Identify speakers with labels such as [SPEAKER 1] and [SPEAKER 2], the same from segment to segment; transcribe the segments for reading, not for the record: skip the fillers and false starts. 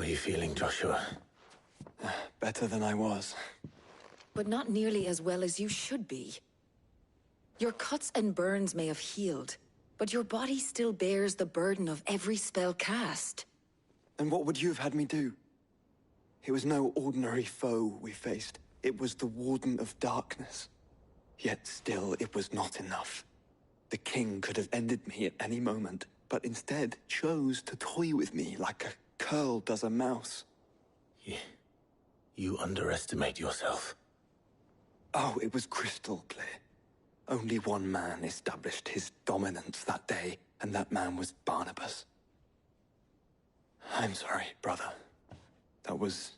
[SPEAKER 1] are you feeling, Joshua?
[SPEAKER 2] Better than I was.
[SPEAKER 3] But not nearly as well as you should be. Your cuts and burns may have healed, but your body still bears the burden of every spell cast.
[SPEAKER 2] And what would you have had me do? It was no ordinary foe we faced. It was the Warden of Darkness. Yet still, it was not enough. The king could have ended me at any moment, but instead chose to toy with me like a curl does a mouse.
[SPEAKER 1] You underestimate yourself.
[SPEAKER 2] Oh, it was crystal clear. Only one man established his dominance that day, and that man was Barnabas. I'm sorry, brother. That was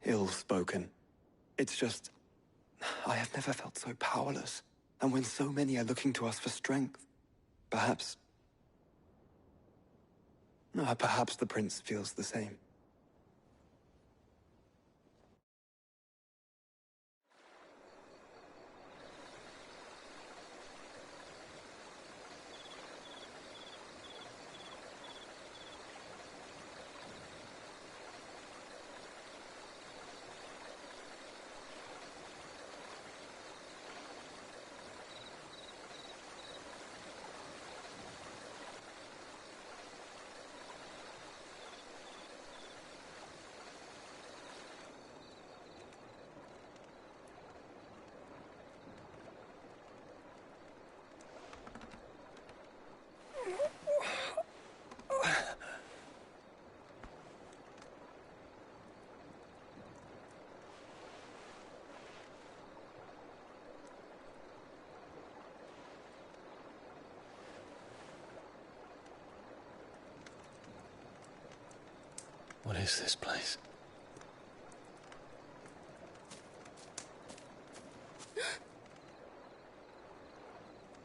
[SPEAKER 2] ill-spoken. It's just, I have never felt so powerless. And when so many are looking to us for strength, perhaps the prince feels the same.
[SPEAKER 1] What is this place?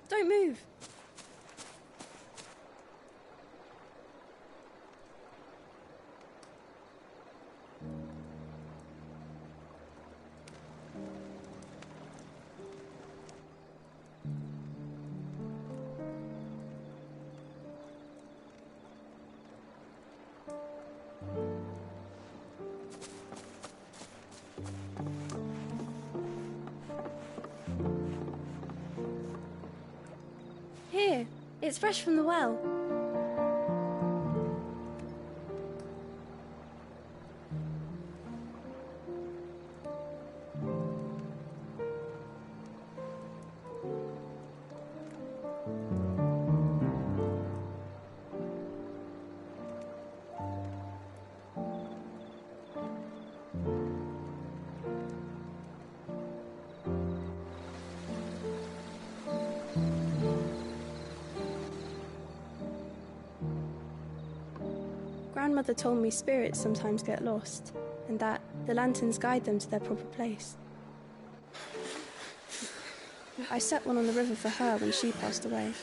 [SPEAKER 4] Don't move. Here, it's fresh from the well. Grandmother told me spirits sometimes get lost, and that the lanterns guide them to their proper place. I set one on the river for her when she passed away.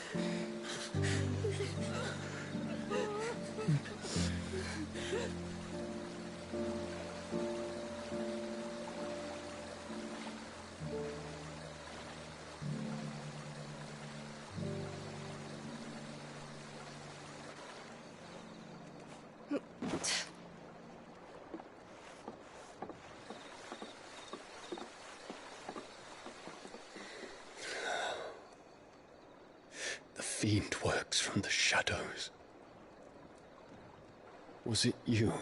[SPEAKER 1] The fiend works from the shadows. Was it you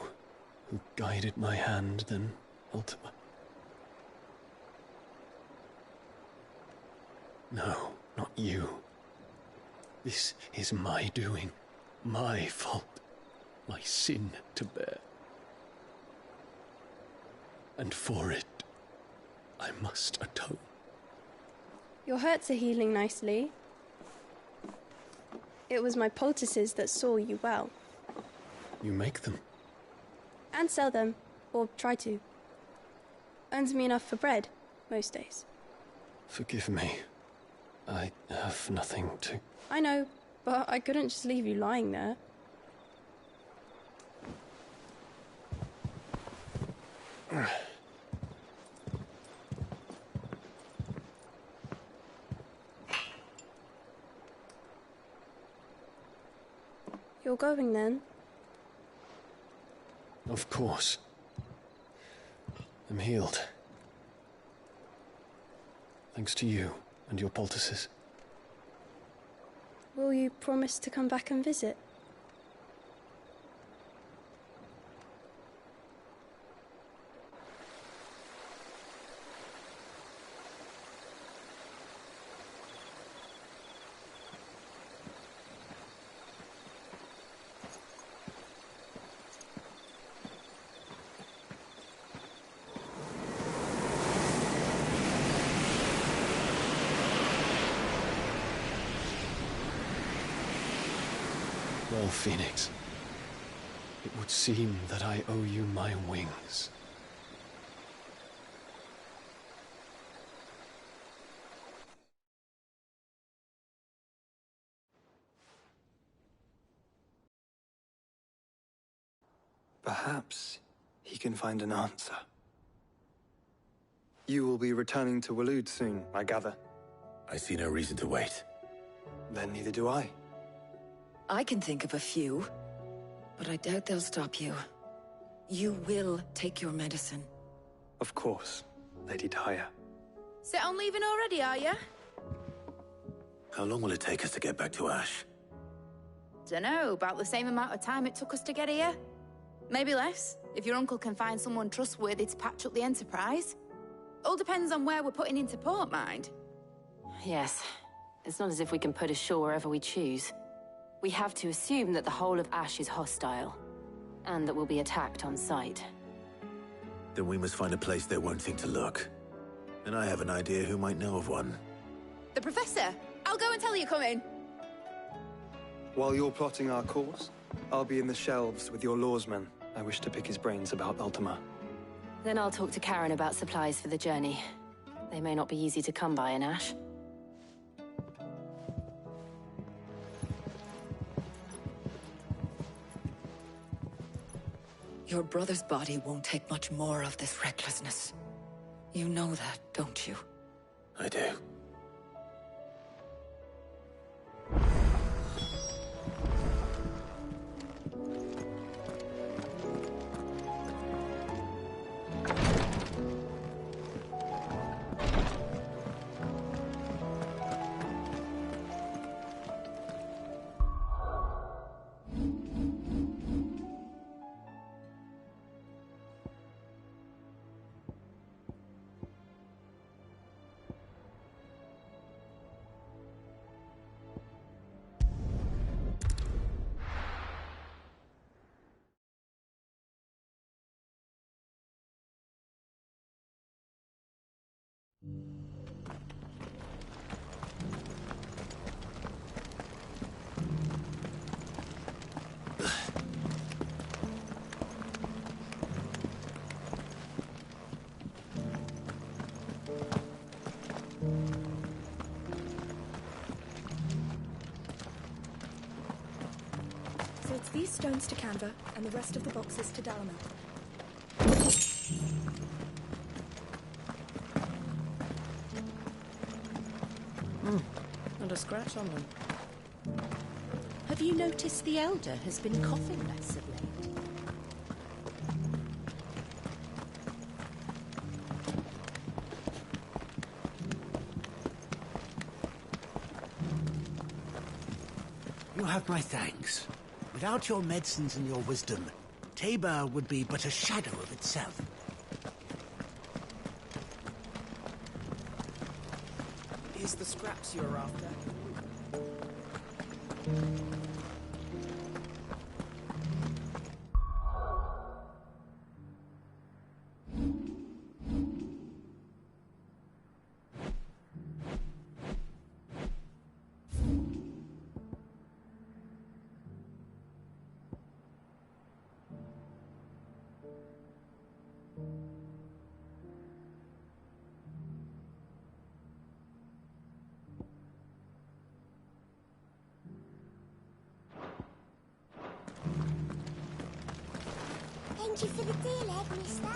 [SPEAKER 1] who guided my hand then, Ultima? No, not you. This is my doing, my fault, my sin to bear. And for it, I must atone.
[SPEAKER 4] Your hurts are healing nicely. It was my poultices that saw you well.
[SPEAKER 1] You make them?
[SPEAKER 4] And sell them, or try to. Earns me enough for bread, most days.
[SPEAKER 1] Forgive me. I have nothing to...
[SPEAKER 4] I know, but I couldn't just leave you lying there. You're going then?
[SPEAKER 1] Of course. I'm healed. Thanks to you and your poultices.
[SPEAKER 4] Will you promise to come back and visit?
[SPEAKER 1] Well, Phoenix, it would seem that I owe you my wings.
[SPEAKER 2] Perhaps he can find an answer. You will be returning to Waloed soon, I gather.
[SPEAKER 5] I see no reason to wait.
[SPEAKER 2] Then neither do I.
[SPEAKER 3] I can think of a few, but I doubt they'll stop you. You will take your medicine.
[SPEAKER 2] Of course, Lady Daya.
[SPEAKER 6] Set on leaving already, are you?
[SPEAKER 5] How long will it take us to get back to Ash?
[SPEAKER 6] Dunno, about the same amount of time it took us to get here. Maybe less, if your uncle can find someone trustworthy to patch up the Enterprise. All depends on where we're putting into port, mind.
[SPEAKER 7] Yes. It's not as if we can put ashore wherever we choose. We have to assume that the whole of Ash is hostile, and that we'll be attacked on sight.
[SPEAKER 5] Then we must find a place they won't think to look. And I have an idea who might know of one.
[SPEAKER 6] The Professor! I'll go and tell you come in.
[SPEAKER 2] While you're plotting our course, I'll be in the shelves with your lawsman. I wish to pick his brains about Ultima.
[SPEAKER 7] Then I'll talk to Karen about supplies for the journey. They may not be easy to come by in Ash.
[SPEAKER 3] Your brother's body won't take much more of this recklessness. You know that, don't you?
[SPEAKER 5] I do.
[SPEAKER 8] So it's these stones to Canva, and the rest of the boxes to Dalaman.
[SPEAKER 9] Not a scratch on them.
[SPEAKER 10] Have you noticed the Elder has been coughing less of late?
[SPEAKER 11] You have my thanks. Without your medicines and your wisdom, Tabor would be but a shadow of itself.
[SPEAKER 9] Here's the scraps you're after.
[SPEAKER 12] Thank you for the deal, Ed, mister.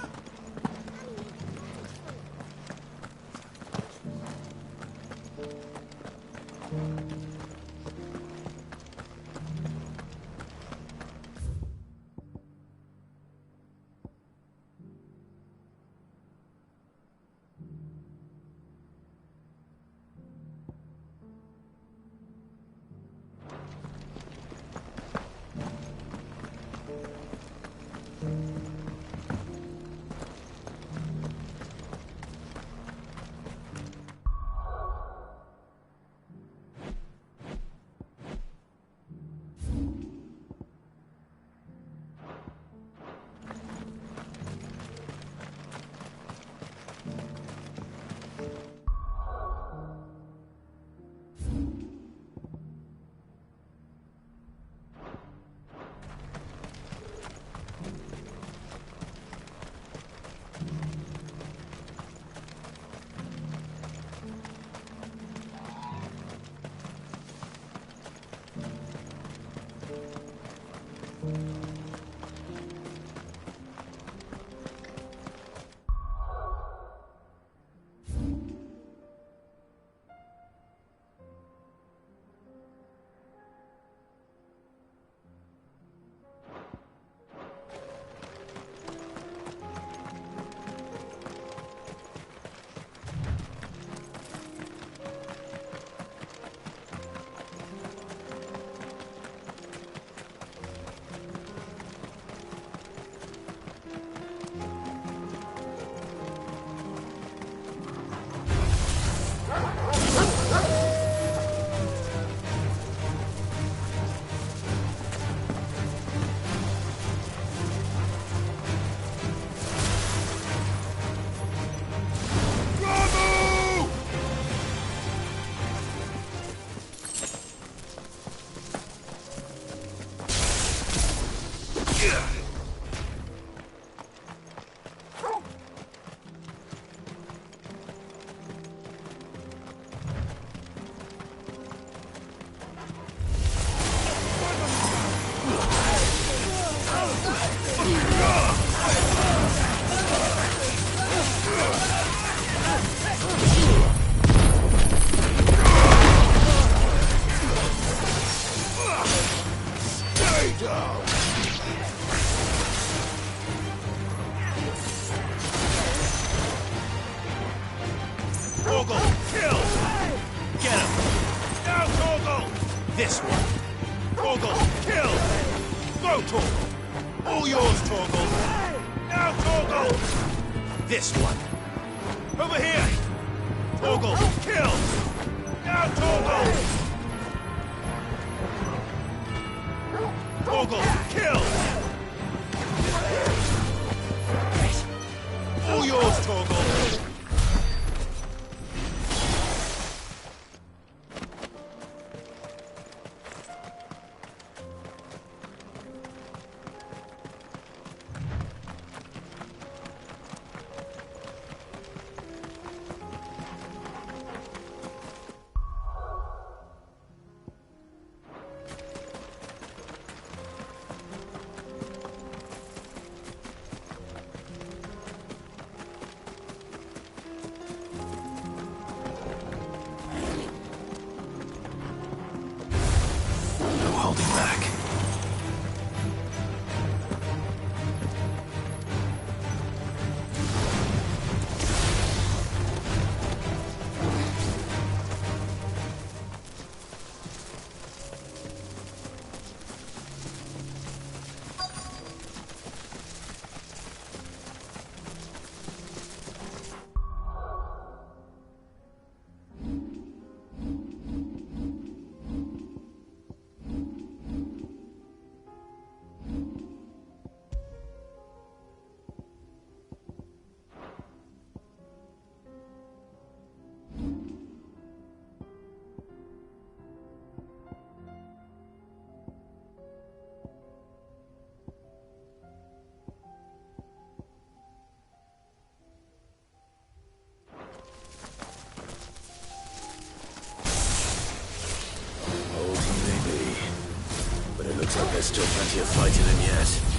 [SPEAKER 5] There's still plenty of fight in him yet.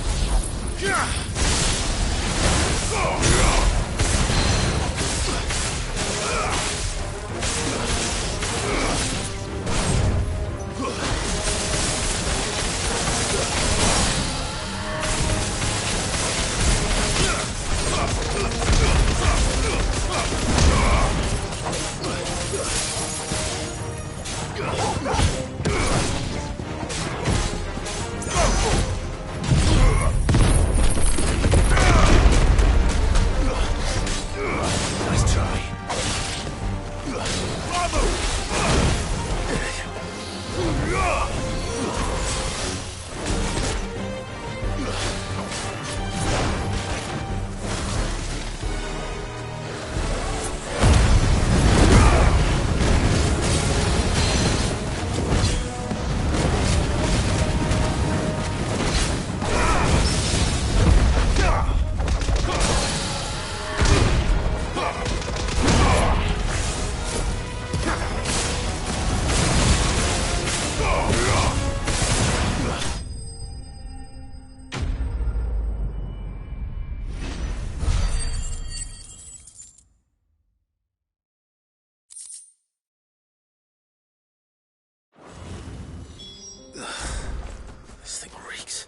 [SPEAKER 5] This thing reeks.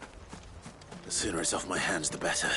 [SPEAKER 5] The sooner it's off my hands, the better.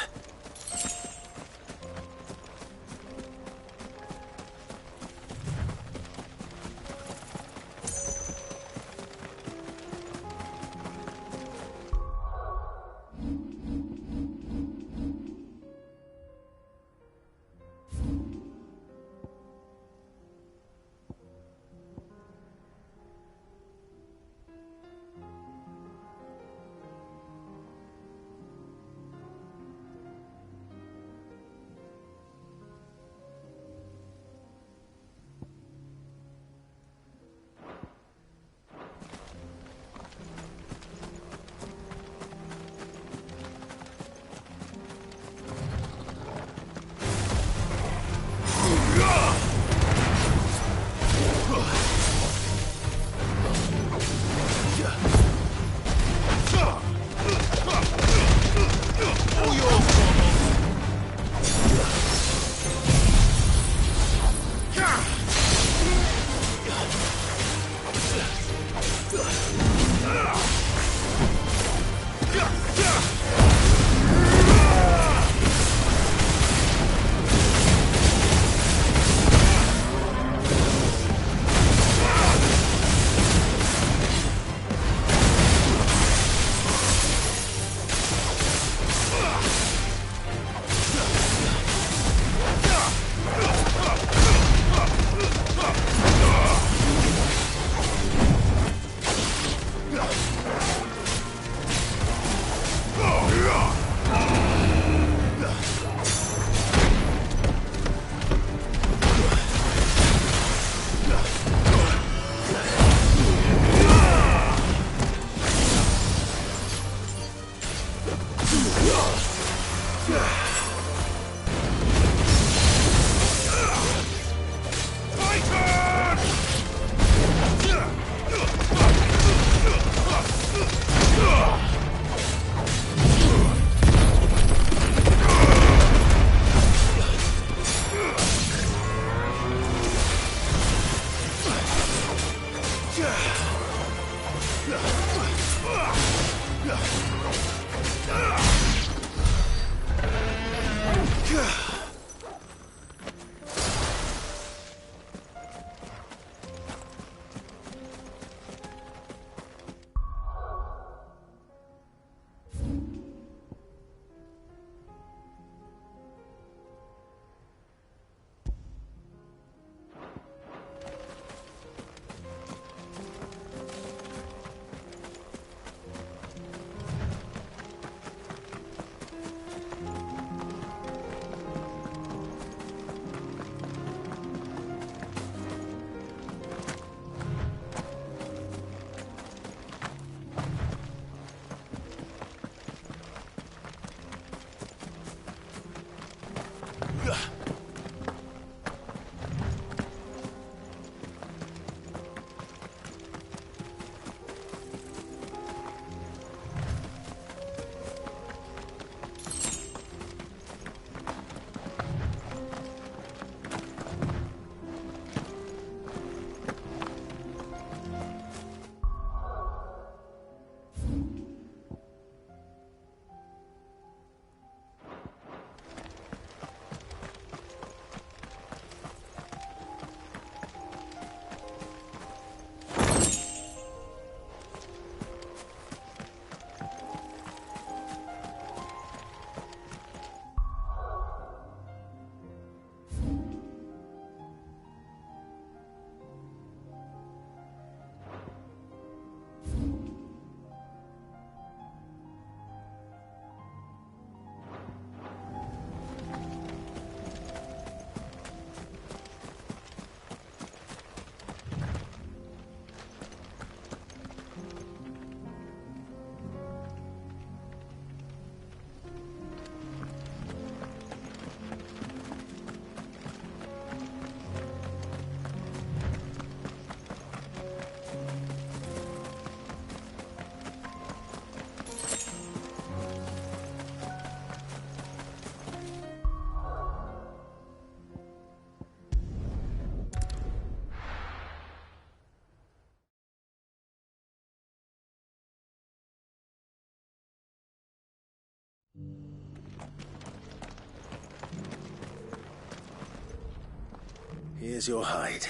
[SPEAKER 5] Here's your hide,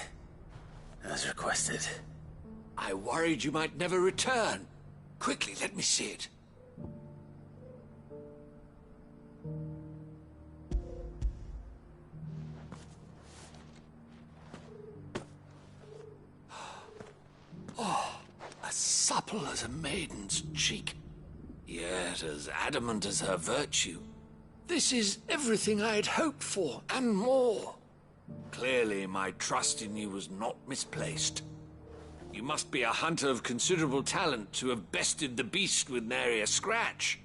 [SPEAKER 5] as requested.
[SPEAKER 13] I worried you might never return. Quickly, let me see it. Oh, as supple as a maiden's cheek, yet as adamant as her virtue. This is everything I had hoped for, and more. Clearly, my trust in you was not misplaced. You must be a hunter of considerable talent to have bested the beast with nary a scratch.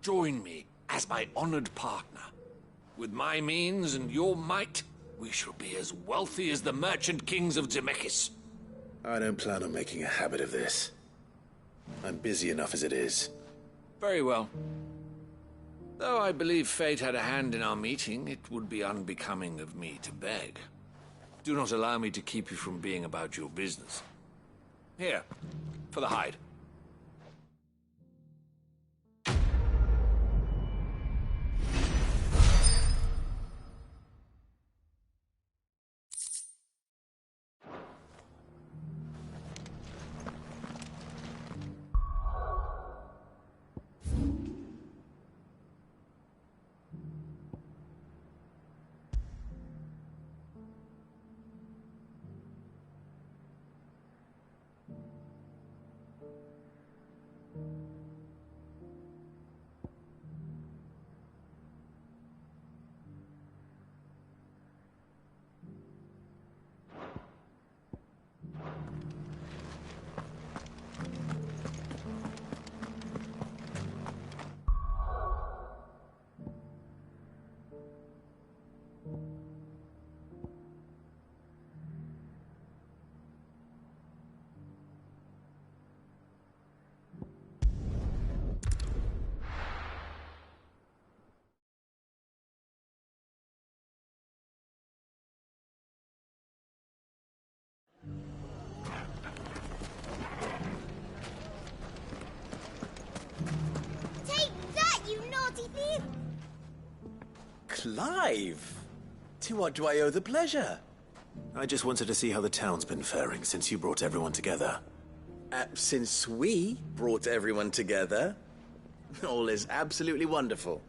[SPEAKER 13] Join me as my honored partner. With my means and your might, we shall be as wealthy as the merchant kings of Zemeckis.
[SPEAKER 5] I don't plan on making a habit of this. I'm busy enough as it is.
[SPEAKER 13] Very well. Though I believe fate had a hand in our meeting, it would be unbecoming of me to beg. Do not allow me to keep you from being about your business. Here, for the hide.
[SPEAKER 1] Clive! To what do I owe the pleasure?
[SPEAKER 5] I just wanted to see how the town's been faring since you brought everyone together.
[SPEAKER 1] Since we brought everyone together, all is absolutely wonderful.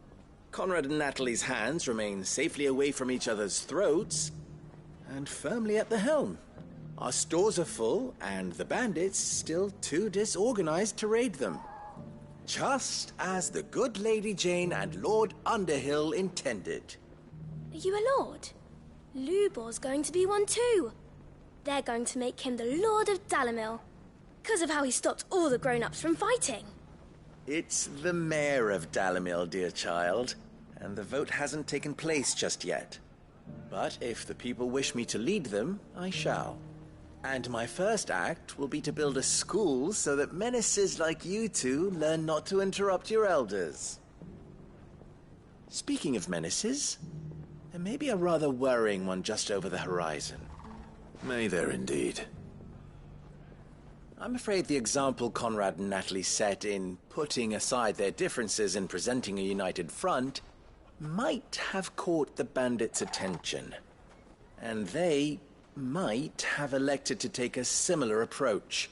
[SPEAKER 1] Conrad and Natalie's hands remain safely away from each other's throats, and firmly at the helm. Our stores are full, and the bandits still too disorganized to raid them. Just as the good Lady Jane and Lord Underhill intended.
[SPEAKER 12] Are you a lord? Lubor's going to be one too. They're going to make him the Lord of Dalimil, because of how he stopped all the grown-ups from fighting.
[SPEAKER 1] It's the mayor of Dalimil, dear child, and the vote hasn't taken place just yet. But if the people wish me to lead them, I shall. And my first act will be to build a school so that menaces like you two learn not to interrupt your elders. Speaking of menaces, there may be a rather worrying one just over the horizon.
[SPEAKER 5] May there indeed.
[SPEAKER 1] I'm afraid the example Conrad and Natalie set in putting aside their differences and presenting a united front might have caught the bandits' attention. And they might have elected to take a similar approach.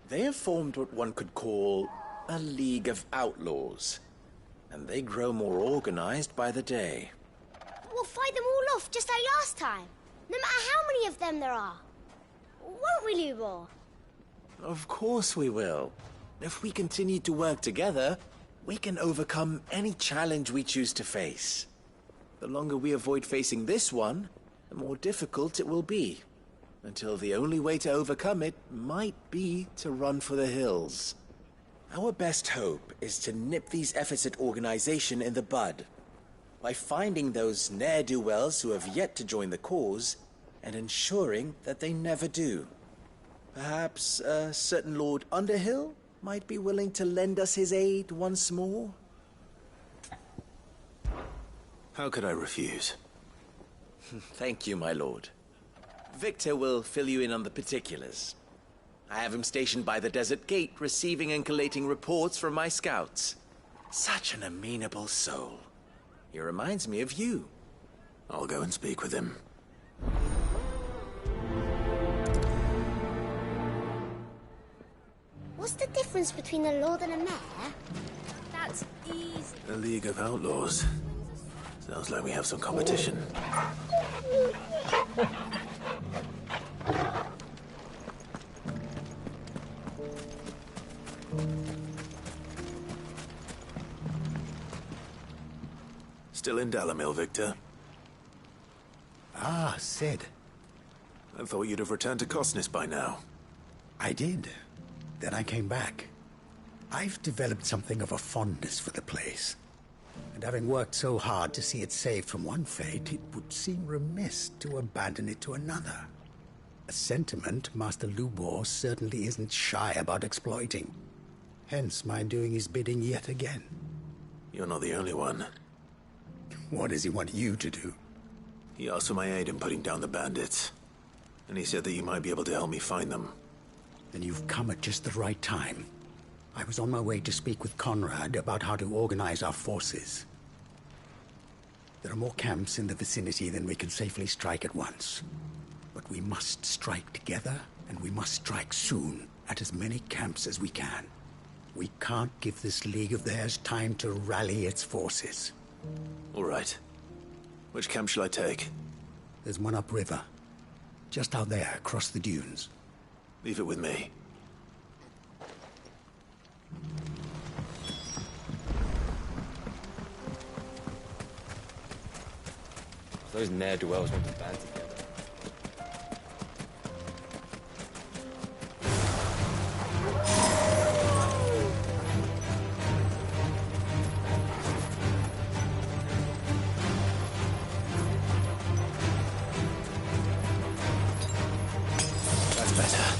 [SPEAKER 1] They have formed what one could call a League of Outlaws, and they grow more organized by the day.
[SPEAKER 12] We'll fight them all off just like last time, no matter how many of them there are. Won't we, Lubor?
[SPEAKER 1] Of course we will. If we continue to work together, we can overcome any challenge we choose to face. The longer we avoid facing this one, the more difficult it will be, until the only way to overcome it might be to run for the hills. Our best hope is to nip these efforts at organization in the bud, by finding those ne'er-do-wells who have yet to join the cause, and ensuring that they never do. Perhaps a certain Lord Underhill might be willing to lend us his aid once more?
[SPEAKER 5] How could I refuse?
[SPEAKER 1] Thank you, my lord. Victor will fill you in on the particulars. I have him stationed by the desert gate, receiving and collating reports from my scouts. Such an amenable soul. He reminds me of you.
[SPEAKER 5] I'll go and speak with him.
[SPEAKER 14] What's the difference between a lord and a mayor? That's easy.
[SPEAKER 5] A League of Outlaws. Sounds like we have some competition. Still in Dalamil, Victor?
[SPEAKER 11] Ah, Sid.
[SPEAKER 5] I thought you'd have returned to Cosnis by now.
[SPEAKER 11] I did. Then I came back. I've developed something of a fondness for the place. And having worked so hard to see it saved from one fate, it would seem remiss to abandon it to another. A sentiment Master Lubor certainly isn't shy about exploiting. Hence my doing his bidding yet again.
[SPEAKER 5] You're not the only one.
[SPEAKER 11] What does he want you to do?
[SPEAKER 5] He asked for my aid in putting down the bandits. And he said that you might be able to help me find them.
[SPEAKER 11] Then you've come at just the right time. I was on my way to speak with Conrad about how to organize our forces. There are more camps in the vicinity than we can safely strike at once. But we must strike together, and we must strike soon at as many camps as we can. We can't give this league of theirs time to rally its forces.
[SPEAKER 5] All right. Which camp shall I take?
[SPEAKER 11] There's one upriver. Just out there, across the dunes.
[SPEAKER 5] Leave it with me.
[SPEAKER 15] Those ne'er-do-wells want to band together.
[SPEAKER 5] That's better.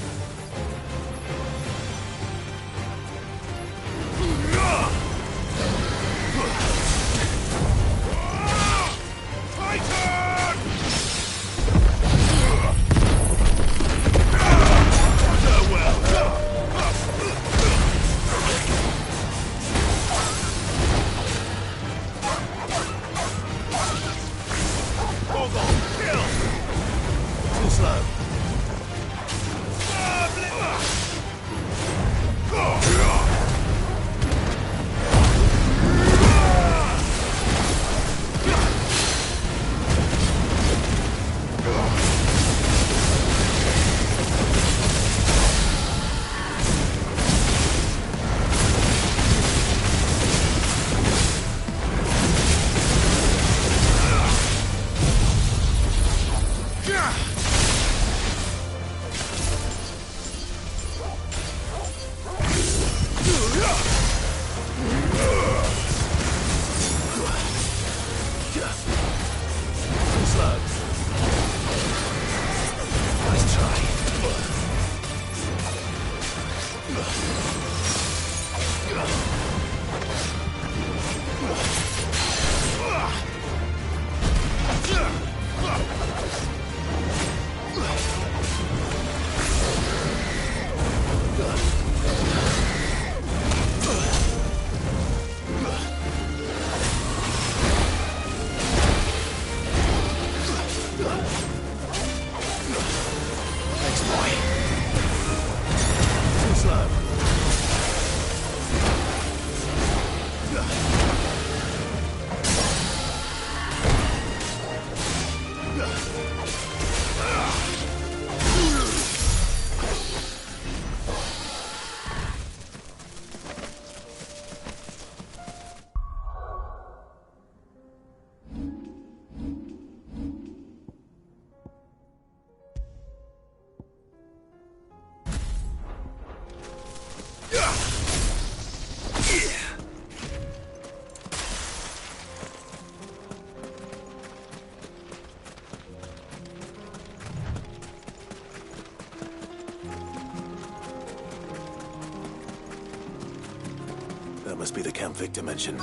[SPEAKER 5] That must be the camp Victor mentioned.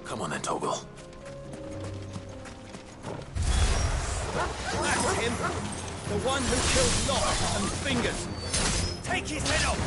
[SPEAKER 5] Come on then, Toggle.
[SPEAKER 16] That's him! The one who killed Lot and Fingers! Take his head off!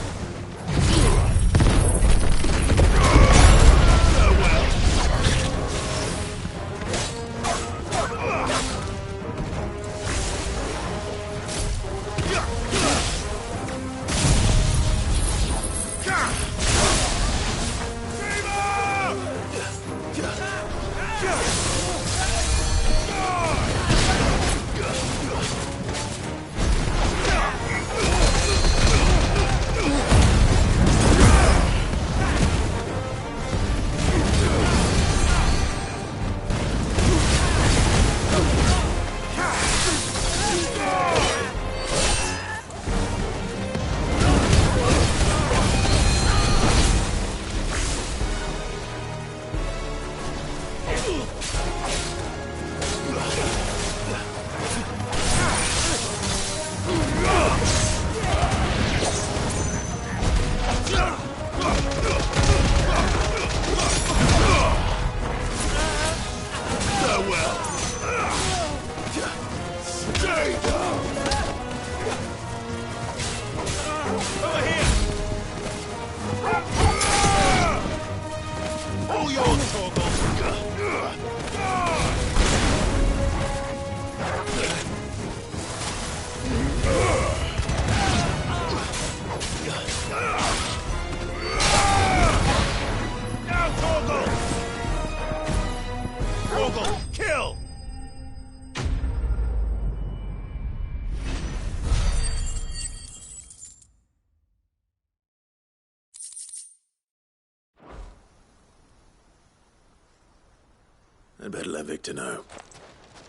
[SPEAKER 5] I'd better let Victor know.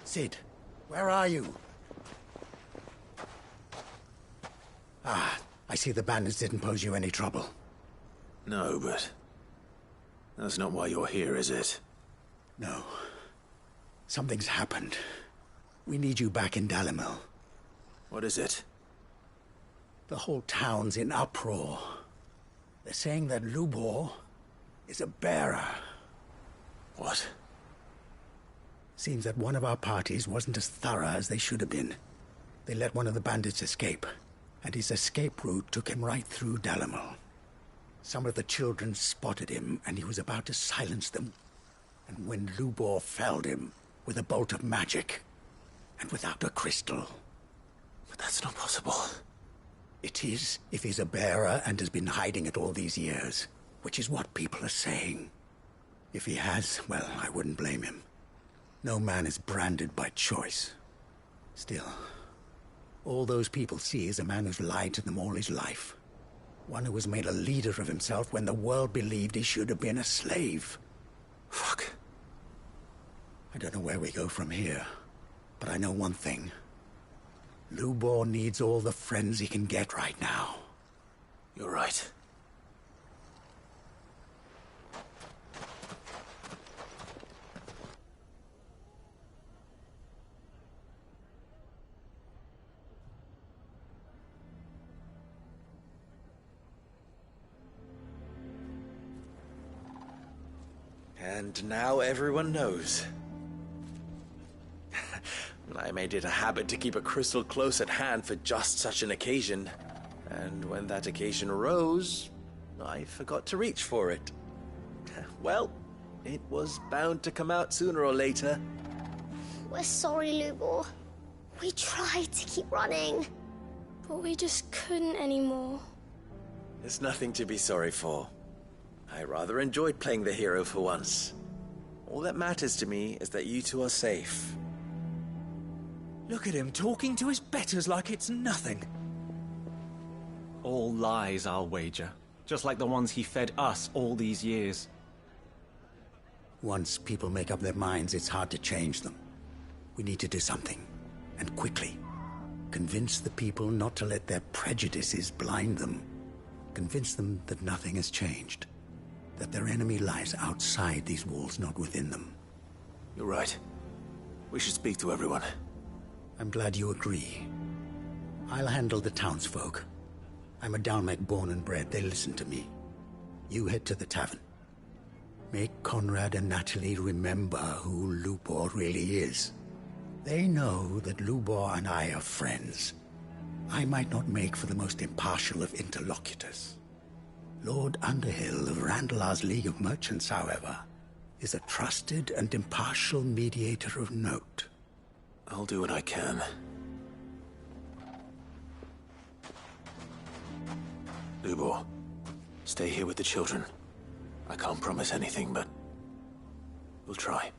[SPEAKER 11] Sid, where are you? Ah, I see the bandits didn't pose you any trouble.
[SPEAKER 5] No, but... that's not why you're here, is it?
[SPEAKER 11] No. Something's happened. We need you back in Dalimil.
[SPEAKER 5] What is it?
[SPEAKER 11] The whole town's in uproar. They're saying that Lubor is a bearer.
[SPEAKER 5] What?
[SPEAKER 11] Seems that one of our parties wasn't as thorough as they should have been. They let one of the bandits escape, and his escape route took him right through Dalimil. Some of the children spotted him, and he was about to silence them. And when Lubor felled him with a bolt of magic, and without a crystal.
[SPEAKER 5] But that's not possible.
[SPEAKER 11] It is, if he's a bearer and has been hiding it all these years, which is what people are saying. If he has, well, I wouldn't blame him. No man is branded by choice. Still, all those people see is a man who's lied to them all his life. One who was made a leader of himself when the world believed he should have been a slave.
[SPEAKER 5] Fuck.
[SPEAKER 11] I don't know where we go from here, but I know one thing. Lubor needs all the friends he can get right now.
[SPEAKER 5] You're right.
[SPEAKER 1] And now everyone knows. I made it a habit to keep a crystal close at hand for just such an occasion. And when that occasion arose, I forgot to reach for it. Well, it was bound to come out sooner or later.
[SPEAKER 14] We're sorry, Lubor. We tried to keep running.
[SPEAKER 12] But we just couldn't anymore.
[SPEAKER 1] There's nothing to be sorry for. I rather enjoyed playing the hero for once. All that matters to me is that you two are safe.
[SPEAKER 16] Look at him talking to his betters like it's nothing. All lies, I'll wager. Just like the ones he fed us all these years.
[SPEAKER 11] Once people make up their minds, it's hard to change them. We need to do something, and quickly. Convince the people not to let their prejudices blind them. Convince them that nothing has changed. That their enemy lies outside these walls, not within them.
[SPEAKER 5] You're right. We should speak to everyone.
[SPEAKER 11] I'm glad you agree. I'll handle the townsfolk. I'm a Dalmec born and bred. They listen to me. You head to the tavern. Make Conrad and Natalie remember who Lubor really is. They know that Lubor and I are friends. I might not make for the most impartial of interlocutors. Lord Underhill of Randalar's League of Merchants, however, is a trusted and impartial mediator of note.
[SPEAKER 5] I'll do what I can. Lubor, stay here with the children. I can't promise anything, but we'll try.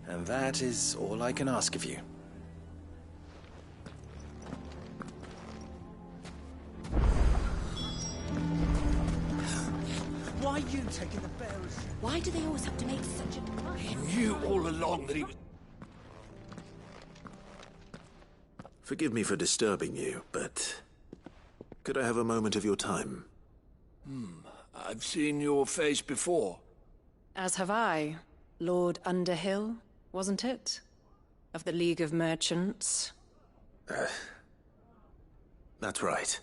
[SPEAKER 1] And that is all I can ask of you.
[SPEAKER 16] Why are you taking the bearers?
[SPEAKER 10] Why do they always have to make such a fuss?
[SPEAKER 13] He knew all along that he was...
[SPEAKER 5] Forgive me for disturbing you, but could I have a moment of your time?
[SPEAKER 13] I've seen your face before.
[SPEAKER 17] As have I. Lord Underhill, wasn't it? Of the League of Merchants.
[SPEAKER 5] That's right.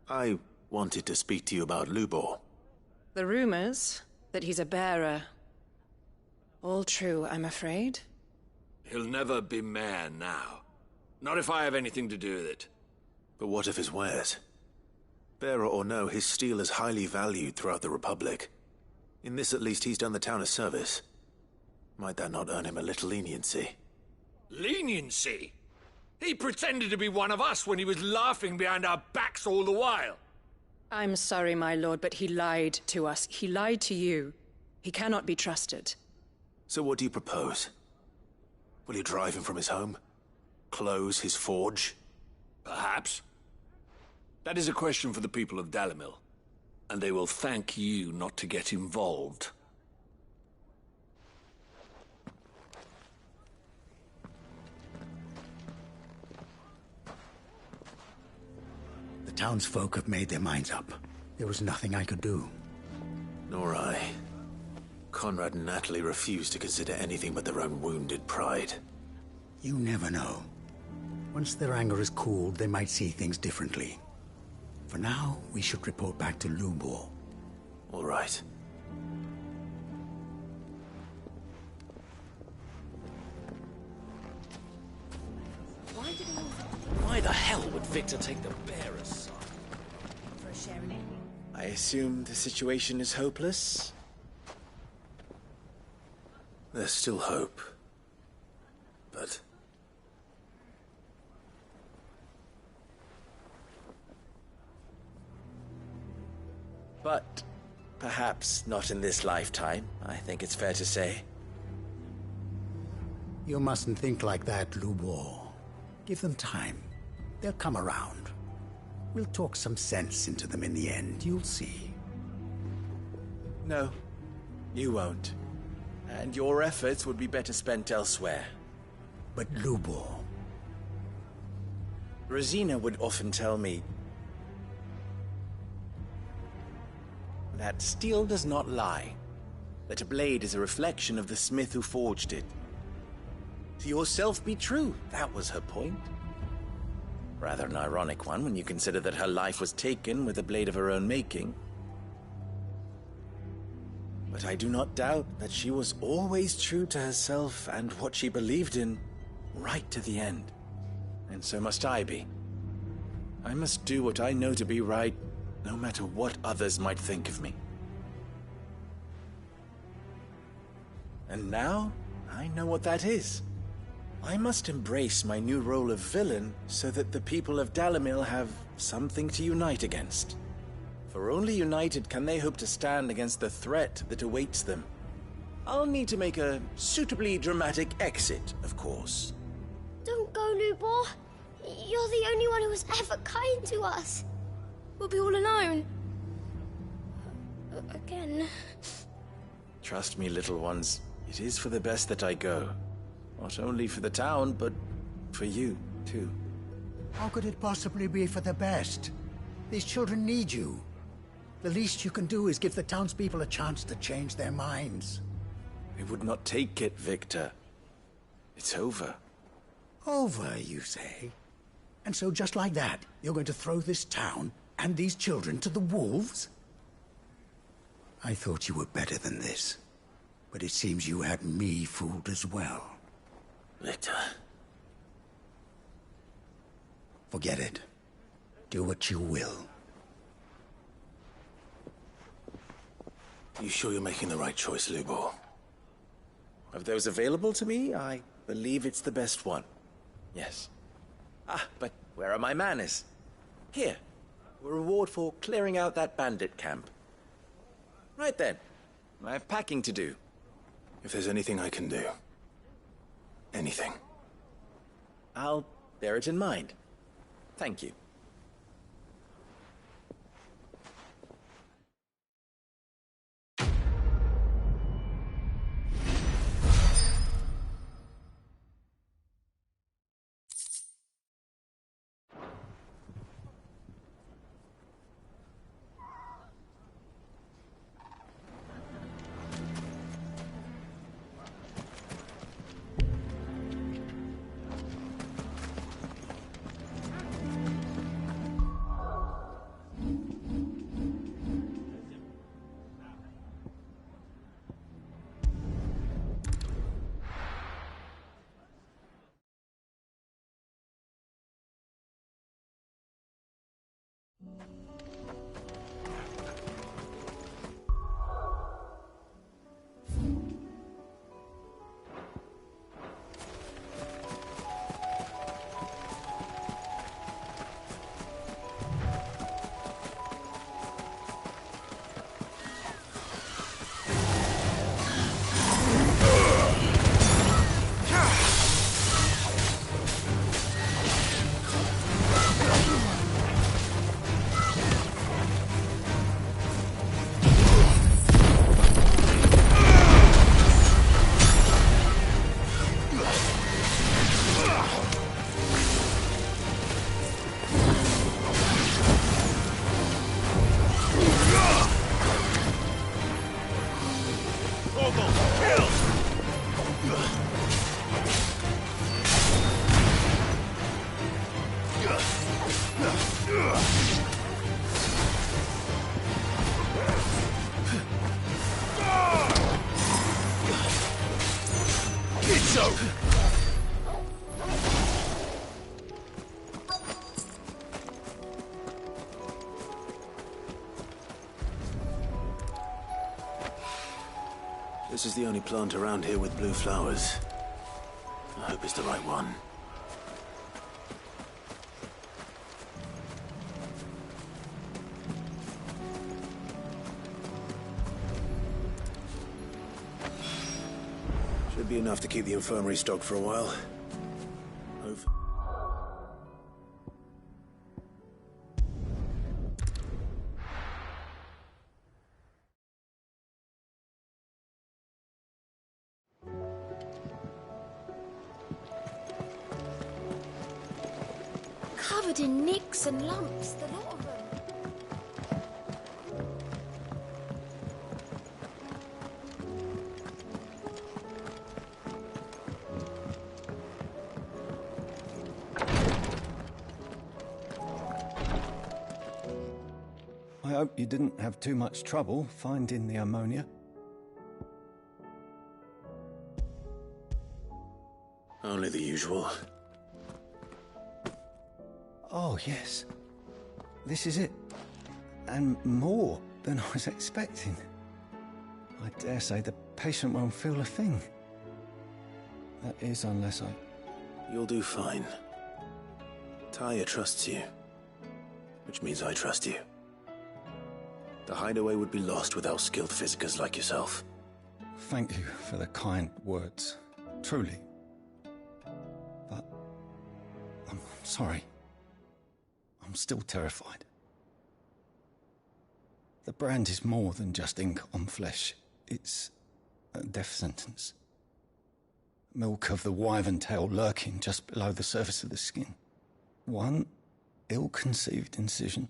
[SPEAKER 5] I wanted to speak to you about Lubor.
[SPEAKER 17] The rumors that he's a bearer. All true, I'm afraid.
[SPEAKER 13] He'll never be mayor now. Not if I have anything to do with it.
[SPEAKER 5] But what of his wares? Bearer or no, his steel is highly valued throughout the Republic. In this, at least, he's done the town a service. Might that not earn him a little leniency?
[SPEAKER 13] Leniency? He pretended to be one of us when he was laughing behind our backs all the while.
[SPEAKER 17] I'm sorry, my lord, but he lied to us. He lied to you. He cannot be trusted.
[SPEAKER 5] So what do you propose? Will you drive him from his home? Close his forge?
[SPEAKER 13] Perhaps. That is a question for the people of Dalimil. And they will thank you not to get involved.
[SPEAKER 11] The townsfolk have made their minds up. There was nothing I could do.
[SPEAKER 5] Nor I. Conrad and Natalie refused to consider anything but their own wounded pride.
[SPEAKER 11] You never know. Once their anger is cooled, they might see things differently. For now, we should report back to Lubor.
[SPEAKER 5] All right.
[SPEAKER 13] Why the hell would Victor take the bearer's side?
[SPEAKER 9] For a share in it.
[SPEAKER 1] I assume the situation is hopeless?
[SPEAKER 5] There's still hope. But...
[SPEAKER 1] But perhaps not in this lifetime, I think it's fair to say.
[SPEAKER 11] You mustn't think like that, Lubor. Give them time. They'll come around. We'll talk some sense into them in the end, you'll see.
[SPEAKER 1] No, you won't. And your efforts would be better spent elsewhere.
[SPEAKER 11] But Lubor...
[SPEAKER 1] Rosina would often tell me that steel does not lie, that a blade is a reflection of the smith who forged it. To yourself be true, that was her point. Rather an ironic one when you consider that her life was taken with a blade of her own making. But I do not doubt that she was always true to herself and what she believed in, right to the end. And so must I be. I must do what I know to be right, no matter what others might think of me. And now, I know what that is. I must embrace my new role of villain so that the people of Dalimil have something to unite against. For only united can they hope to stand against the threat that awaits them. I'll need to make a suitably dramatic exit, of course.
[SPEAKER 12] Don't go, Lubor. You're the only one who was ever kind to us. We'll be all alone. Again.
[SPEAKER 1] Trust me, little ones. It is for the best that I go. Not only for the town, but for you, too.
[SPEAKER 11] How could it possibly be for the best? These children need you. The least you can do is give the townspeople a chance to change their minds.
[SPEAKER 1] I would not take it, Victor. It's over.
[SPEAKER 11] Over, you say? And so just like that, you're going to throw this town and these children to the wolves? I thought you were better than this. But it seems you had me fooled as well.
[SPEAKER 5] Victor.
[SPEAKER 11] Forget it. Do what you will.
[SPEAKER 5] You sure you're making the right choice, Lubor?
[SPEAKER 1] Of those available to me, I believe it's the best one. Yes. Ah, but where are my manners? Here. A reward for clearing out that bandit camp. Right then. I have packing to do.
[SPEAKER 5] If there's anything I can do. Anything.
[SPEAKER 1] I'll bear it in mind. Thank you.
[SPEAKER 16] It's over!
[SPEAKER 5] This is the only plant around here with blue flowers. I hope it's the right one. Should be enough to keep the infirmary stocked for a while. Hope.
[SPEAKER 14] Covered in nicks and lumps, the lot of them.
[SPEAKER 18] I hope you didn't have too much trouble finding the ammonia.
[SPEAKER 5] Only the usual.
[SPEAKER 18] Oh, yes. This is it. And more than I was expecting. I dare say the patient won't feel a thing. That is, unless I...
[SPEAKER 5] You'll do fine. Tyre trusts you. Which means I trust you. The hideaway would be lost without skilled physicers like yourself.
[SPEAKER 18] Thank you for the kind words. Truly. But... I'm sorry. I'm still terrified. The brand is more than just ink on flesh. It's a death sentence. Milk of the wyvern tail lurking just below the surface of the skin. One ill-conceived incision,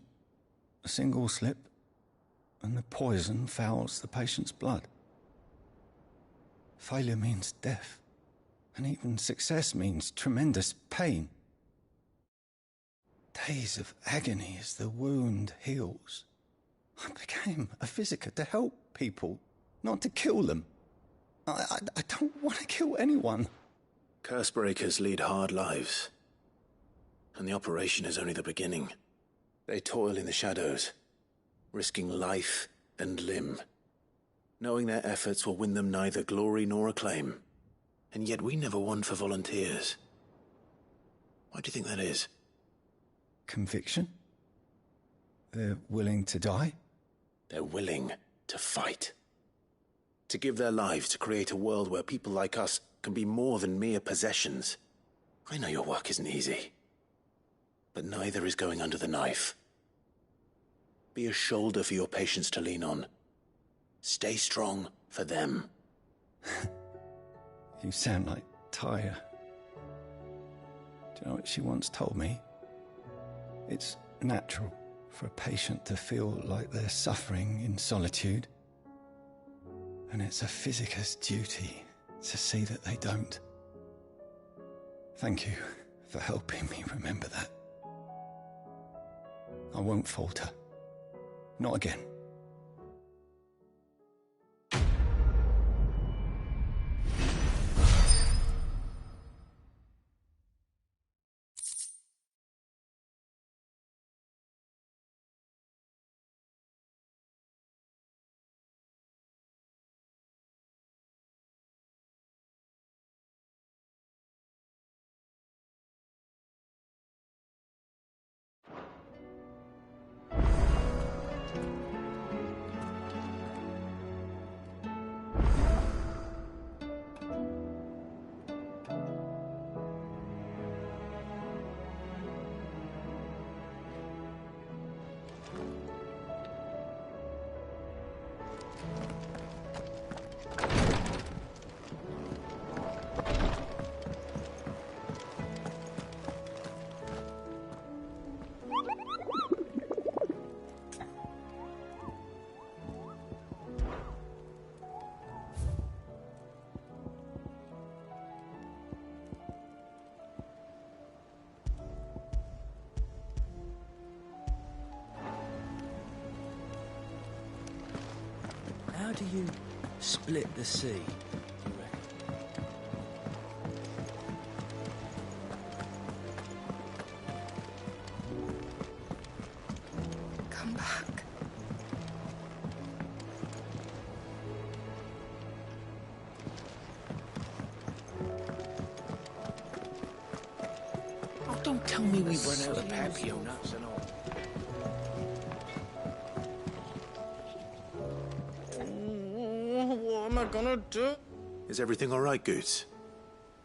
[SPEAKER 18] a single slip, and the poison fouls the patient's blood. Failure means death, and even success means tremendous pain. Days of agony as the wound heals. I became a physiker to help people, not to kill them. I don't want to kill anyone.
[SPEAKER 5] Cursebreakers lead hard lives. And the operation is only the beginning. They toil in the shadows, risking life and limb, knowing their efforts will win them neither glory nor acclaim. And yet we never won for volunteers. Why do you think that is?
[SPEAKER 18] Conviction? They're willing to die?
[SPEAKER 5] They're willing to fight. To give their lives to create a world where people like us can be more than mere possessions. I know your work isn't easy. But neither is going under the knife. Be a shoulder for your patients to lean on. Stay strong for them.
[SPEAKER 18] You sound like Tyre. Do you know what she once told me? It's natural for a patient to feel like they're suffering in solitude. And it's a physiker's duty to see that they don't. Thank you for helping me remember that. I won't falter. Not again.
[SPEAKER 16] How do you split the sea?
[SPEAKER 3] Come back.
[SPEAKER 1] Oh, don't tell me we've run out of Papio nuts and all.
[SPEAKER 16] What am I gonna do?
[SPEAKER 5] Is everything all right, Goots?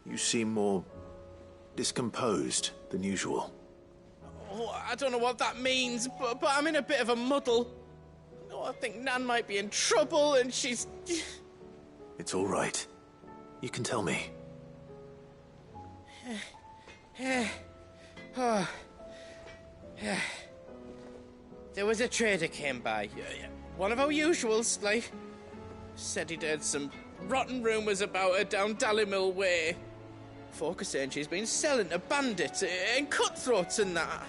[SPEAKER 5] You seem more discomposed than usual.
[SPEAKER 16] Oh, I don't know what that means, but I'm in a bit of a muddle. Oh, I think Nan might be in trouble, and she's...
[SPEAKER 5] It's all right. You can tell me.
[SPEAKER 16] There was a trader came by. One of our usuals, like. Said he'd heard some rotten rumours about her down Dalimil Way. Folk are saying she's been selling to bandits and cutthroats and that.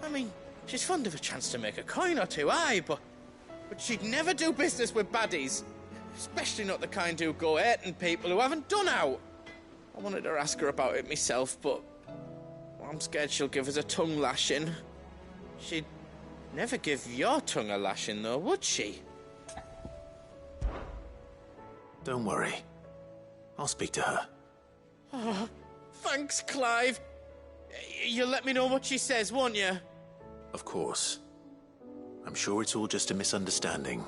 [SPEAKER 16] I mean, she's fond of a chance to make a coin or two, aye, but she'd never do business with baddies. Especially not the kind who go hurting people who haven't done out. I wanted to ask her about it myself, but I'm scared she'll give us a tongue lashing. She'd never give your tongue a lashing, though, would she?
[SPEAKER 5] Don't worry. I'll speak to her.
[SPEAKER 16] Oh, thanks, Clive. You'll let me know what she says, won't you?
[SPEAKER 5] Of course. I'm sure it's all just a misunderstanding.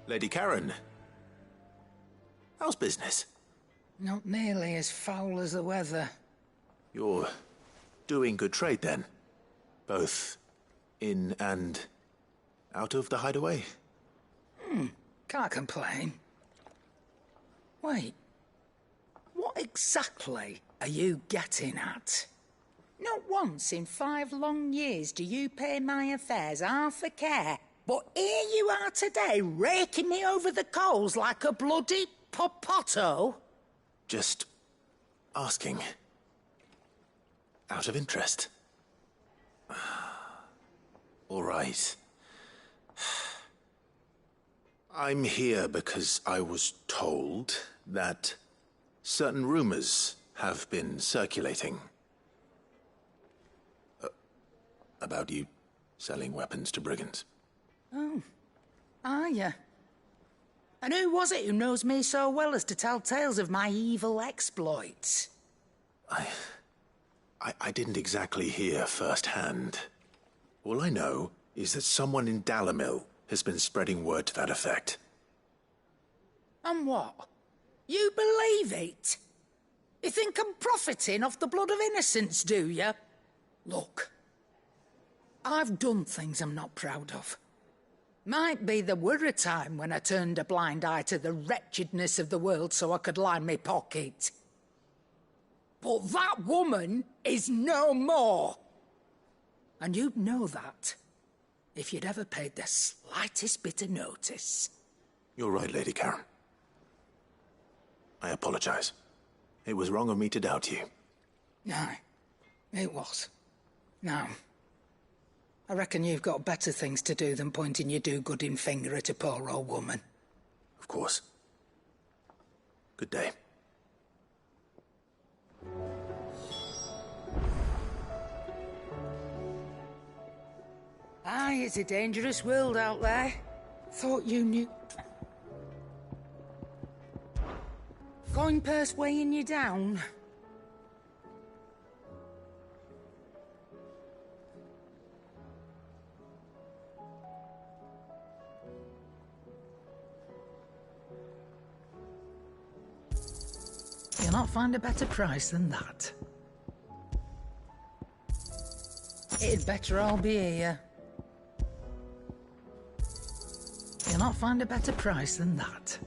[SPEAKER 5] Lady Karen, how's business?
[SPEAKER 19] Not nearly as foul as the weather.
[SPEAKER 5] You're doing good trade, then? Both in and out of the hideaway?
[SPEAKER 19] Can't complain. Wait. What exactly are you getting at? Not once in 5 long years do you pay my affairs half a care. But here you are today, raking me over the coals like a bloody popoto.
[SPEAKER 5] Just asking. Out of interest. All right. I'm here because I was told that certain rumors have been circulating. About you selling weapons to brigands.
[SPEAKER 19] Oh, are you? And who was it who knows me so well as to tell tales of my evil exploits?
[SPEAKER 5] I didn't exactly hear firsthand. All I know is that someone in Dalimil has been spreading word to that effect.
[SPEAKER 19] And what? You believe it? You think I'm profiting off the blood of innocents, do you? Look, I've done things I'm not proud of. Might be there were a time when I turned a blind eye to the wretchedness of the world so I could line my pocket. But that woman is no more. And you'd know that if you'd ever paid the slightest bit of notice.
[SPEAKER 5] You're right, Lady Karen. I apologize. It was wrong of me to doubt you.
[SPEAKER 19] No, it was. Now, I reckon you've got better things to do than pointing your do-gooding finger at a poor old woman.
[SPEAKER 5] Of course. Good day.
[SPEAKER 19] Aye, it's a dangerous world out there. Thought you knew. Coin purse weighing you down? You'll not find a better price than that. It'd better all be here. You'll not find a better price than that.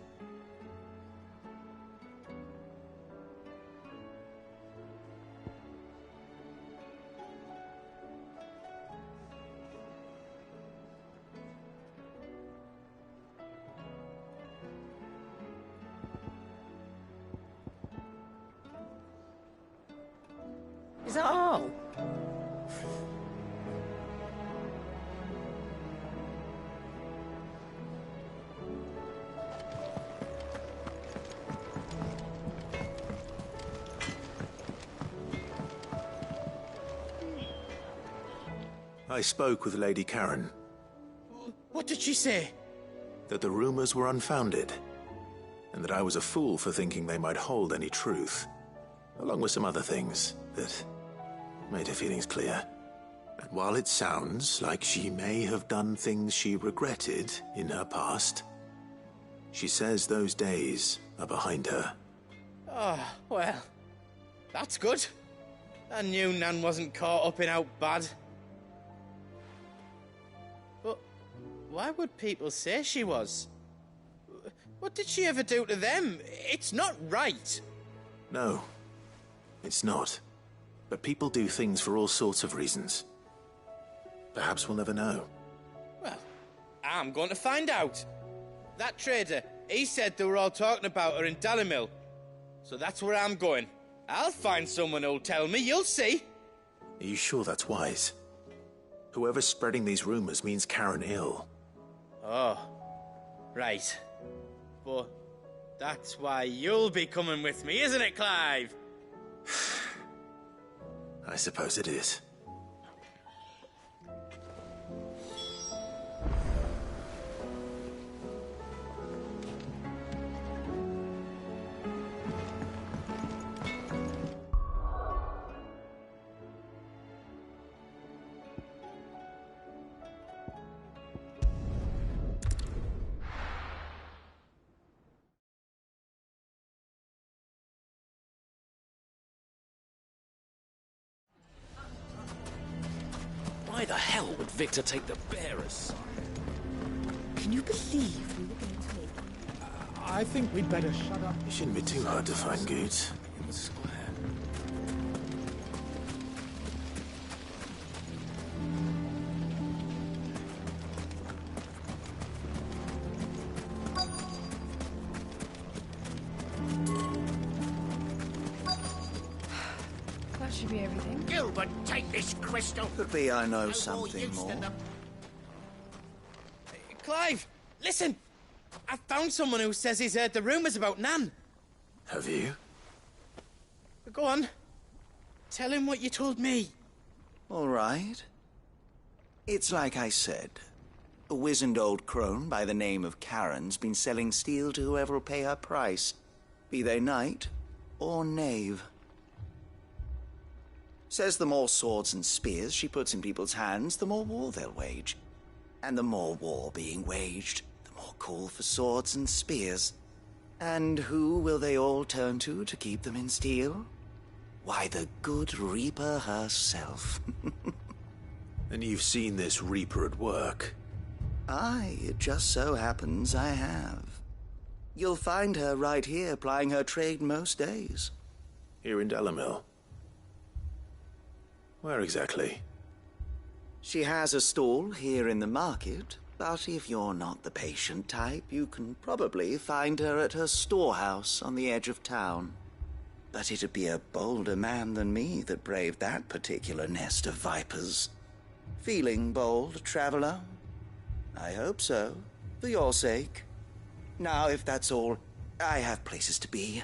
[SPEAKER 19] Is that all?
[SPEAKER 5] I spoke with Lady Karen.
[SPEAKER 16] What did she say?
[SPEAKER 5] That the rumors were unfounded, and that I was a fool for thinking they might hold any truth, along with some other things that made her feelings clear. And while it sounds like she may have done things she regretted in her past, she says those days are behind her.
[SPEAKER 16] Oh, well, that's good. I knew Nan wasn't caught up in out bad. But why would people say she was? What did she ever do to them? It's not right.
[SPEAKER 5] No, it's not. But people do things for all sorts of reasons. Perhaps we'll never know.
[SPEAKER 16] Well, I'm going to find out. That trader, he said they were all talking about her in Dalimil. So that's where I'm going. I'll find someone who'll tell me, you'll see.
[SPEAKER 5] Are you sure that's wise? Whoever's spreading these rumors means Karen ill.
[SPEAKER 16] Oh, right. But that's why you'll be coming with me, isn't it, Clive?
[SPEAKER 5] I suppose it is.
[SPEAKER 20] Why the hell would Victor take the bearer's side?
[SPEAKER 9] Can you believe we were going to make...
[SPEAKER 1] I think we'd better shut up.
[SPEAKER 5] It shouldn't be too hard to find goods.
[SPEAKER 20] In the square.
[SPEAKER 8] That should be everything.
[SPEAKER 19] Gilbert, take this crystal.
[SPEAKER 21] Could be I know something more.
[SPEAKER 16] Clive, listen! I found someone who says he's heard the rumours about Nan.
[SPEAKER 5] Have you?
[SPEAKER 16] Go on. Tell him what you told me.
[SPEAKER 21] All right. It's like I said. A wizened old crone by the name of Karen's been selling steel to whoever will pay her price, be they knight or knave. Says the more swords and spears she puts in people's hands, the more war they'll wage. And the more war being waged, the more call for swords and spears. And who will they all turn to keep them in steel? Why, the good Reaper herself.
[SPEAKER 5] And you've seen this Reaper at work?
[SPEAKER 21] Aye, it just so happens I have. You'll find her right here plying her trade most days.
[SPEAKER 5] Here in Dalimil? Where exactly?
[SPEAKER 21] She has a stall here in the market, but if you're not the patient type, you can probably find her at her storehouse on the edge of town. But it'd be a bolder man than me that braved that particular nest of vipers. Feeling bold, traveler? I hope so, for your sake. Now, if that's all, I have places to be.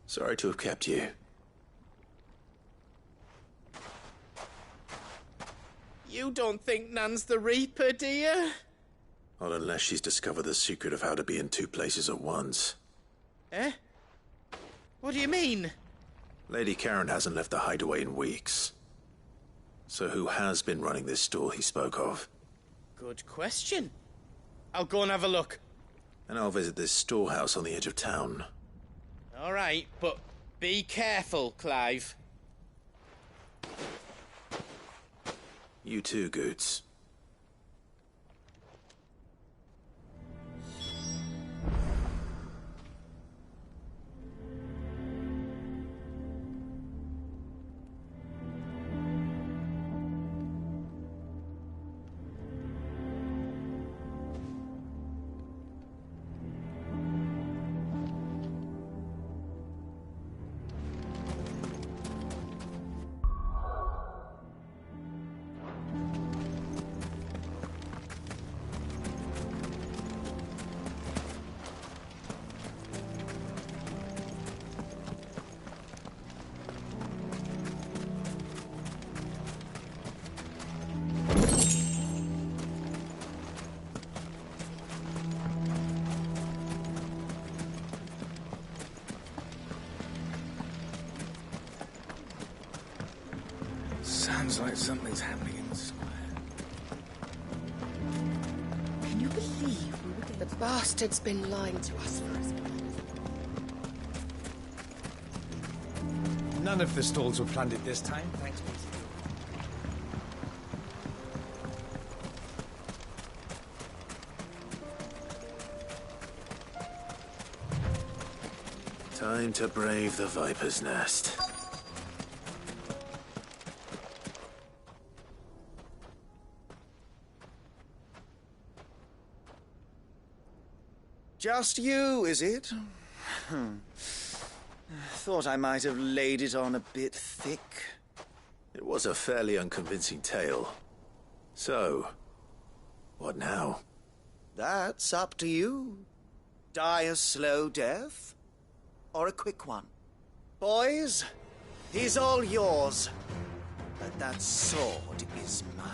[SPEAKER 5] Sorry to have kept you.
[SPEAKER 16] You don't think Nan's the Reaper, do you?
[SPEAKER 5] Not unless she's discovered the secret of how to be in two places at once.
[SPEAKER 16] Eh? What do you mean?
[SPEAKER 5] Lady Karen hasn't left the hideaway in weeks. So who has been running this store he spoke of?
[SPEAKER 16] Good question. I'll go and have a look.
[SPEAKER 5] And I'll visit this storehouse on the edge of town.
[SPEAKER 16] All right, but be careful, Clive.
[SPEAKER 5] You too, Goots.
[SPEAKER 20] Sounds like something's happening in the square.
[SPEAKER 9] Can you believe we were getting...
[SPEAKER 4] The bastard's been lying to us for us.
[SPEAKER 20] None of the stalls were plundered this time, thanks, Peter.
[SPEAKER 5] Time to brave the Viper's Nest.
[SPEAKER 21] Just you, is it? Thought I might have laid it on a bit thick.
[SPEAKER 5] It was a fairly unconvincing tale. So, what now?
[SPEAKER 21] That's up to you. Die a slow death, or a quick one. Boys, he's all yours. But that sword is mine.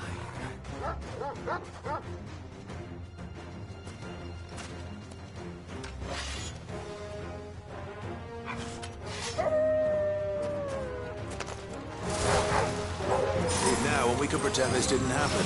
[SPEAKER 5] Now, when we can pretend this didn't happen.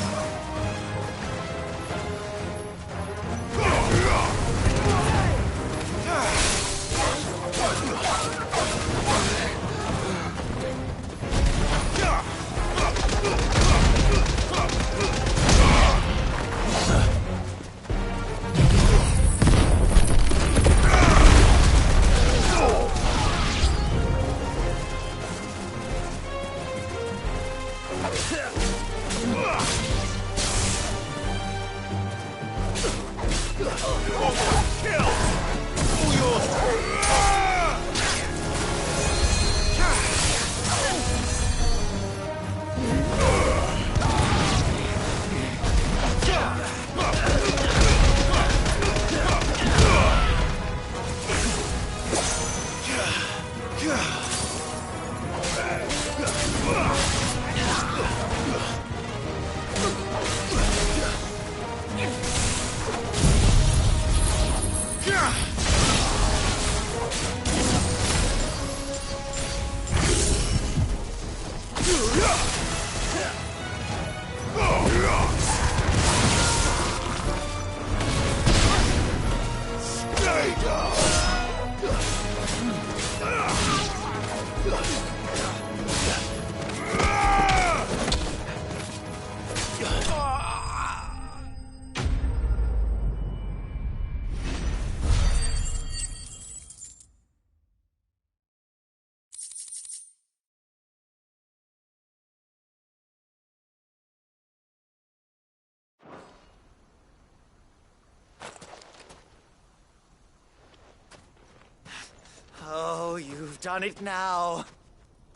[SPEAKER 21] Oh, you've done it now.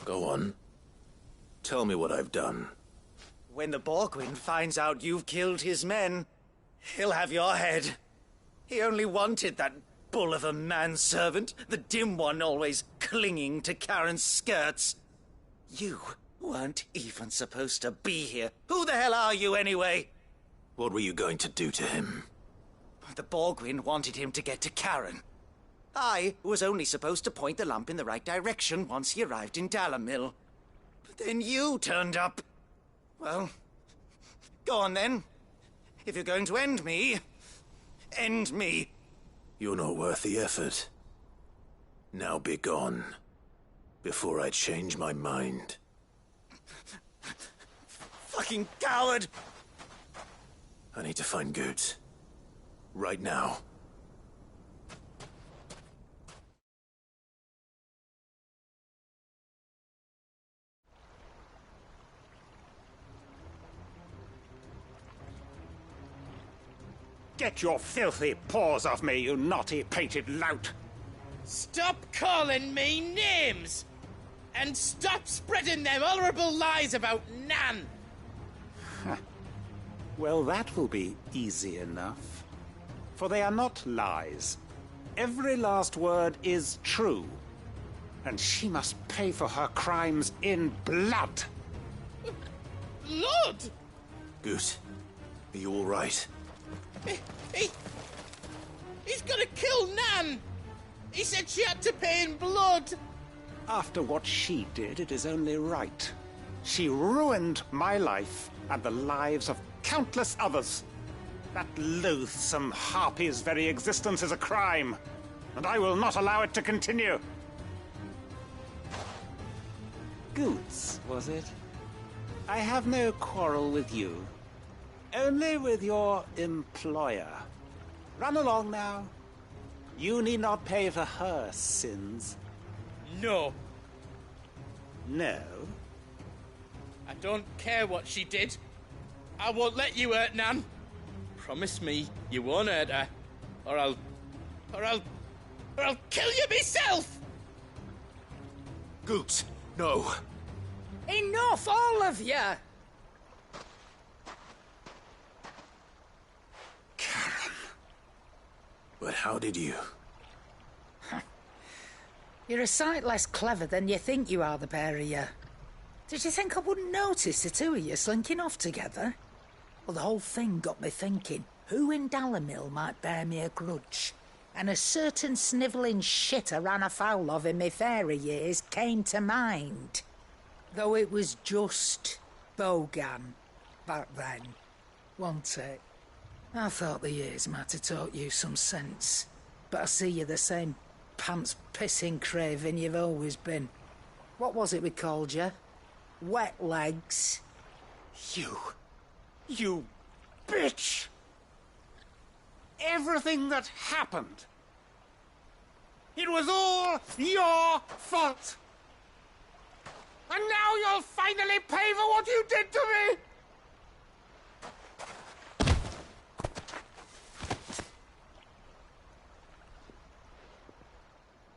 [SPEAKER 5] Go on. Tell me what I've done.
[SPEAKER 21] When the Borgwyn finds out you've killed his men, he'll have your head. He only wanted that bull of a manservant, the dim one always clinging to Karen's skirts. You weren't even supposed to be here. Who the hell are you, anyway?
[SPEAKER 5] What were you going to do to him?
[SPEAKER 21] The Borgwyn wanted him to get to Karen. I was only supposed to point the lamp in the right direction once he arrived in Dalamil. But then you turned up. Well, go on then. If you're going to end me, end me.
[SPEAKER 5] You're not worth the effort. Now be gone, before I change my mind.
[SPEAKER 21] Fucking coward!
[SPEAKER 5] I need to find Goods. Right now.
[SPEAKER 22] Get your filthy paws off me, you naughty-pated lout!
[SPEAKER 16] Stop calling me names! And stop spreading them horrible lies about Nan!
[SPEAKER 22] Well, that will be easy enough. For they are not lies. Every last word is true. And she must pay for her crimes in blood.
[SPEAKER 16] Blood?
[SPEAKER 5] Goose, are you all right?
[SPEAKER 16] He's gonna kill Nan! He said she had to pay in blood!
[SPEAKER 22] After what she did, it is only right. She ruined my life and the lives of countless others. That loathsome harpy's very existence is a crime, and I will not allow it to continue. Goots, was it? I have no quarrel with you. Only with your employer. Run along now. You need not pay for her sins.
[SPEAKER 16] No.
[SPEAKER 22] No?
[SPEAKER 16] I don't care what she did. I won't let you hurt Nan. Promise me you won't hurt her, or I'll kill you myself!
[SPEAKER 5] Goots, no.
[SPEAKER 19] Enough, all of you!
[SPEAKER 5] Karen. But how did you?
[SPEAKER 19] You're a sight less clever than you think you are, the pair of you. Did you think I wouldn't notice the two of you slinking off together? Well, the whole thing got me thinking, who in Dalimil might bear me a grudge? And a certain snivelling shit I ran afoul of in my fairy years came to mind. Though it was just Bogan back then, wasn't it? I thought the years might have taught you some sense, but I see you're the same pants-pissing craven you've always been. What was it we called you? Wet legs?
[SPEAKER 22] You bitch! Everything that happened, it was all your fault! And now you'll finally pay for what you did to me!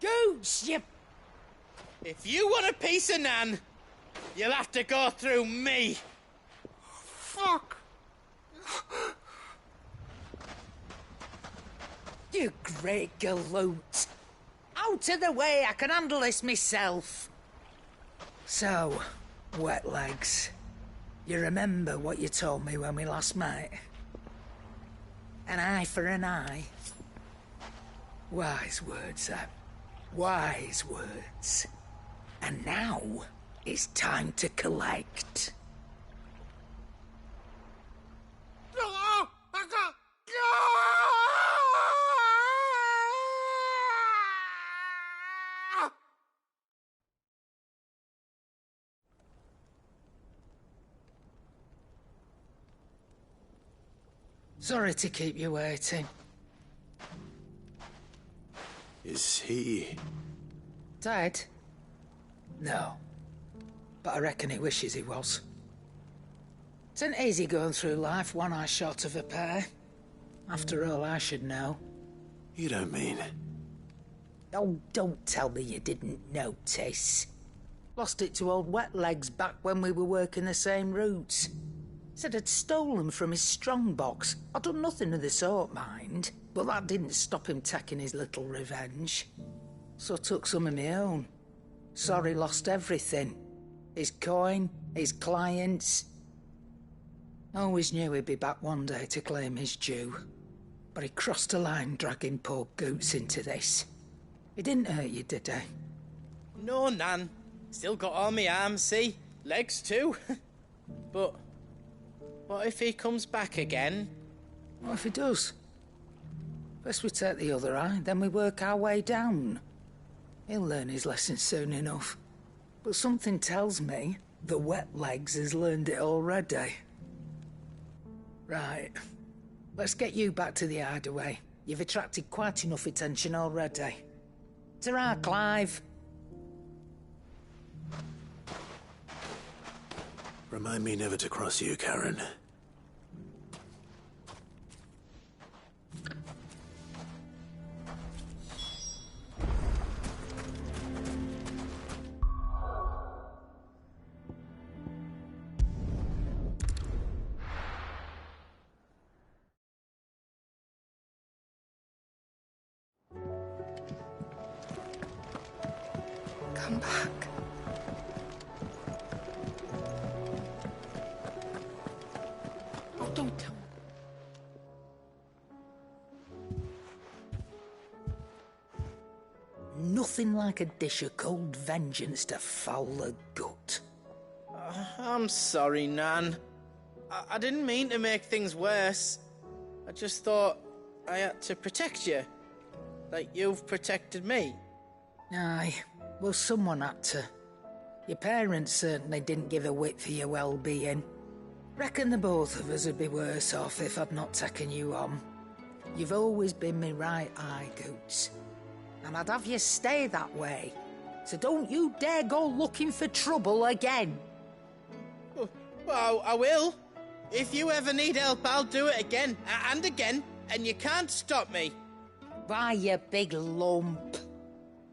[SPEAKER 19] Goots, you...
[SPEAKER 16] If you want a piece of Nan, you'll have to go through me.
[SPEAKER 22] Fuck!
[SPEAKER 19] You great galoot. Out of the way, I can handle this myself. So, wet legs, you remember what you told me when we last met? An eye for an eye. Wise words, wise words. And now, it's time to collect. Sorry to keep you waiting.
[SPEAKER 5] Is he...
[SPEAKER 19] Dead? No. But I reckon he wishes he was. It isn't easy going through life one eye short of a pair. After all, I should know.
[SPEAKER 5] You don't mean...
[SPEAKER 19] Oh, don't tell me you didn't notice. Lost it to old Wet Legs back when we were working the same routes. Said I'd stolen from his strongbox. I'd done nothing of the sort, mind. But that didn't stop him taking his little revenge. So I took some of my own. Sorry, lost everything. His coin, his clients. Always knew he'd be back one day to claim his due. But he crossed a line dragging poor Goots into this. He didn't hurt you, did he?
[SPEAKER 16] No, Nan. Still got all my arms, see? Legs too. But what if he comes back again?
[SPEAKER 19] What if he does? First we take the other eye, then we work our way down. He'll learn his lesson soon enough. But something tells me the Wet Legs has learned it already. Right. Let's get you back to the hideaway. You've attracted quite enough attention already. Ta-ra, Clive.
[SPEAKER 5] Remind me never to cross you, Karen.
[SPEAKER 8] Come back.
[SPEAKER 19] Oh, don't tell me. Nothing like a dish of cold vengeance to foul the gut.
[SPEAKER 16] I'm sorry, Nan. I didn't mean to make things worse. I just thought I had to protect you. Like you've protected me.
[SPEAKER 19] Aye, well, someone had to. Your parents certainly didn't give a whit for your well-being. Reckon the both of us would be worse off if I'd not taken you on. You've always been me right eye, Goots. And I'd have you stay that way. So don't you dare go looking for trouble again.
[SPEAKER 16] Well, I will. If you ever need help, I'll do it again and again, and you can't stop me.
[SPEAKER 19] Why, you big lump.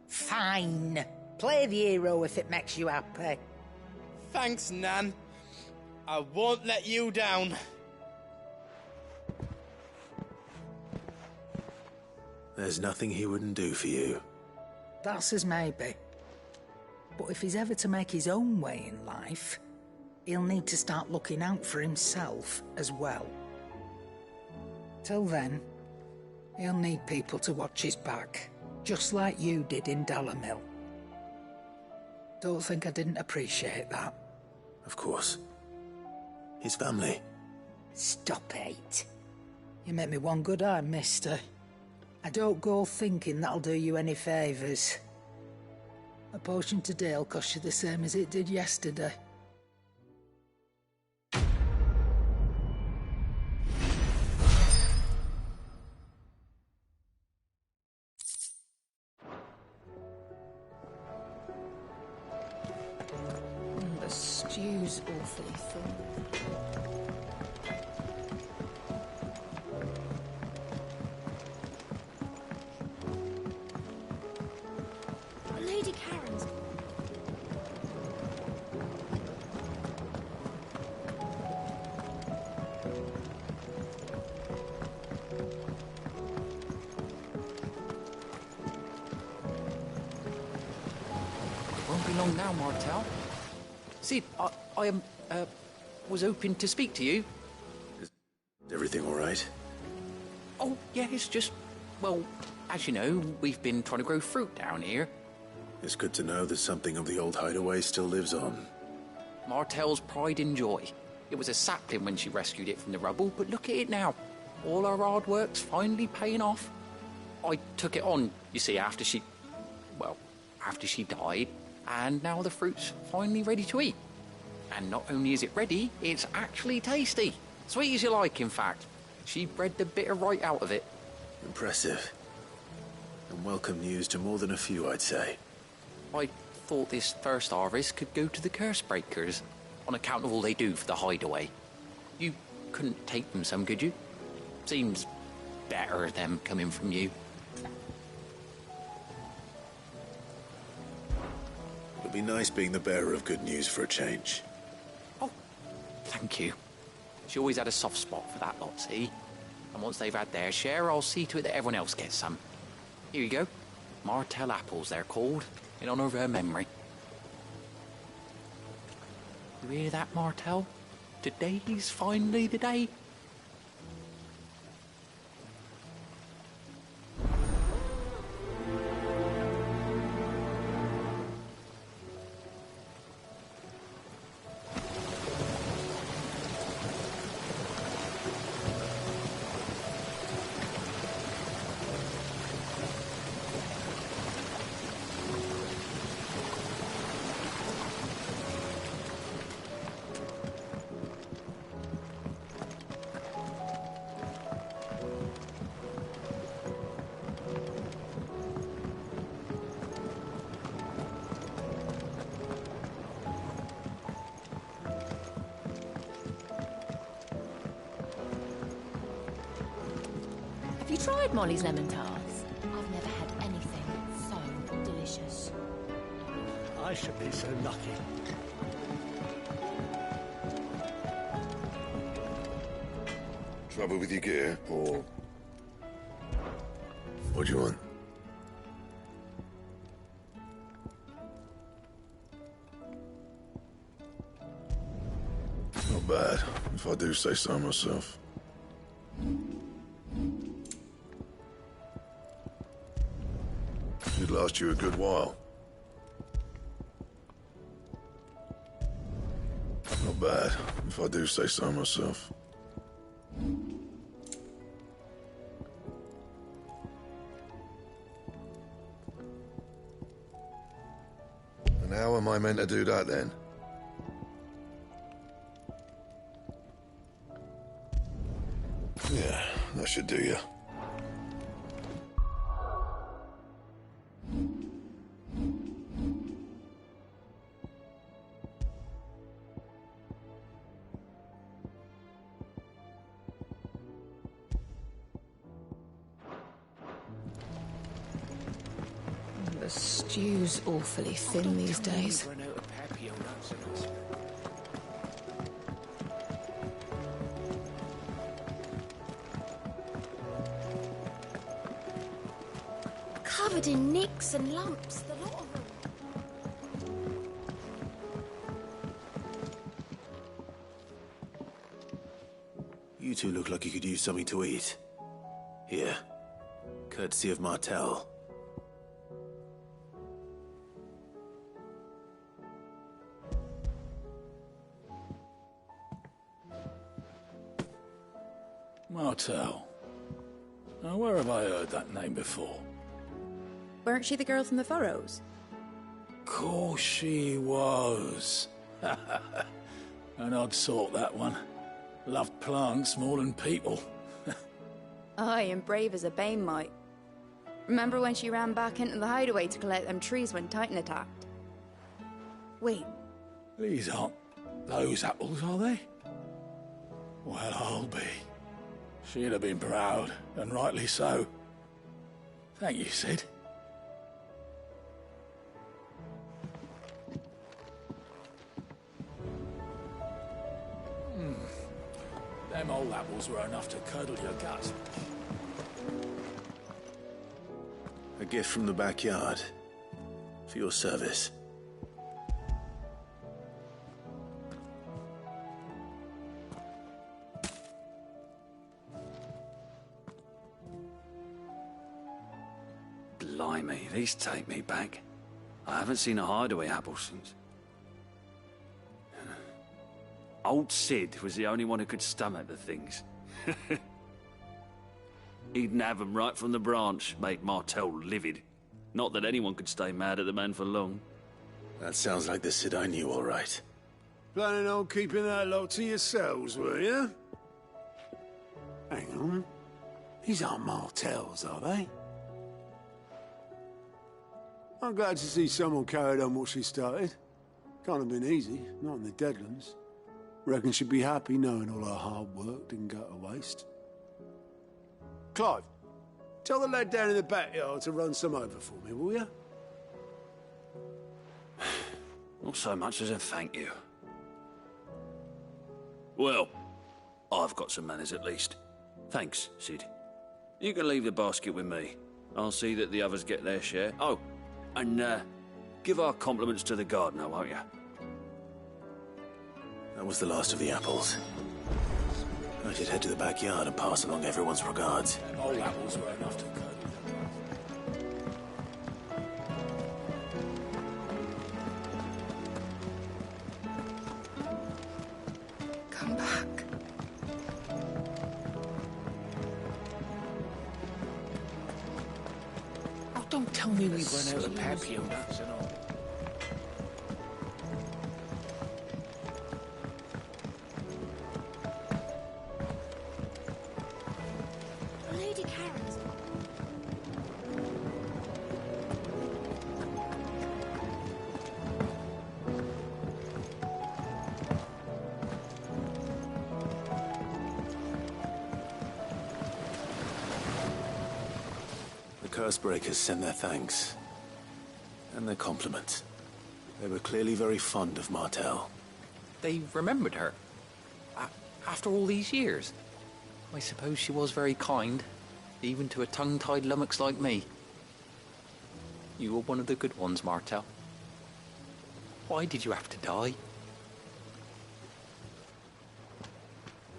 [SPEAKER 19] Fine. Play the hero if it makes you happy.
[SPEAKER 16] Thanks, Nan. I won't let you down.
[SPEAKER 5] There's nothing he wouldn't do for you.
[SPEAKER 19] That's as maybe. But if he's ever to make his own way in life, he'll need to start looking out for himself as well. Till then, he'll need people to watch his back, just like you did in Dalamil. Don't think I didn't appreciate that.
[SPEAKER 5] Of course. His family.
[SPEAKER 19] Stop it. You make me one good eye, mister. I don't go thinking that'll do you any favours. A potion today'll cost you the same as it did yesterday.
[SPEAKER 9] The stew's awfully full.
[SPEAKER 12] Lady Karen's.
[SPEAKER 20] Won't be long now, Martel. See, I was hoping to speak to you.
[SPEAKER 5] Is everything all right?
[SPEAKER 20] Oh, yeah, it's just, well, as you know, we've been trying to grow fruit down here.
[SPEAKER 5] It's good to know that something of the old hideaway still lives on.
[SPEAKER 20] Martel's pride and joy. It was a sapling when she rescued it from the rubble, but look at it now. All our hard work's finally paying off. I took it on, you see, after she died, and now the fruit's finally ready to eat. And not only is it ready, it's actually tasty. Sweet as you like, in fact. She bred the bitter right out of it.
[SPEAKER 5] Impressive. And welcome news to more than a few, I'd say.
[SPEAKER 20] I thought this first harvest could go to the curse breakers, on account of all they do for the hideaway. You couldn't take them some, could you? Seems better them coming from you.
[SPEAKER 5] It'll be nice being the bearer of good news for a change.
[SPEAKER 20] Oh, thank you. She always had a soft spot for that lot, see? And once they've had their share, I'll see to it that everyone else gets some. Here you go. Martel apples, they're called, in honour of her memory. You hear that, Martel? Today's finally the day.
[SPEAKER 10] Have you tried Molly's lemon tarts? I've never had anything so delicious.
[SPEAKER 11] I should be so lucky.
[SPEAKER 2] Trouble with your gear, or... What do you want? Not bad, if I do say so myself. Should last you a good while. bad, if I do say so myself. And how am I meant to do that then? Yeah, that should do you.
[SPEAKER 10] The stew's awfully thin these days.
[SPEAKER 12] Covered in nicks and lumps, the lot of them.
[SPEAKER 5] You two look like you could use something to eat. Here. Courtesy of Martel.
[SPEAKER 6] Martel. Now, where have I heard that name before?
[SPEAKER 8] Weren't she the girl from the Furrows?
[SPEAKER 6] Course she was. An odd sort, that one. Loved plants more than people.
[SPEAKER 8] Aye, and brave as a bane might. Remember when she ran back into the hideaway to collect them trees when Titan attacked? Wait.
[SPEAKER 6] These aren't those apples, are they? Well, I'll be. She'd have been proud, and rightly so. Thank you, Sid. Them old apples were enough to curdle your guts.
[SPEAKER 5] A gift from the backyard. For your service.
[SPEAKER 7] Blimey, these take me back. I haven't seen a hideaway apple since. Old Sid was the only one who could stomach the things. He'd nab them right from the branch, make Martel livid. Not that anyone could stay mad at the man for long.
[SPEAKER 5] That sounds like the Sid I knew, all right.
[SPEAKER 23] Planning on keeping that lot to yourselves, were you? Hang on. These aren't Martels, are they? I'm glad to see someone carried on what she started. Can't have been easy, not in the Deadlands. Reckon she'd be happy knowing all her hard work didn't go to waste. Clive, tell the lad down in the backyard to run some over for me, will you?
[SPEAKER 7] Not so much as a thank you. Well, I've got some manners at least. Thanks, Sid. You can leave the basket with me. I'll see that the others get their share. Oh, and give our compliments to the gardener, won't you?
[SPEAKER 5] That was the last of the apples. I should head to the backyard and pass along everyone's regards.
[SPEAKER 6] Them old apples were enough to curdle.
[SPEAKER 8] Come back.
[SPEAKER 6] Oh, don't tell me we've run out of papio nuts and all.
[SPEAKER 12] Lady Karen's.
[SPEAKER 5] The Cursebreakers send their thanks. And their compliments. They were clearly very fond of Martel.
[SPEAKER 20] They remembered her. After all these years. I suppose she was very kind, even to a tongue-tied lummox like me. You were one of the good ones, Martel. Why did you have to die?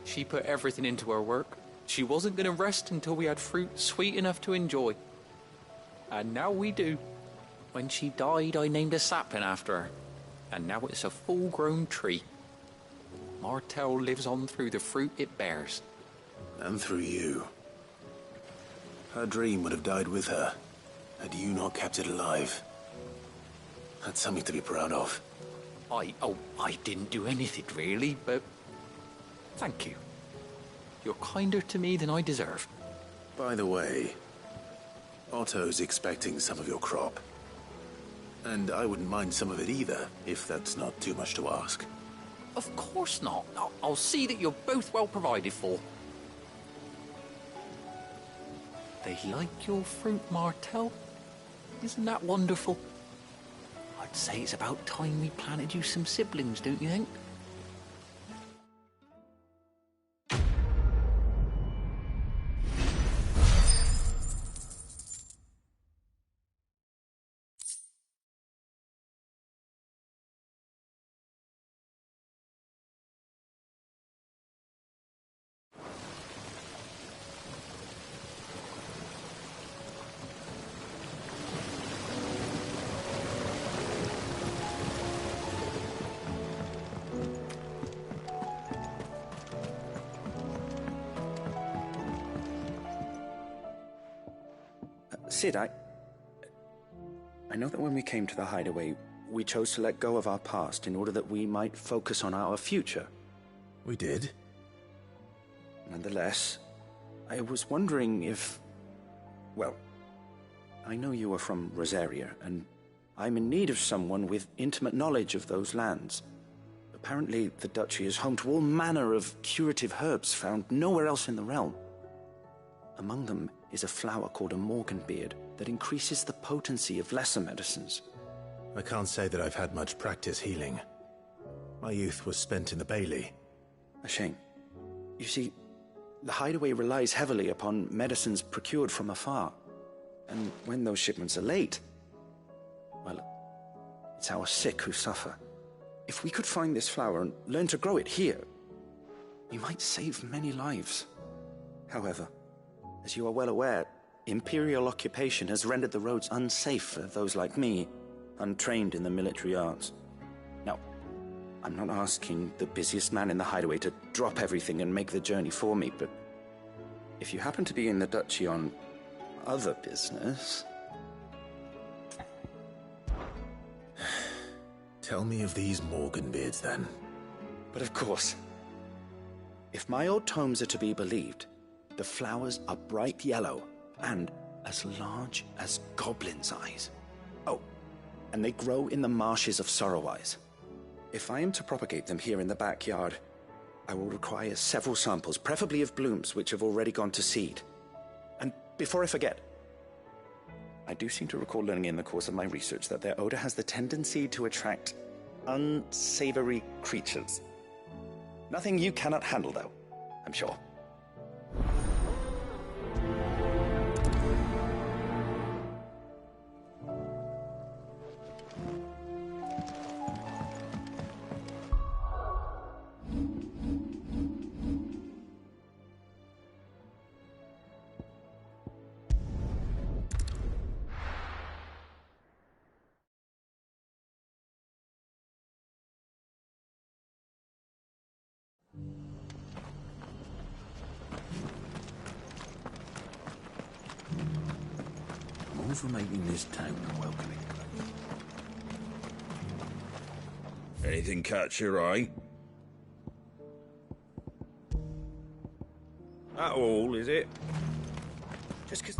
[SPEAKER 20] She put everything into her work. She wasn't going to rest until we had fruit sweet enough to enjoy. And now we do. When she died, I named a sapling after her. And now it's a full-grown tree. Martell lives on through the fruit it bears.
[SPEAKER 5] And through you. Her dream would have died with her, had you not kept it alive. That's something to be proud of.
[SPEAKER 20] I didn't do anything really, but thank you. You're kinder to me than I deserve.
[SPEAKER 5] By the way, Otto's expecting some of your crop. And I wouldn't mind some of it either, if that's not too much to ask.
[SPEAKER 20] Of course not. I'll see that you're both well provided for. They like your fruit, Martell. Isn't that wonderful? I'd say it's about time we planted you some siblings, don't you think?
[SPEAKER 13] Sid, I know that when we came to the hideaway, we chose to let go of our past in order that we might focus on our future.
[SPEAKER 5] We did?
[SPEAKER 13] Nonetheless, I was wondering if... Well, I know you are from Rosaria, and I'm in need of someone with intimate knowledge of those lands. Apparently, the duchy is home to all manner of curative herbs found nowhere else in the realm. Among them is a flower called a morganbeard that increases the potency of lesser medicines.
[SPEAKER 5] I can't say that I've had much practice healing. My youth was spent in the Bailey.
[SPEAKER 13] A shame. You see, the hideaway relies heavily upon medicines procured from afar. And when those shipments are late, well, it's our sick who suffer. If we could find this flower and learn to grow it here, we might save many lives. However, as you are well aware, Imperial occupation has rendered the roads unsafe for those like me, untrained in the military arts. Now, I'm not asking the busiest man in the hideaway to drop everything and make the journey for me, but if you happen to be in the duchy on other business...
[SPEAKER 5] Tell me of these morganbeards, then.
[SPEAKER 13] But of course. If my old tomes are to be believed, the flowers are bright yellow and as large as goblins' eyes. Oh, and they grow in the marshes of Sorrowise. If I am to propagate them here in the backyard, I will require several samples, preferably of blooms which have already gone to seed. And before I forget, I do seem to recall learning in the course of my research that their odor has the tendency to attract unsavory creatures. Nothing you cannot handle, though, I'm sure.
[SPEAKER 7] All for making this town a welcoming place. Anything catch your eye? That all, is it?
[SPEAKER 13] Just 'cause...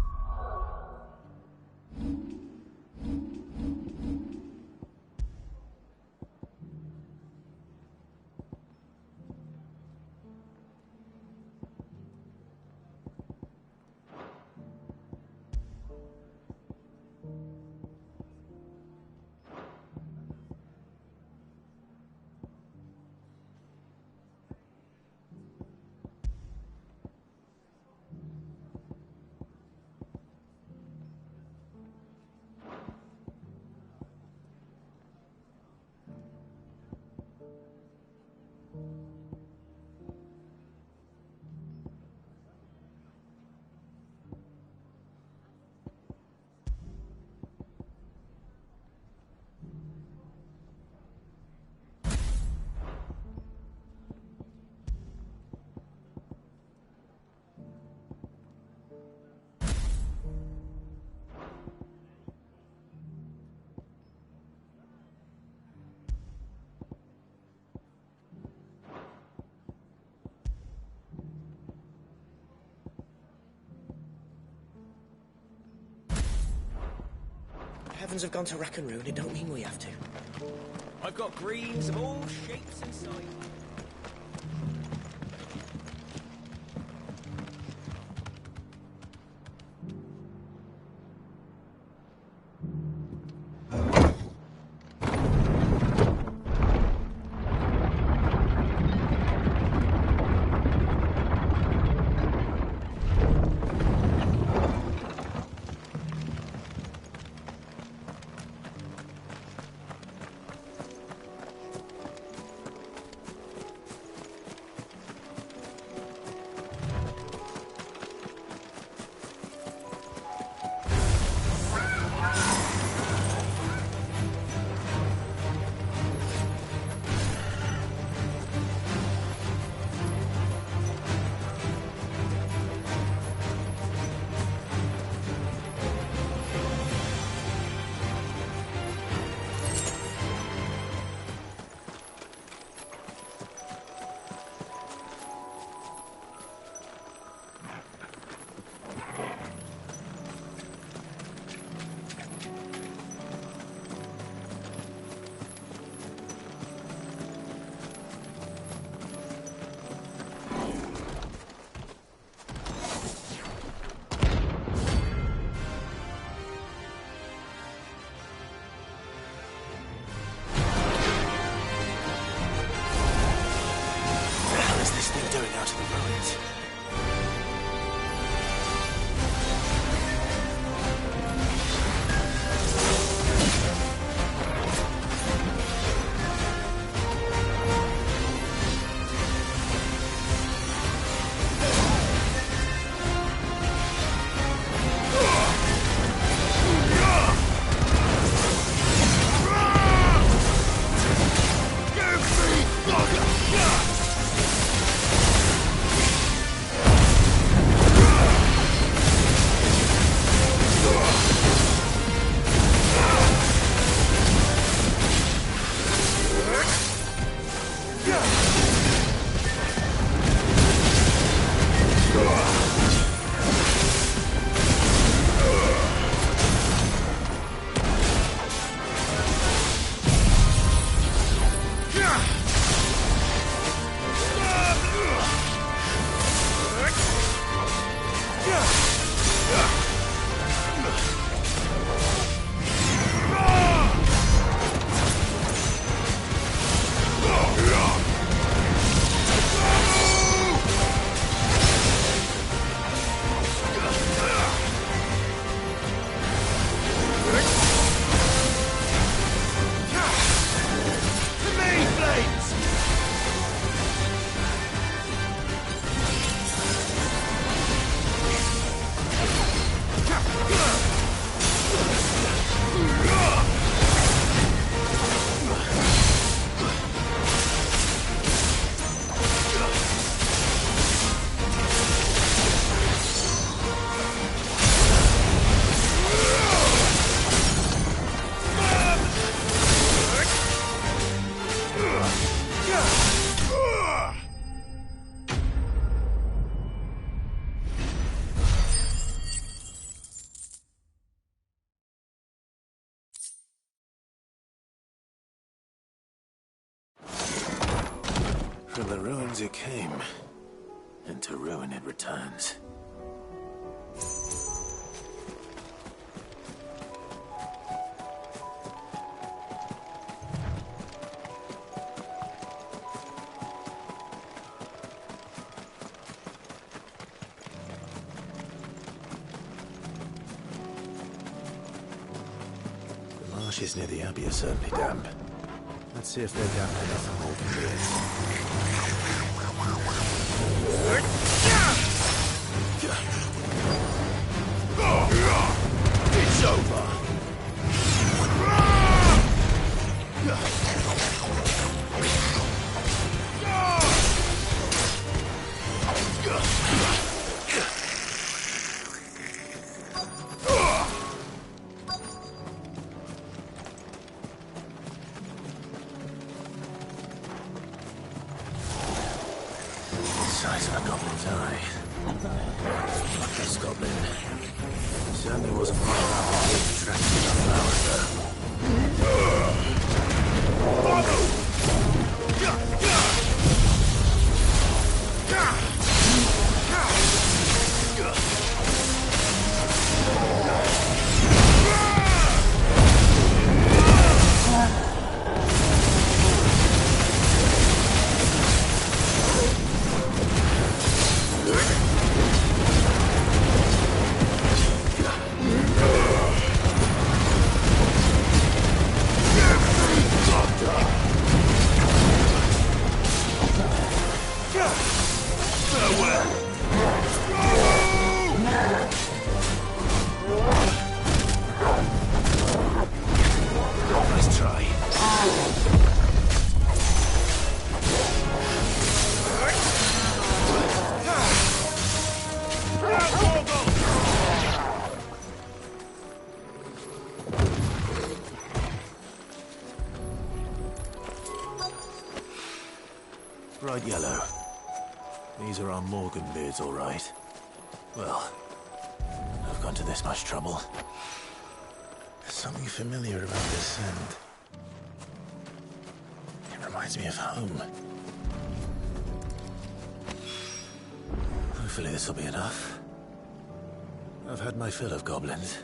[SPEAKER 16] Ravens have gone to Rack and Ruin, it don't mean we have to.
[SPEAKER 14] I've got greens of all shapes and sizes.
[SPEAKER 5] From the ruins it came, and to ruin it returns. The marshes near the Abbey are certainly damp. Let's see if they're damp enough for holding beers. It's over! Size of a goblin's eye. Like this goblin. Certainly wasn't part of our hobby extracting enough flowers, Nice try. Bright yellow. These are our Morgan beards, all right. Well, I've gone to this much trouble. There's something familiar about this scent. It reminds me of home. Hopefully this will be enough. I've had my fill of goblins.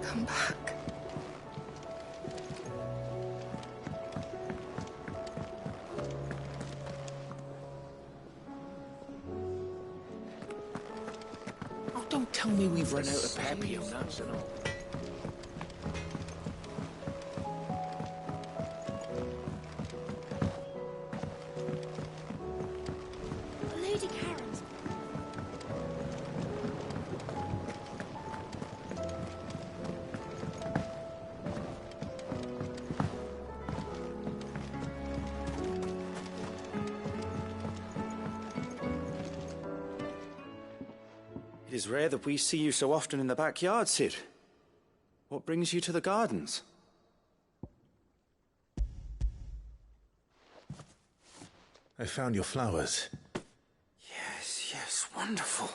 [SPEAKER 4] Come back.
[SPEAKER 1] Oh, don't tell me we've run out of Papio nuts and all.
[SPEAKER 12] Lady Karen's.
[SPEAKER 13] It is rare that we see you so often in the backyard, Cid. What brings you to the gardens?
[SPEAKER 5] I found your flowers.
[SPEAKER 13] Yes, wonderful.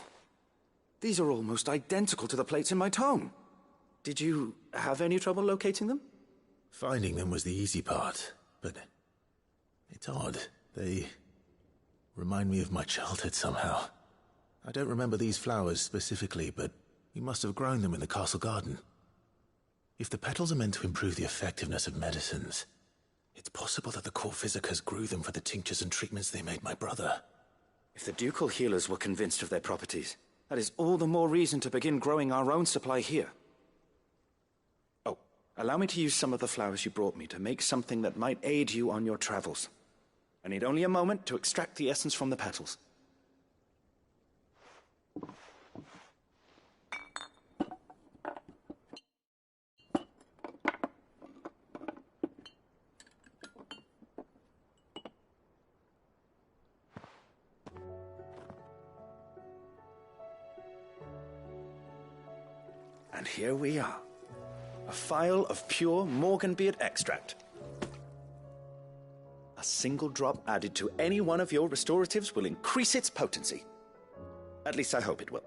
[SPEAKER 13] These are almost identical to the plates in my tome. Did you have any trouble locating them?
[SPEAKER 5] Finding them was the easy part, but it's odd. They remind me of my childhood somehow. I don't remember these flowers specifically, but we must have grown them in the castle garden. If the petals are meant to improve the effectiveness of medicines, it's possible that the court physicers grew them for the tinctures and treatments they made my brother.
[SPEAKER 13] If the ducal healers were convinced of their properties, that is all the more reason to begin growing our own supply here. Oh, allow me to use some of the flowers you brought me to make something that might aid you on your travels. I need only a moment to extract the essence from the petals. And here we are. A phial of pure Morganbeard extract. A single drop added to any one of your restoratives will increase its potency. At least I hope it will.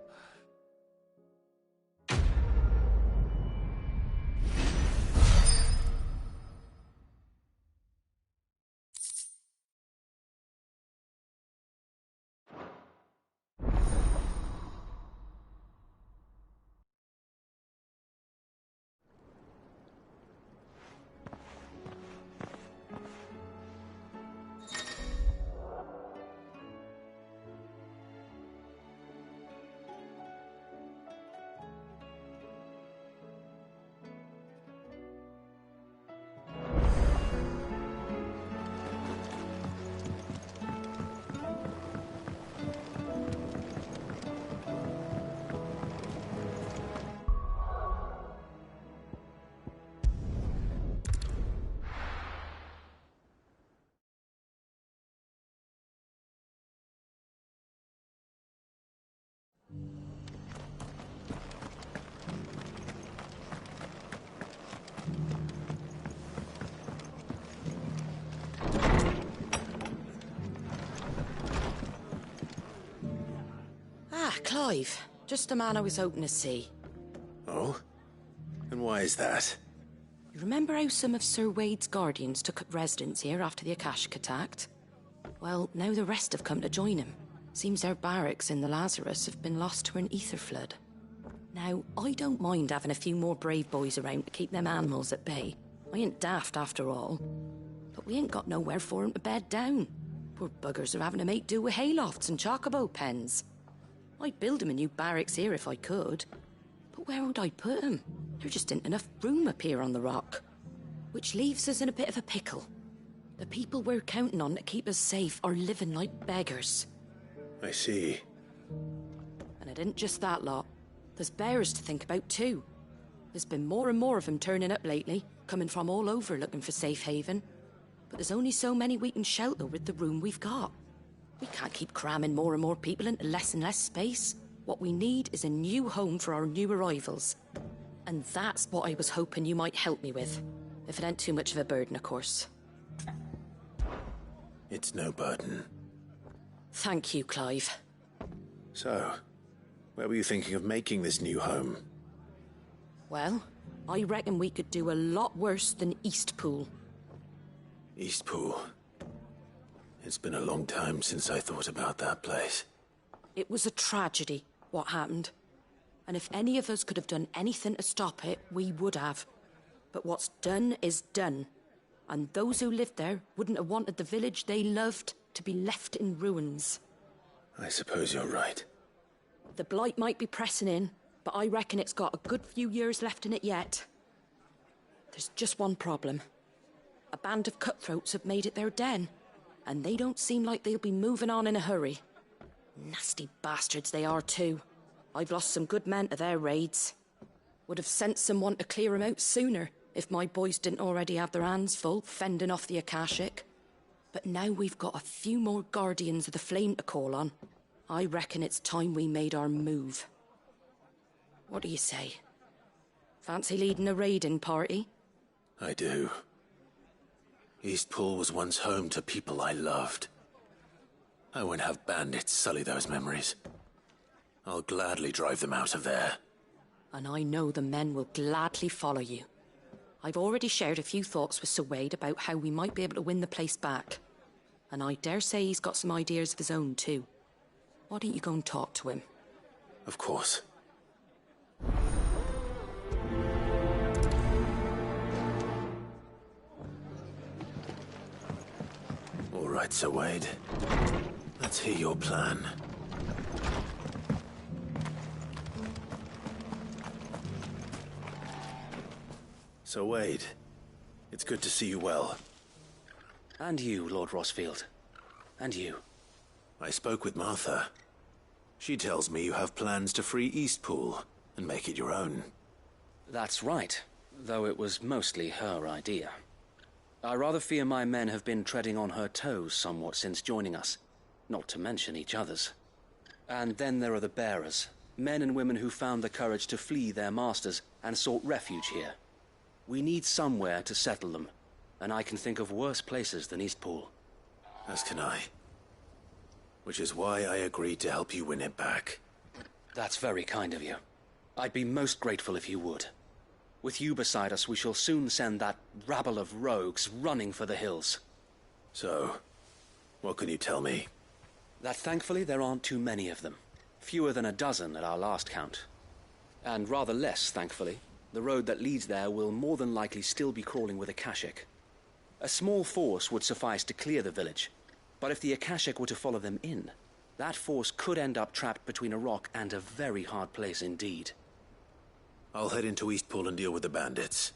[SPEAKER 15] Clive. Just the man I was hoping to see.
[SPEAKER 5] Oh? And why is that?
[SPEAKER 15] You remember how some of Sir Wade's guardians took up residence here after the Akashic attacked? Well, now the rest have come to join him. Seems their barracks in the Lazarus have been lost to an ether flood. Now, I don't mind having a few more brave boys around to keep them animals at bay. I ain't daft after all. But we ain't got nowhere for 'em to bed down. Poor buggers are having to make do with haylofts and chocobo pens. I'd build 'em a new barracks here if I could. But where would I put 'em? There just ain't enough room up here on the rock. Which leaves us in a bit of a pickle. The people we're counting on to keep us safe are living like beggars.
[SPEAKER 5] I see.
[SPEAKER 15] And it isn't just that lot. There's bears to think about too. There's been more and more of them turning up lately, coming from all over looking for safe haven. But there's only so many we can shelter with the room we've got. We can't keep cramming more and more people into less and less space. What we need is a new home for our new arrivals. And that's what I was hoping you might help me with. If it ain't too much of a burden, of course.
[SPEAKER 5] It's no burden.
[SPEAKER 15] Thank you, Clive.
[SPEAKER 5] So, where were you thinking of making this new home?
[SPEAKER 15] Well, I reckon we could do a lot worse than Eastpool.
[SPEAKER 5] Eastpool. It's been a long time since I thought about that place.
[SPEAKER 15] It was a tragedy, what happened. And if any of us could have done anything to stop it, we would have. But what's done is done. And those who lived there wouldn't have wanted the village they loved to be left in ruins.
[SPEAKER 5] I suppose you're right.
[SPEAKER 15] The blight might be pressing in, but I reckon it's got a good few years left in it yet. There's just one problem. A band of cutthroats have made it their den, and they don't seem like they'll be moving on in a hurry. Nasty bastards they are too. I've lost some good men to their raids. Would have sent someone to clear 'em out sooner if my boys didn't already have their hands full fending off the Akashic. But now we've got a few more guardians of the flame to call on. I reckon it's time we made our move. What do you say? Fancy leading a raiding party?
[SPEAKER 5] I do. Eastpool was once home to people I loved. I won't have bandits sully those memories. I'll gladly drive them out of there.
[SPEAKER 15] And I know the men will gladly follow you. I've already shared a few thoughts with Sir Wade about how we might be able to win the place back. And I dare say he's got some ideas of his own too. Why don't you go and talk to him?
[SPEAKER 5] Of course. All right, Sir Wade. Let's hear your plan. Sir Wade, it's good to see you well.
[SPEAKER 17] And you, Lord Rossfield. And you.
[SPEAKER 5] I spoke with Martha. She tells me you have plans to free Eastpool and make it your own.
[SPEAKER 17] That's right, though it was mostly her idea. I rather fear my men have been treading on her toes somewhat since joining us, not to mention each other's. And then there are the bearers, men and women who found the courage to flee their masters and sought refuge here. We need somewhere to settle them, and I can think of worse places than Eastpool.
[SPEAKER 5] As can I. Which is why I agreed to help you win it back.
[SPEAKER 17] That's very kind of you. I'd be most grateful if you would. With you beside us, we shall soon send that rabble of rogues running for the hills.
[SPEAKER 5] So, what can you tell me?
[SPEAKER 17] That thankfully there aren't too many of them. Fewer than a dozen at our last count. And rather less, thankfully, the road that leads there will more than likely still be crawling with Akashic. A small force would suffice to clear the village, but if the Akashic were to follow them in, that force could end up trapped between a rock and a very hard place indeed.
[SPEAKER 5] I'll head into Eastpool and deal with the bandits.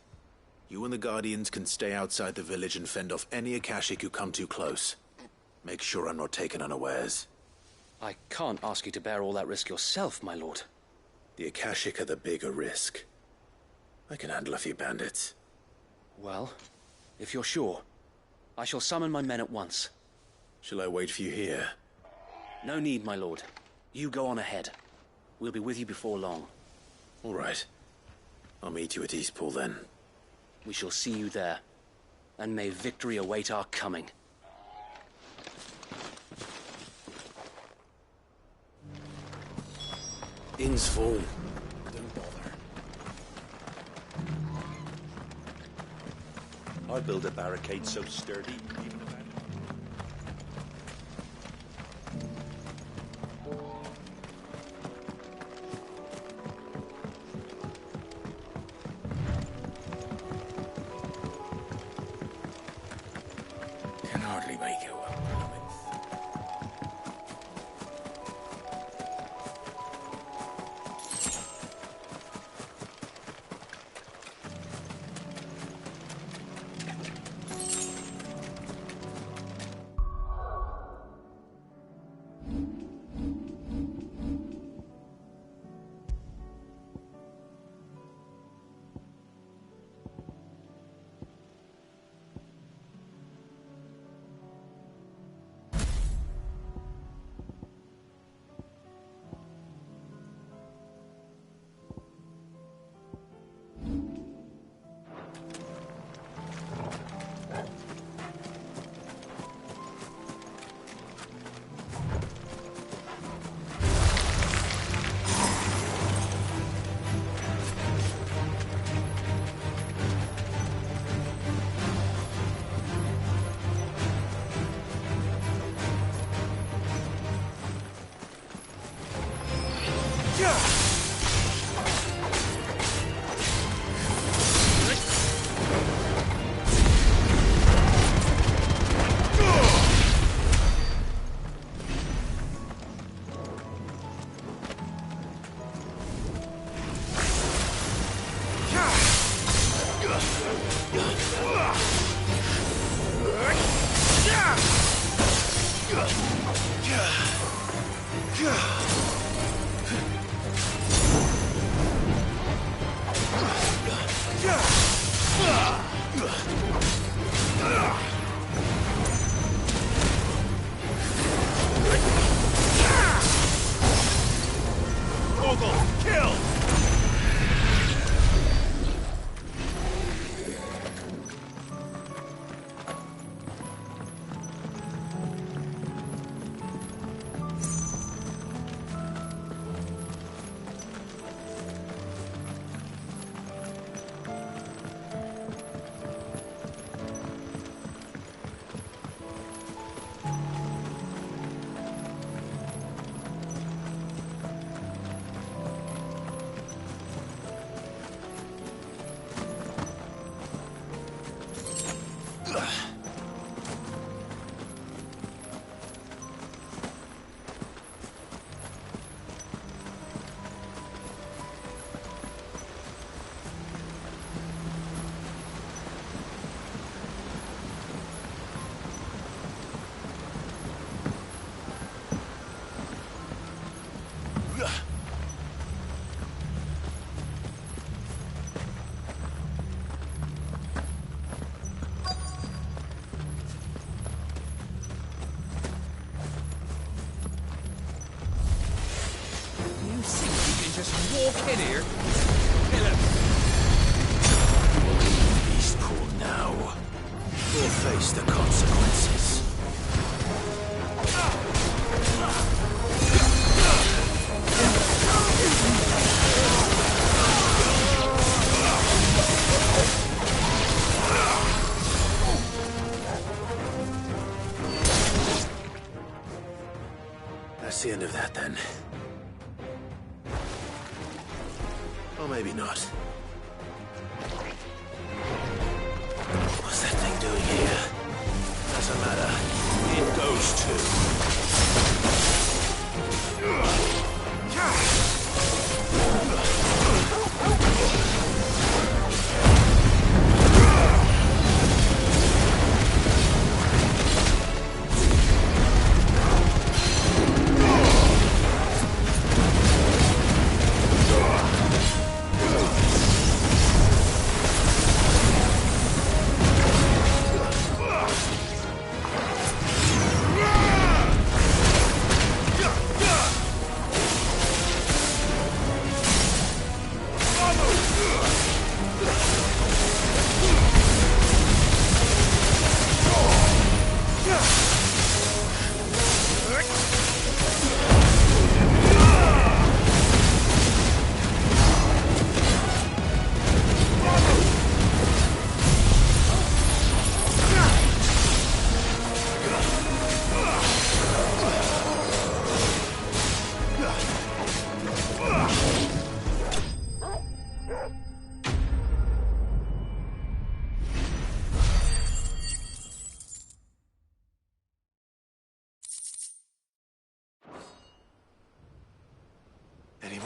[SPEAKER 5] You and the Guardians can stay outside the village and fend off any Akashic who come too close. Make sure I'm not taken unawares.
[SPEAKER 17] I can't ask you to bear all that risk yourself, my lord.
[SPEAKER 5] The Akashic are the bigger risk. I can handle a few bandits.
[SPEAKER 17] Well, if you're sure, I shall summon my men at once.
[SPEAKER 5] Shall I wait for you here?
[SPEAKER 17] No need, my lord. You go on ahead. We'll be with you before long.
[SPEAKER 5] All right. I'll meet you at Eastpool then.
[SPEAKER 17] We shall see you there. And may victory await our coming.
[SPEAKER 5] Inn's full.
[SPEAKER 6] Don't bother.
[SPEAKER 3] I'd build a barricade so sturdy, even if
[SPEAKER 6] Can hardly make it well, Plymouth.
[SPEAKER 14] Walk in here.
[SPEAKER 5] You will leave Eastport now, or face the consequences. That's the end of that, then. Or maybe not. What's that thing doing here? Doesn't matter. It goes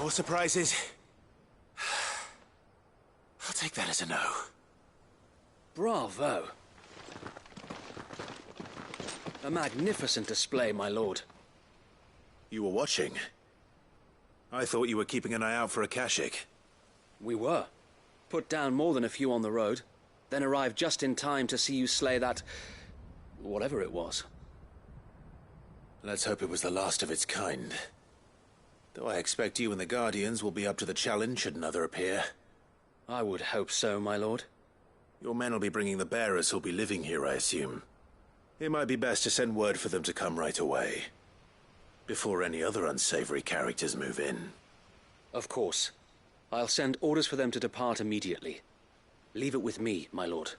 [SPEAKER 5] more surprises? I'll take that as a no.
[SPEAKER 17] Bravo. A magnificent display, my lord.
[SPEAKER 5] You were watching? I thought you were keeping an eye out for a Kashik.
[SPEAKER 17] We were. Put down more than a few on the road, then arrived just in time to see you slay that... whatever it was.
[SPEAKER 5] Let's hope it was the last of its kind. Though I expect you and the Guardians will be up to the challenge should another appear.
[SPEAKER 17] I would hope so, my lord.
[SPEAKER 5] Your men will be bringing the bearers who'll be living here, I assume. It might be best to send word for them to come right away, before any other unsavory characters move in.
[SPEAKER 17] Of course. I'll send orders for them to depart immediately. Leave it with me, my lord.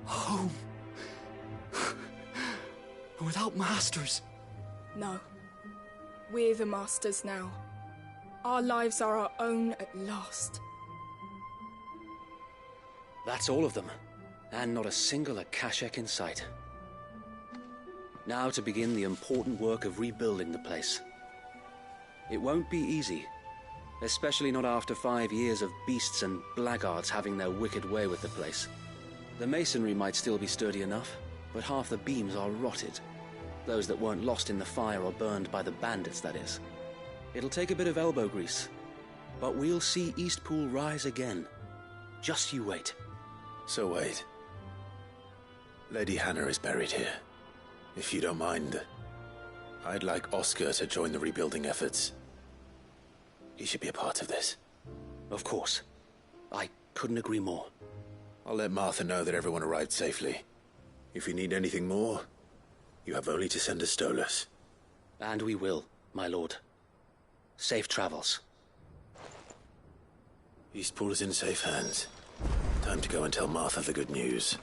[SPEAKER 18] Home. Without masters.
[SPEAKER 21] No. We're the masters now. Our lives are our own at last.
[SPEAKER 17] That's all of them. And not a single Akashek in sight. Now to begin the important work of rebuilding the place. It won't be easy. Especially not after 5 years of beasts and blackguards having their wicked way with the place. The masonry might still be sturdy enough, but half the beams are rotted. Those that weren't lost in the fire or burned by the bandits, that is. It'll take a bit of elbow grease, but we'll see Eastpool rise again. Just you wait.
[SPEAKER 5] So wait. Lady Hannah is buried here. If you don't mind, I'd like Oscar to join the rebuilding efforts. He should be a part of this.
[SPEAKER 17] Of course. I couldn't agree more.
[SPEAKER 5] I'll let Martha know that everyone arrived safely. If you need anything more, you have only to send a Stolas.
[SPEAKER 17] And we will, my lord. Safe travels.
[SPEAKER 5] Eastpool is in safe hands. Time to go and tell Martha the good news.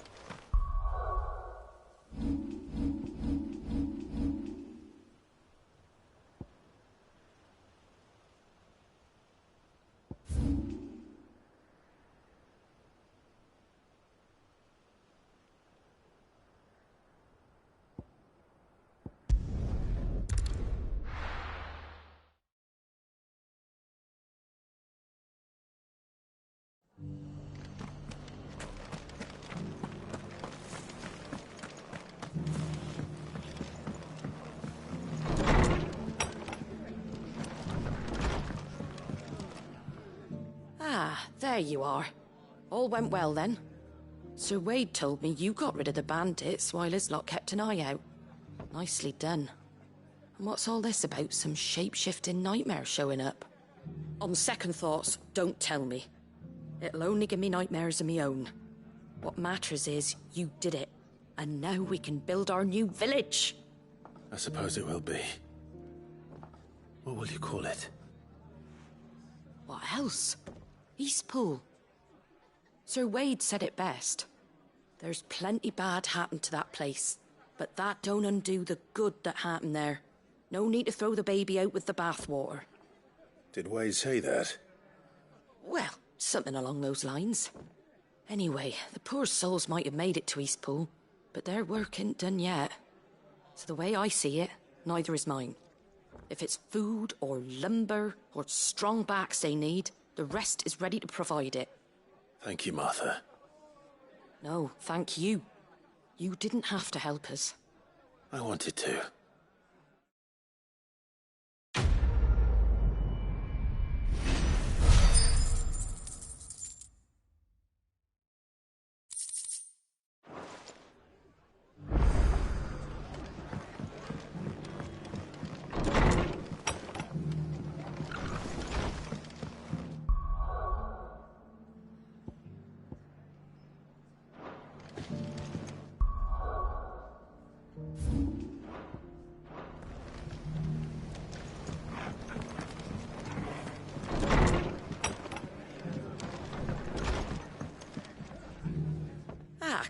[SPEAKER 15] There you are. All went well then. Sir Wade told me you got rid of the bandits while his lot kept an eye out. Nicely done. And what's all this about some shape-shifting nightmare showing up? On second thoughts, don't tell me. It'll only give me nightmares of me own. What matters is you did it. And now we can build our new village.
[SPEAKER 5] I suppose it will be. What will you call it?
[SPEAKER 15] What else? Eastpool. Sir Wade said it best. There's plenty bad happened to that place, but that don't undo the good that happened there. No need to throw the baby out with the bathwater.
[SPEAKER 5] Did Wade say that?
[SPEAKER 15] Well, something along those lines. Anyway, the poor souls might have made it to Eastpool, but their work ain't done yet. So the way I see it, neither is mine. If it's food or lumber or strong backs they need, the rest is ready to provide it.
[SPEAKER 5] Thank you, Martha.
[SPEAKER 15] No, thank you. You didn't have to help us.
[SPEAKER 5] I wanted to.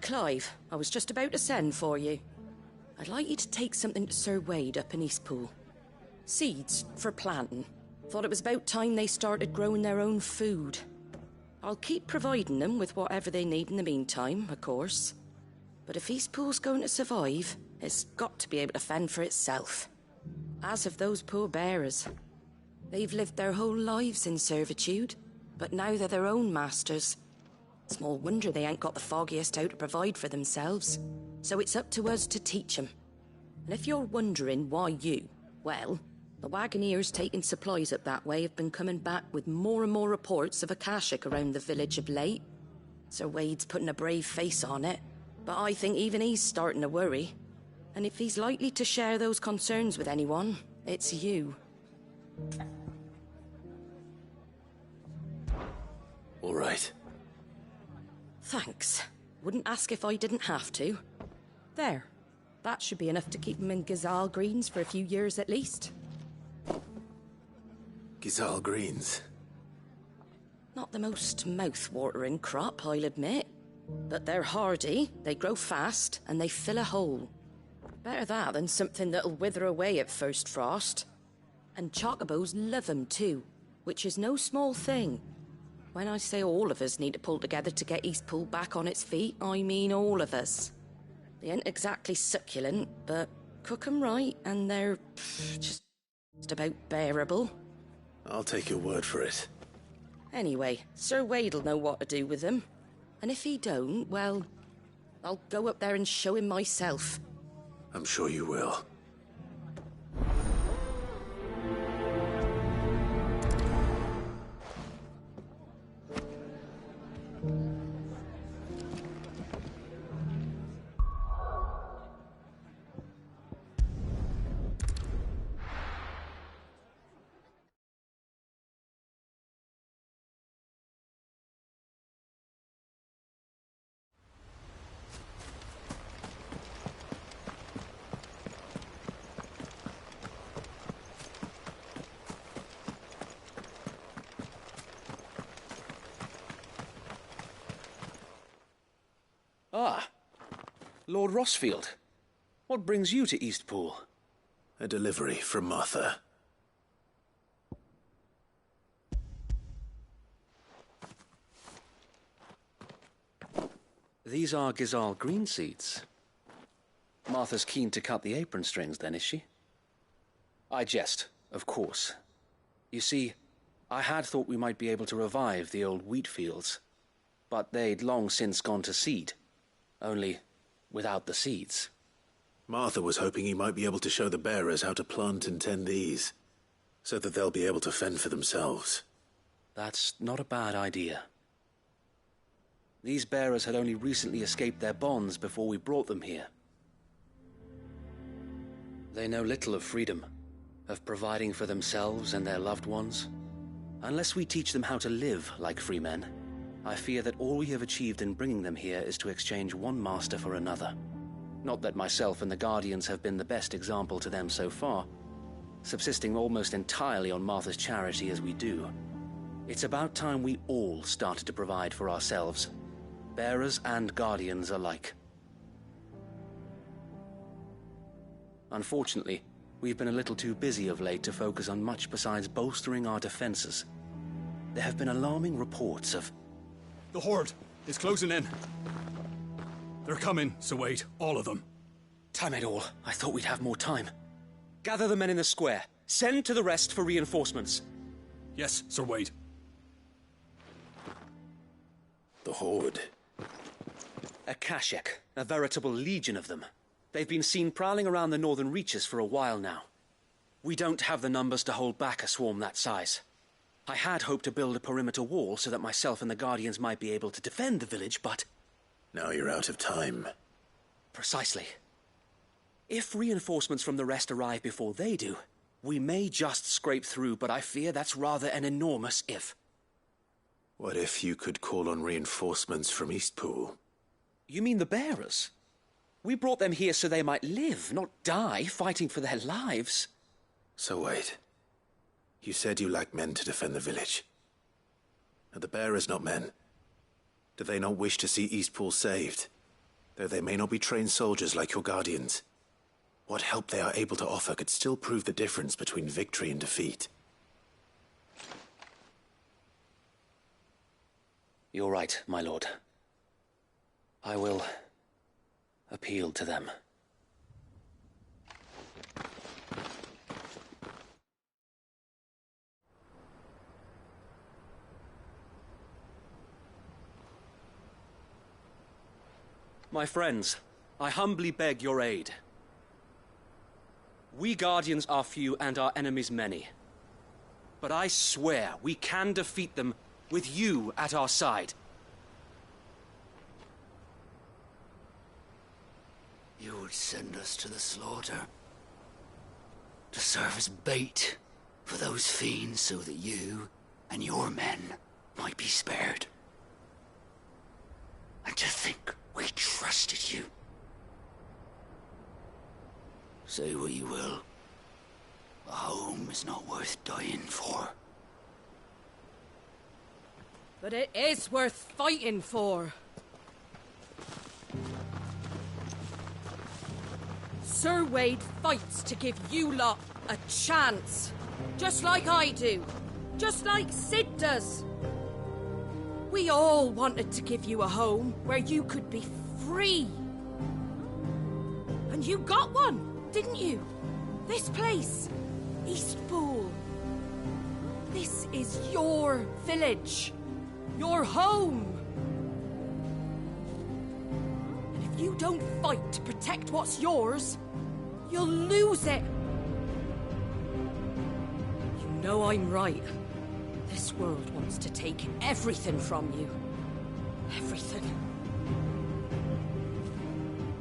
[SPEAKER 15] Clive, I was just about to send for you. I'd like you to take something to Sir Wade up in Eastpool. Seeds for planting. Thought it was about time they started growing their own food. I'll keep providing them with whatever they need in the meantime, of course. But if Eastpool's going to survive, it's got to be able to fend for itself. As have those poor bearers. They've lived their whole lives in servitude, but now they're their own masters. Small wonder they ain't got the foggiest how to provide for themselves. So it's up to us to teach them. And if you're wondering why you, well, the Wagoneers taking supplies up that way have been coming back with more and more reports of Akashic around the village of late. Sir Wade's putting a brave face on it, but I think even he's starting to worry. And if he's likely to share those concerns with anyone, it's you.
[SPEAKER 5] All right.
[SPEAKER 15] Thanks. Wouldn't ask if I didn't have to. There. That should be enough to keep him in Gazal Greens for a few years at least.
[SPEAKER 5] Gazal Greens?
[SPEAKER 15] Not the most mouth-watering crop, I'll admit. But they're hardy, they grow fast, and they fill a hole. Better that than something that'll wither away at first frost. And chocobos love 'em too, which is no small thing. When I say all of us need to pull together to get Eastpool back on its feet, I mean all of us. They ain't exactly succulent, but cook 'em right and they're just about bearable.
[SPEAKER 5] I'll take your word for it.
[SPEAKER 15] Anyway, Sir Wade'll know what to do with them. And if he don't, well, I'll go up there and show him myself.
[SPEAKER 5] I'm sure you will.
[SPEAKER 17] Ah, Lord Rossfield. What brings you to Eastpool?
[SPEAKER 5] A delivery from Martha.
[SPEAKER 17] These are Gazal green seeds. Martha's keen to cut the apron strings, then, is she? I jest, of course. You see, I had thought we might be able to revive the old wheat fields, but they'd long since gone to seed. Only without the seeds.
[SPEAKER 5] Martha was hoping he might be able to show the bearers how to plant and tend these, so that they'll be able to fend for themselves.
[SPEAKER 17] That's not a bad idea. These bearers had only recently escaped their bonds before we brought them here. They know little of freedom, of providing for themselves and their loved ones. Unless we teach them how to live like free men, I fear that all we have achieved in bringing them here is to exchange one master for another. Not that myself and the Guardians have been the best example to them so far, subsisting almost entirely on Martha's charity as we do. It's about time we all started to provide for ourselves, bearers and Guardians alike. Unfortunately, we've been a little too busy of late to focus on much besides bolstering our defenses. There have been alarming reports of...
[SPEAKER 9] The Horde is closing in. They're coming, Sir Wade, all of them.
[SPEAKER 17] Damn it all, I thought we'd have more time. Gather the men in the square. Send to the rest for reinforcements.
[SPEAKER 9] Yes, Sir Wade.
[SPEAKER 5] The Horde.
[SPEAKER 17] Akashic, a veritable legion of them. They've been seen prowling around the northern reaches for a while now. We don't have the numbers to hold back a swarm that size. I had hoped to build a perimeter wall so that myself and the Guardians might be able to defend the village, but...
[SPEAKER 5] Now you're out of time.
[SPEAKER 17] Precisely. If reinforcements from the rest arrive before they do, we may just scrape through, but I fear that's rather an enormous if.
[SPEAKER 5] What if you could call on reinforcements from Eastpool?
[SPEAKER 17] You mean the bearers? We brought them here so they might live, not die, fighting for their lives.
[SPEAKER 5] So wait. You said you lack men to defend the village. Are the bearers not men? Do they not wish to see Eastpool saved? Though they may not be trained soldiers like your Guardians. What help they are able to offer could still prove the difference between victory and defeat.
[SPEAKER 17] You're right, my lord. I will appeal to them. My friends, I humbly beg your aid. We Guardians are few and our enemies many. But I swear we can defeat them with you at our side.
[SPEAKER 11] You would send us to the slaughter, to serve as bait for those fiends so that you and your men might be spared. And to think we trusted you. Say what you will, a home is not worth dying for.
[SPEAKER 19] But it is worth fighting for. Sir Wade fights to give you lot a chance. Just like I do. Just like Sid does. We all wanted to give you a home where you could be free. And you got one, didn't you? This place, Eastpool. This is your village. Your home. And if you don't fight to protect what's yours, you'll lose it. You know I'm right. This world wants to take everything from you. Everything.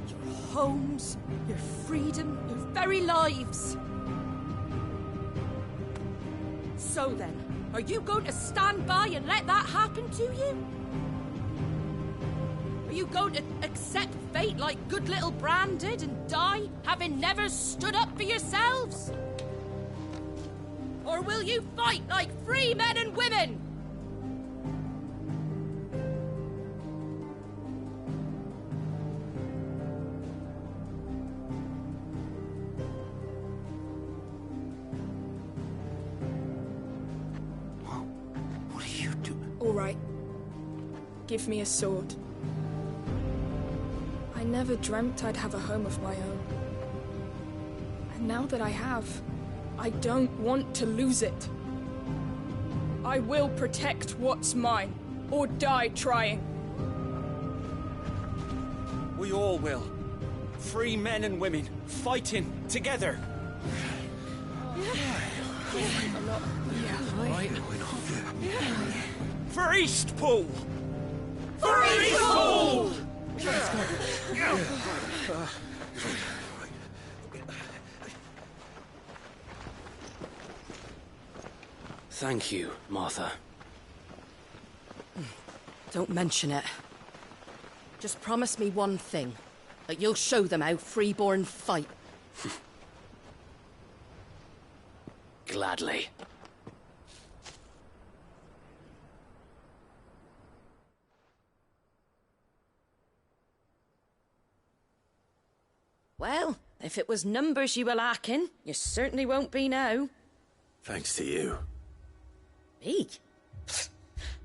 [SPEAKER 19] Your homes, your freedom, your very lives. So then, are you going to stand by and let that happen to you? Are you going to accept fate like good little Bran did and die, having never stood up for yourselves? Or will you fight like free men and women?
[SPEAKER 11] What are you doing?
[SPEAKER 21] All right. Give me a sword. I never dreamt I'd have a home of my own. And now that I have, I don't want to lose it. I will protect what's mine, or die trying.
[SPEAKER 14] We all will. Free men and women, fighting together. For Eastpool! For Eastpool!
[SPEAKER 17] Thank you, Martha.
[SPEAKER 19] Don't mention it. Just promise me one thing. That you'll show them how freeborn fight.
[SPEAKER 17] Gladly.
[SPEAKER 19] Well, if it was numbers you were lacking, you certainly won't be now.
[SPEAKER 5] Thanks to you.
[SPEAKER 19] Me?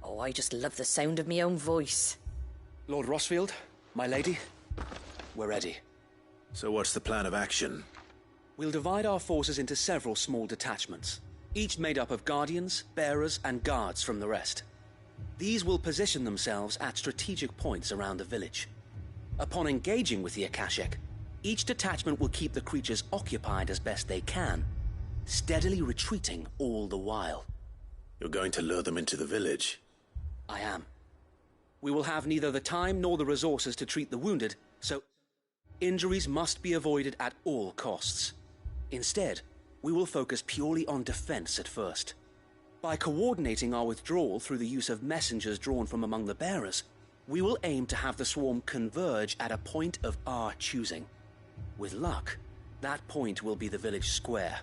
[SPEAKER 19] Oh, I just love the sound of my own voice.
[SPEAKER 17] Lord Rossfield, my lady, we're ready.
[SPEAKER 5] So what's the plan of action?
[SPEAKER 17] We'll divide our forces into several small detachments, each made up of guardians, bearers, and guards from the rest. These will position themselves at strategic points around the village. Upon engaging with the Akashic, each detachment will keep the creatures occupied as best they can, steadily retreating all the while.
[SPEAKER 5] You're going to lure them into the village?
[SPEAKER 17] I am. We will have neither the time nor the resources to treat the wounded, so injuries must be avoided at all costs. Instead, we will focus purely on defense at first. By coordinating our withdrawal through the use of messengers drawn from among the bearers, we will aim to have the swarm converge at a point of our choosing. With luck, that point will be the village square,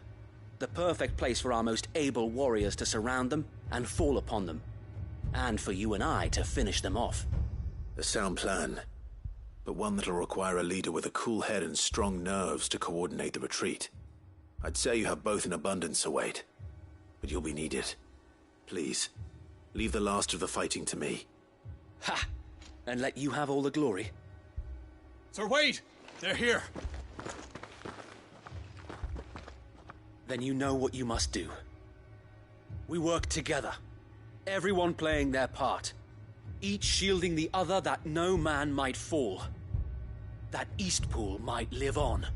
[SPEAKER 17] the perfect place for our most able warriors to surround them and fall upon them, and for you and I to finish them off.
[SPEAKER 5] A sound plan, but one that'll require a leader with a cool head and strong nerves to coordinate the retreat. I'd say you have both in abundance, Await, but you'll be needed. Please, leave the last of the fighting to me.
[SPEAKER 17] Ha! And let you have all the glory?
[SPEAKER 9] Sir Wade! They're here!
[SPEAKER 17] Then you know what you must do. We work together, everyone playing their part, each shielding the other that no man might fall, that Eastpool might live on.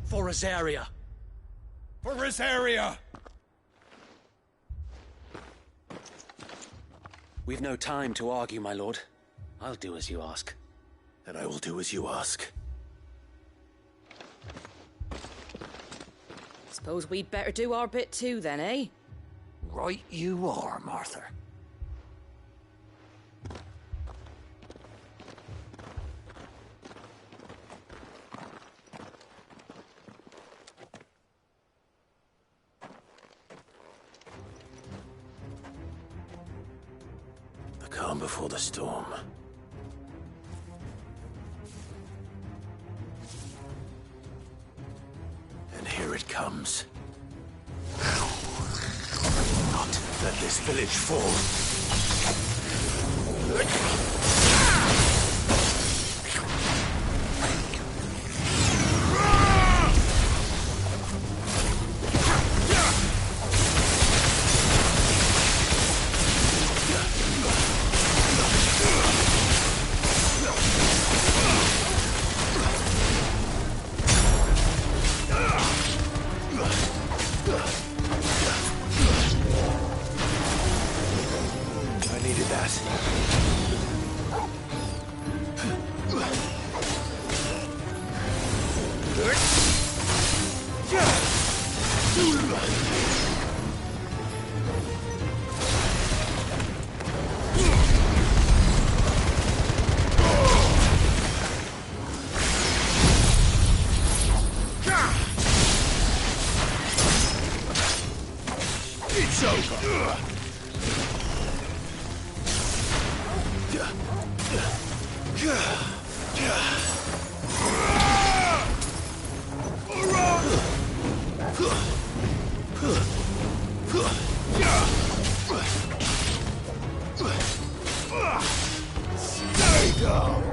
[SPEAKER 17] For Rosaria!
[SPEAKER 9] For Rosaria!
[SPEAKER 17] We've no time to argue, my lord. I'll do as you ask.
[SPEAKER 5] And I will do as you ask.
[SPEAKER 19] Suppose we'd better do our bit too, then, eh?
[SPEAKER 11] Right you are, Martha.
[SPEAKER 5] The calm before the storm. And here it comes. Not let this village fall.
[SPEAKER 9] It's over! Stay down!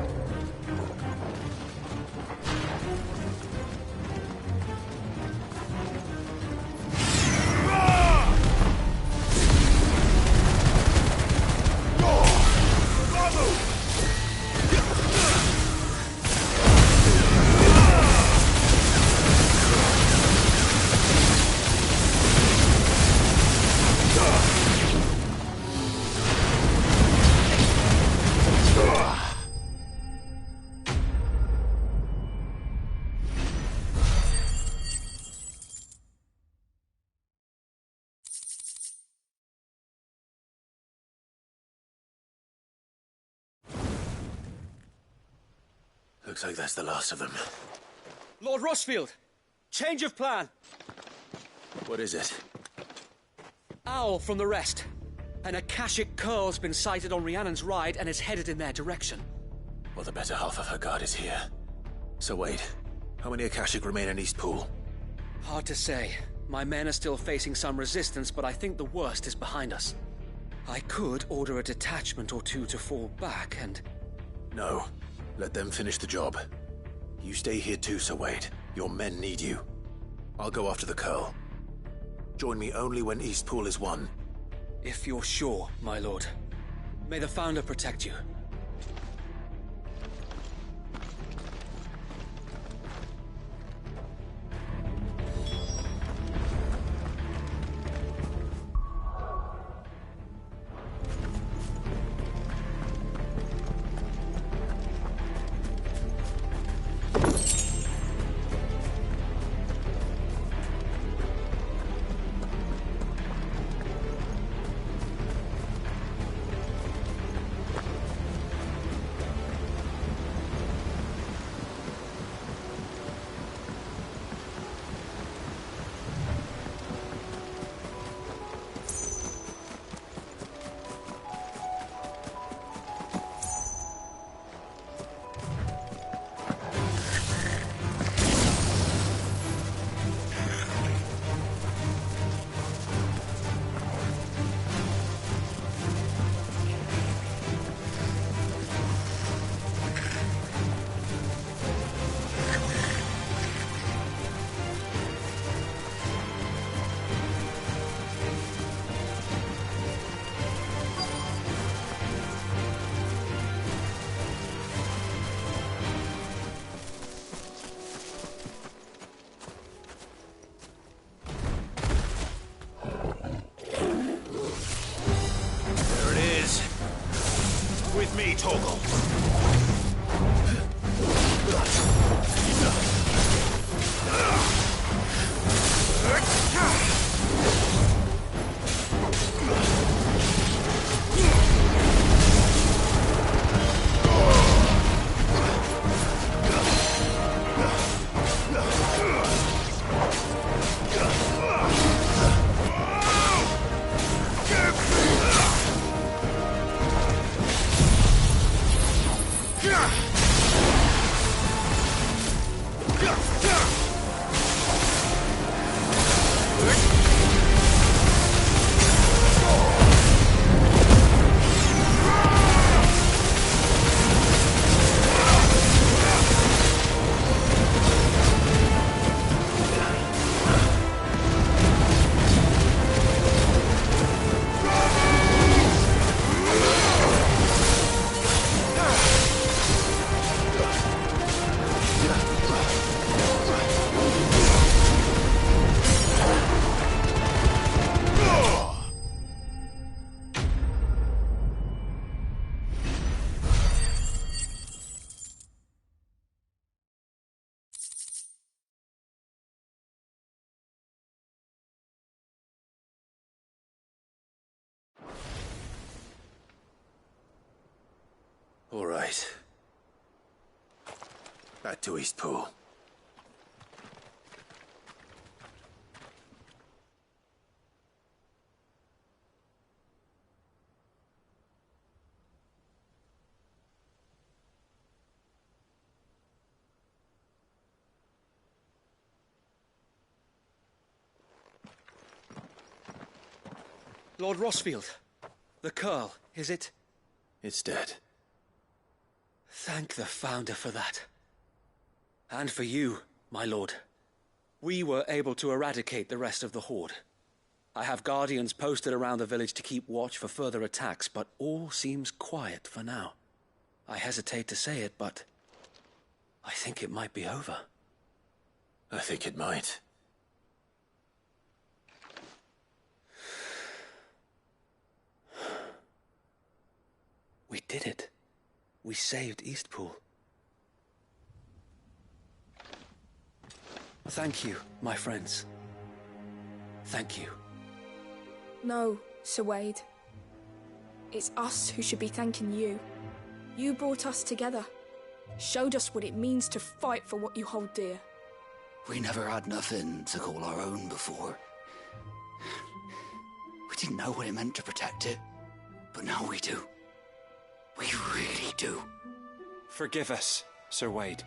[SPEAKER 5] Looks like that's the last of them.
[SPEAKER 17] Lord Rossfield! Change of plan!
[SPEAKER 5] What is it?
[SPEAKER 17] Owl from the rest. An Akashic curl's been sighted on Rhiannon's ride and is headed in their direction.
[SPEAKER 5] Well, the better half of her guard is here. So wait, how many Akashic remain in Eastpool?
[SPEAKER 17] Hard to say. My men are still facing some resistance, but I think the worst is behind us. I could order a detachment or two to fall back and...
[SPEAKER 5] No. Let them finish the job. You stay here too, Sir Wade. Your men need you. I'll go after the Curl. Join me only when Eastpool is won.
[SPEAKER 17] If you're sure, my lord. May the Founder protect you.
[SPEAKER 5] All right. Back to Eastpool.
[SPEAKER 17] Lord Rossfield, the Curl, is it?
[SPEAKER 5] It's dead.
[SPEAKER 17] Thank the Founder for that. And for you, my lord. We were able to eradicate the rest of the Horde. I have guardians posted around the village to keep watch for further attacks, but all seems quiet for now. I hesitate to say it, but I think it might be over.
[SPEAKER 5] I think it might.
[SPEAKER 17] We did it. We saved Eastpool. Thank you, my friends. Thank you.
[SPEAKER 21] No, Sir Wade. It's us who should be thanking you. You brought us together. Showed us what it means to fight for what you hold dear.
[SPEAKER 11] We never had nothing to call our own before. We didn't know what it meant to protect it, but now we do. We really do.
[SPEAKER 14] Forgive us, Sir Wade.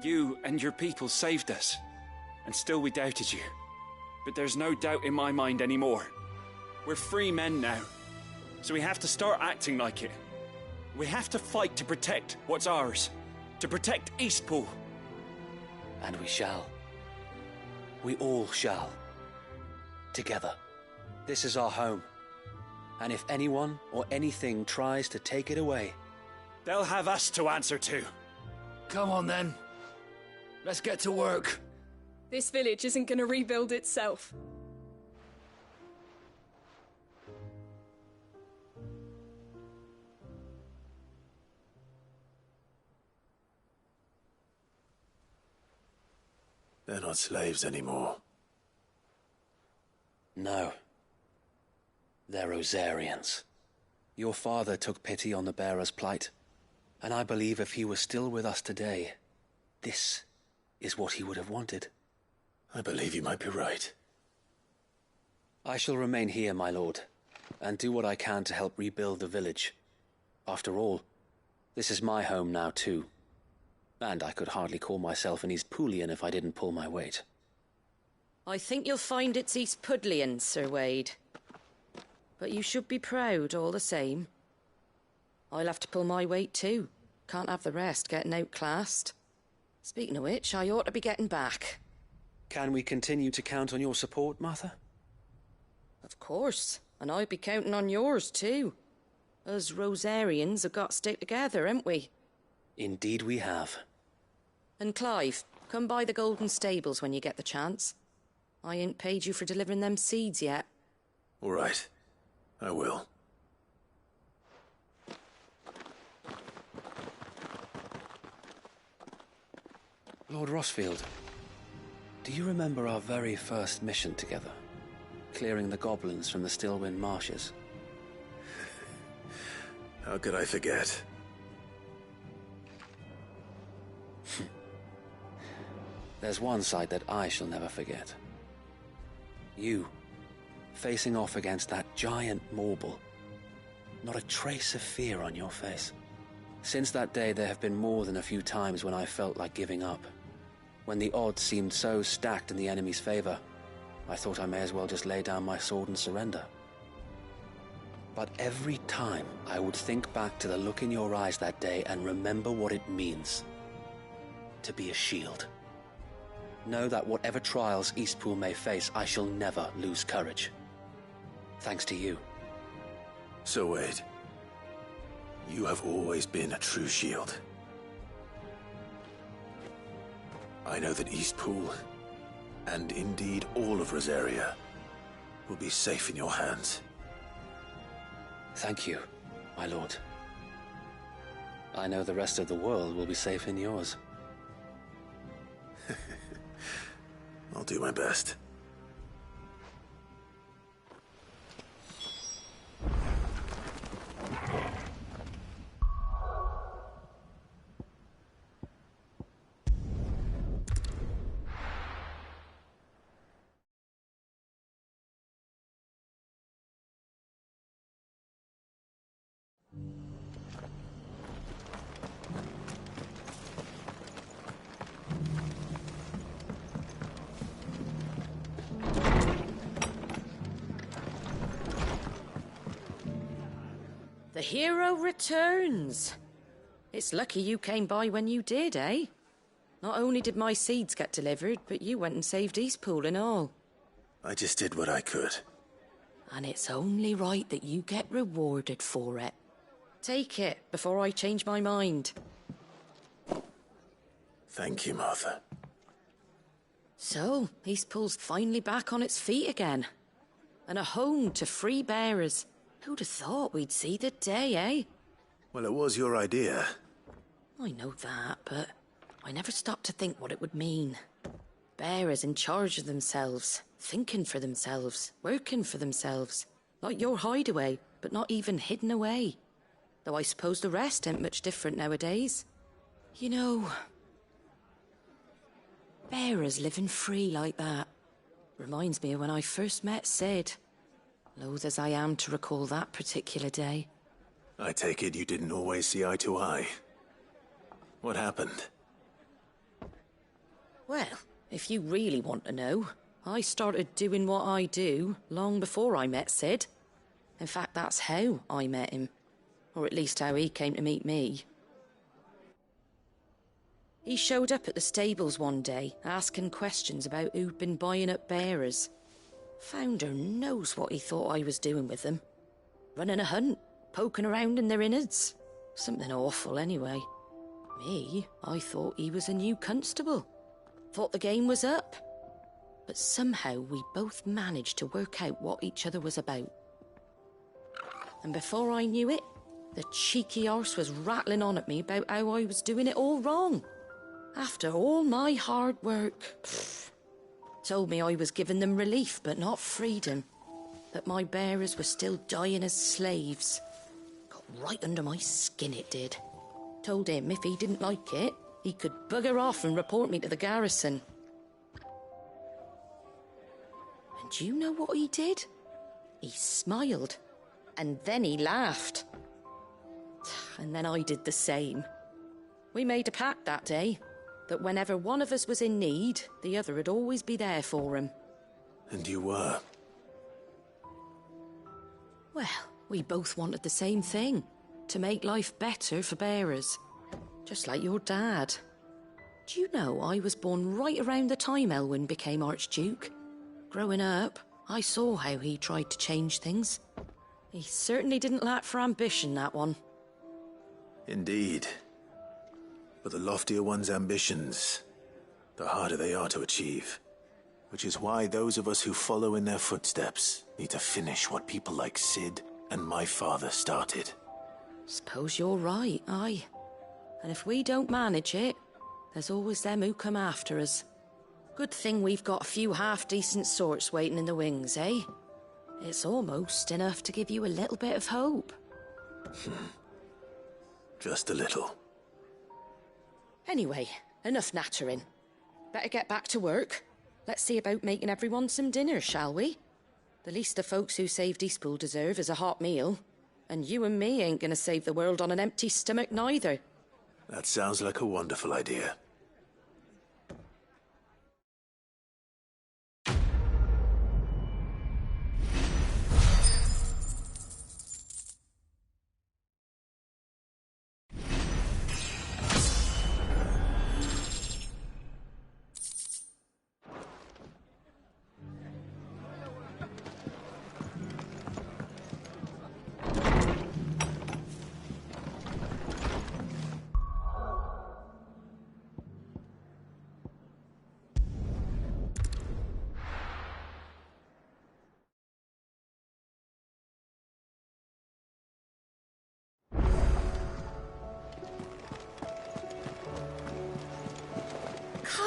[SPEAKER 14] You and your people saved us, and still we doubted you. But there's no doubt in my mind anymore. We're free men now, so we have to start acting like it. We have to fight to protect what's ours, to protect Eastpool.
[SPEAKER 17] And we shall. We all shall. Together. This is our home. And if anyone or anything tries to take it away,
[SPEAKER 14] they'll have us to answer to.
[SPEAKER 11] Come on then. Let's get to work.
[SPEAKER 21] This village isn't going to rebuild itself.
[SPEAKER 5] They're not slaves anymore.
[SPEAKER 17] No. They're Rosarians. Your father took pity on the bearer's plight, and I believe if he was still with us today, this is what he would have wanted.
[SPEAKER 5] I believe you might be right.
[SPEAKER 17] I shall remain here, my lord, and do what I can to help rebuild the village. After all, this is my home now too, and I could hardly call myself an Eastpoolian if I didn't pull my weight.
[SPEAKER 15] I think you'll find it's Eastpudlian, Sir Wade. But you should be proud all the same. I'll have to pull my weight too. Can't have the rest getting outclassed. Speaking of which, I ought to be getting back.
[SPEAKER 17] Can we continue to count on your support, Martha?
[SPEAKER 15] Of course, and I'll be counting on yours too. Us Rosarians have got to stick together, haven't we?
[SPEAKER 17] Indeed we have.
[SPEAKER 15] And Clive, come by the Golden Stables when you get the chance. I ain't paid you for delivering them seeds yet.
[SPEAKER 5] All right. I will.
[SPEAKER 17] Lord Rossfield, do you remember our very first mission together? Clearing the goblins from the Stillwind marshes?
[SPEAKER 5] How could I forget?
[SPEAKER 17] There's one sight that I shall never forget. You, facing off against that giant Morble. Not a trace of fear on your face. Since that day, there have been more than a few times when I felt like giving up. When the odds seemed so stacked in the enemy's favor, I thought I may as well just lay down my sword and surrender. But every time I would think back to the look in your eyes that day and remember what it means to be a shield. Know that whatever trials Eastpool may face, I shall never lose courage. Thanks to you.
[SPEAKER 5] Sir Wade, you have always been a true shield. I know that Eastpool, and indeed all of Rosaria, will be safe in your hands.
[SPEAKER 17] Thank you, my lord. I know the rest of the world will be safe in yours.
[SPEAKER 5] I'll do my best.
[SPEAKER 19] The hero returns. It's lucky you came by when you did, eh? Not only did my seeds get delivered, but you went and saved Eastpool and all.
[SPEAKER 5] I just did what I could.
[SPEAKER 19] And it's only right that you get rewarded for it. Take it before I change my mind.
[SPEAKER 5] Thank you, Martha.
[SPEAKER 19] So, Eastpool's finally back on its feet again. And a home to free bearers. Who'd have thought we'd see the day, eh?
[SPEAKER 5] Well, it was your idea.
[SPEAKER 19] I know that, but I never stopped to think what it would mean. Bearers in charge of themselves, thinking for themselves, working for themselves. Like your hideaway, but not even hidden away. Though I suppose the rest ain't much different nowadays. You know, bearers living free like that reminds me of when I first met Sid. Loath as I am to recall that particular day.
[SPEAKER 5] I take it you didn't always see eye to eye. What happened?
[SPEAKER 19] Well, if you really want to know, I started doing what I do long before I met Sid. In fact, that's how I met him. Or at least how he came to meet me. He showed up at the stables one day, asking questions about who'd been buying up bearers. Founder knows what he thought I was doing with them. Running a hunt, poking around in their innards. Something awful, anyway. Me, I thought he was a new constable. Thought the game was up. But somehow we both managed to work out what each other was about. And before I knew it, the cheeky arse was rattling on at me about how I was doing it all wrong. After all my hard work. Told me I was giving them relief, but not freedom. That my bearers were still dying as slaves. Got right under my skin, it did. Told him if he didn't like it, he could bugger off and report me to the garrison. And do you know what he did? He smiled. And then he laughed. And then I did the same. We made a pact that day. That whenever one of us was in need, the other would always be there for him.
[SPEAKER 5] And you were?
[SPEAKER 19] Well, we both wanted the same thing. To make life better for bearers. Just like your dad. Do you know I was born right around the time Elwyn became Archduke? Growing up, I saw how he tried to change things. He certainly didn't lack for ambition, that one.
[SPEAKER 5] Indeed. But the loftier one's ambitions, the harder they are to achieve. Which is why those of us who follow in their footsteps need to finish what people like Sid and my father started.
[SPEAKER 19] Suppose you're right, aye. And if we don't manage it, there's always them who come after us. Good thing we've got a few half-decent sorts waiting in the wings, eh? It's almost enough to give you a little bit of hope.
[SPEAKER 5] Just a little.
[SPEAKER 19] Anyway, enough nattering. Better get back to work. Let's see about making everyone some dinner, shall we? The least the folks who saved Eastpool deserve is a hot meal. And you and me ain't gonna save the world on an empty stomach neither.
[SPEAKER 5] That sounds like a wonderful idea.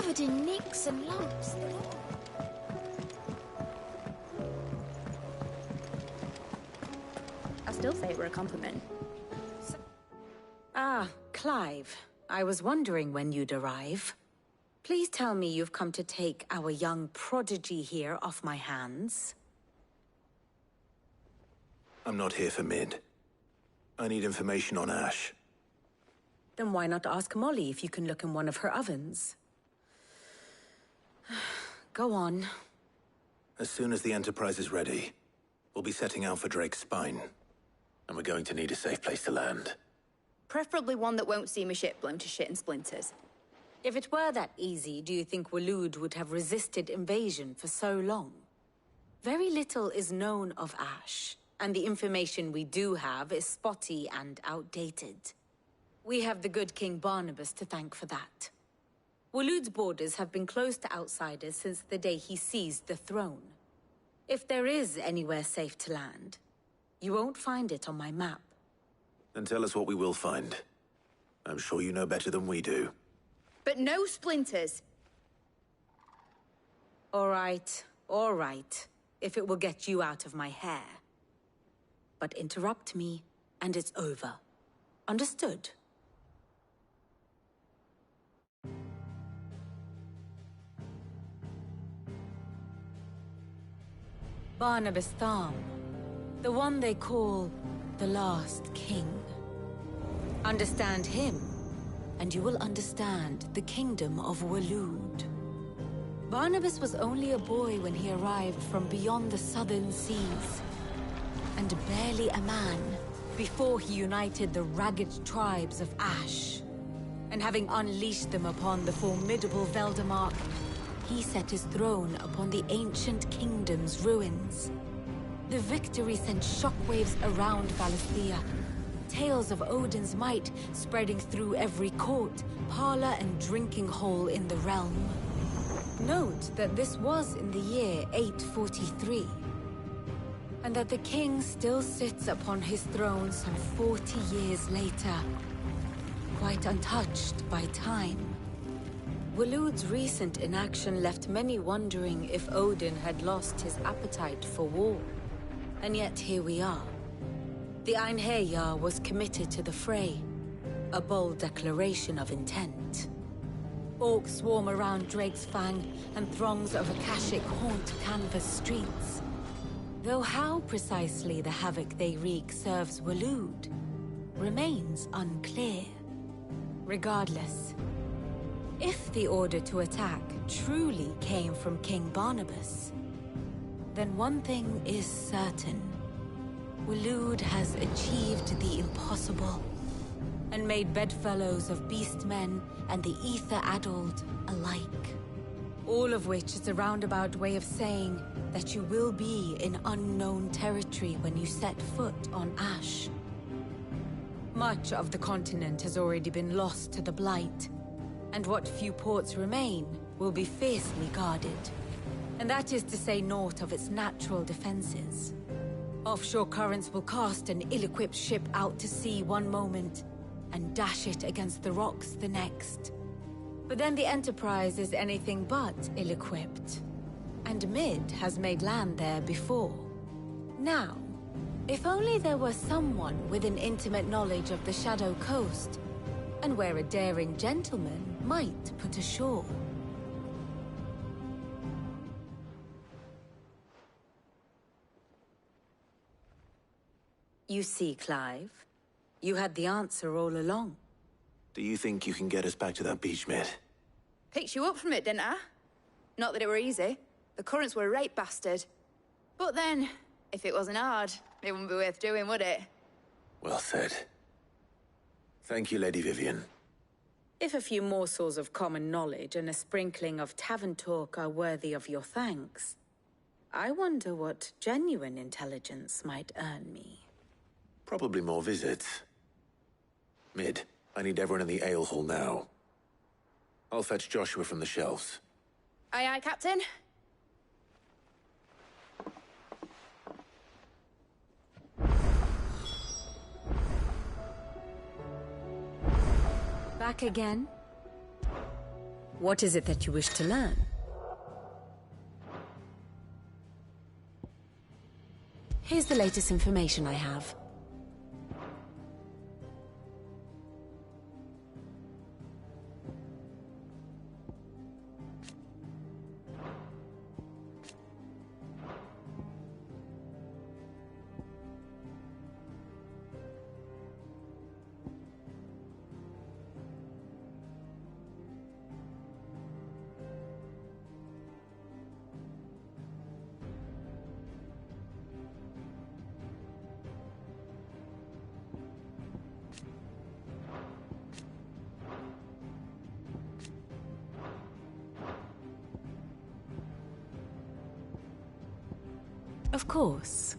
[SPEAKER 8] covered in nicks and lumps. I still say it were a compliment.
[SPEAKER 15] Ah, Clive. I was wondering when you'd arrive. Please tell me you've come to take our young prodigy here off my hands.
[SPEAKER 5] I'm not here for Mid. I need information on Ash.
[SPEAKER 15] Then why not ask Molly if you can look in one of her ovens? Go on.
[SPEAKER 5] As soon as the Enterprise is ready, we'll be setting out for Drake's Spine. And we're going to need a safe place to land.
[SPEAKER 8] Preferably one that won't see my ship blown to shit and splinters.
[SPEAKER 15] If it were that easy, do you think Waloed would have resisted invasion for so long? Very little is known of Ash, and the information we do have is spotty and outdated. We have the good King Barnabas to thank for that. Waloed's borders have been closed to outsiders since the day he seized the throne. If there is anywhere safe to land, you won't find it on my map.
[SPEAKER 5] Then tell us what we will find. I'm sure you know better than we do.
[SPEAKER 8] But no splinters.
[SPEAKER 15] All right, if it will get you out of my hair. But interrupt me, and it's over. Understood? Barnabas Tham, the one they call the Last King. Understand him, and you will understand the kingdom of Waloed. Barnabas was only a boy when he arrived from beyond the southern seas, and barely a man before he united the ragged tribes of Ash. And having unleashed them upon the formidable Veldamark, he set his throne upon the ancient kingdom's ruins. The victory sent shockwaves around Valisthea, tales of Odin's might spreading through every court, parlor, and drinking hole in the realm. Note that this was in the year 843, and that the king still sits upon his throne some 40 years later, quite untouched by time. Waloed's recent inaction left many wondering if Odin had lost his appetite for war. And yet here we are. The Einherjar was committed to the fray, a bold declaration of intent. Orcs swarm around Drake's Fang, and throngs of Akashic haunt Canvas streets. Though how precisely the havoc they wreak serves Waloed remains unclear. Regardless, if the order to attack truly came from King Barnabas, then one thing is certain. Waloed has achieved the impossible, and made bedfellows of beastmen and the ether-addled alike. All of which is a roundabout way of saying that you will be in unknown territory when you set foot on Ash. Much of the continent has already been lost to the Blight, and what few ports remain will be fiercely guarded. And that is to say naught of its natural defenses. Offshore currents will cast an ill-equipped ship out to sea one moment, and dash it against the rocks the next. But then the Enterprise is anything but ill-equipped. And Mid has made land there before. Now, if only there were someone with an intimate knowledge of the Shadow Coast, and where a daring gentleman might put ashore. You see, Clive, you had the answer all along.
[SPEAKER 5] Do you think you can get us back to that beach, Mid?
[SPEAKER 8] Picked you up from it, didn't I? Not that it were easy. The currents were a right bastard. But then, if it wasn't hard, it wouldn't be worth doing, would it?
[SPEAKER 5] Well said. Thank you, Lady Vivian.
[SPEAKER 15] If a few morsels of common knowledge and a sprinkling of tavern talk are worthy of your thanks, I wonder what genuine intelligence might earn me.
[SPEAKER 5] Probably more visits. Mid, I need everyone in the ale hall now. I'll fetch Joshua from the shelves.
[SPEAKER 8] Aye, aye, Captain.
[SPEAKER 15] Back again?
[SPEAKER 2] What is it that you wish to learn? Here's the latest information I have. Of course.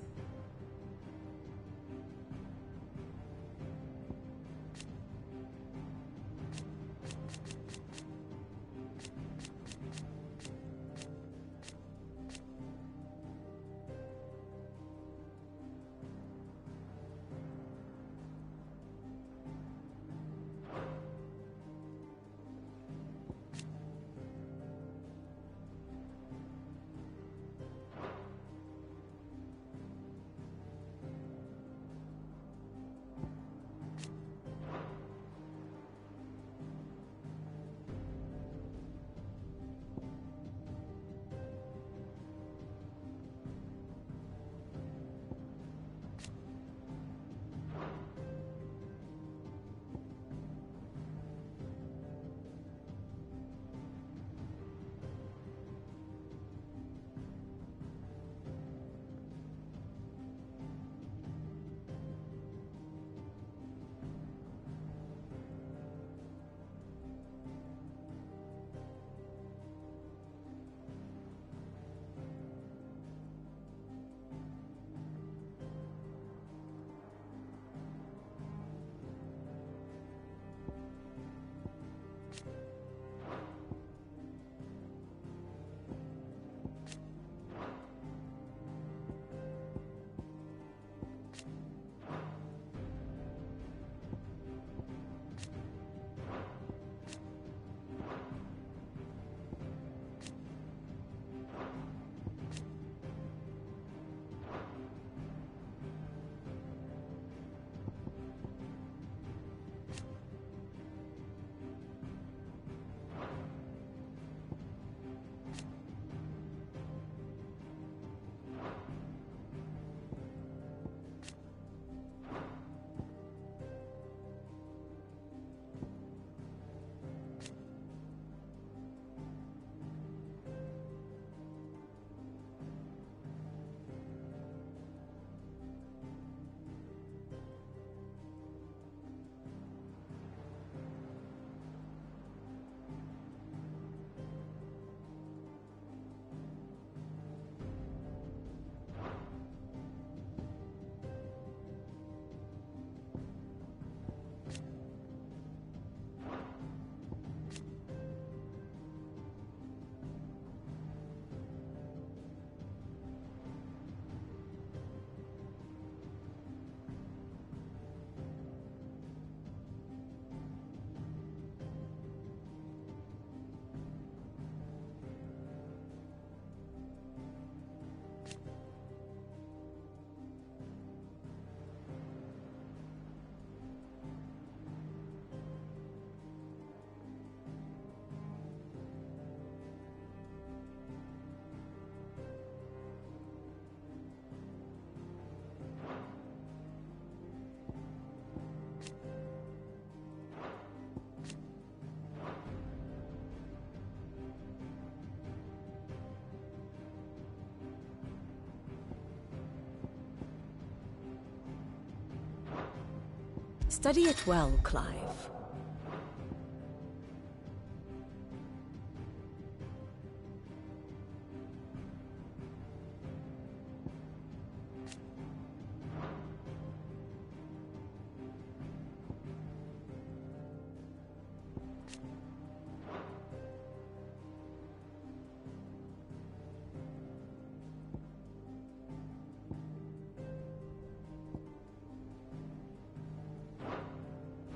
[SPEAKER 2] Study it well, Clive.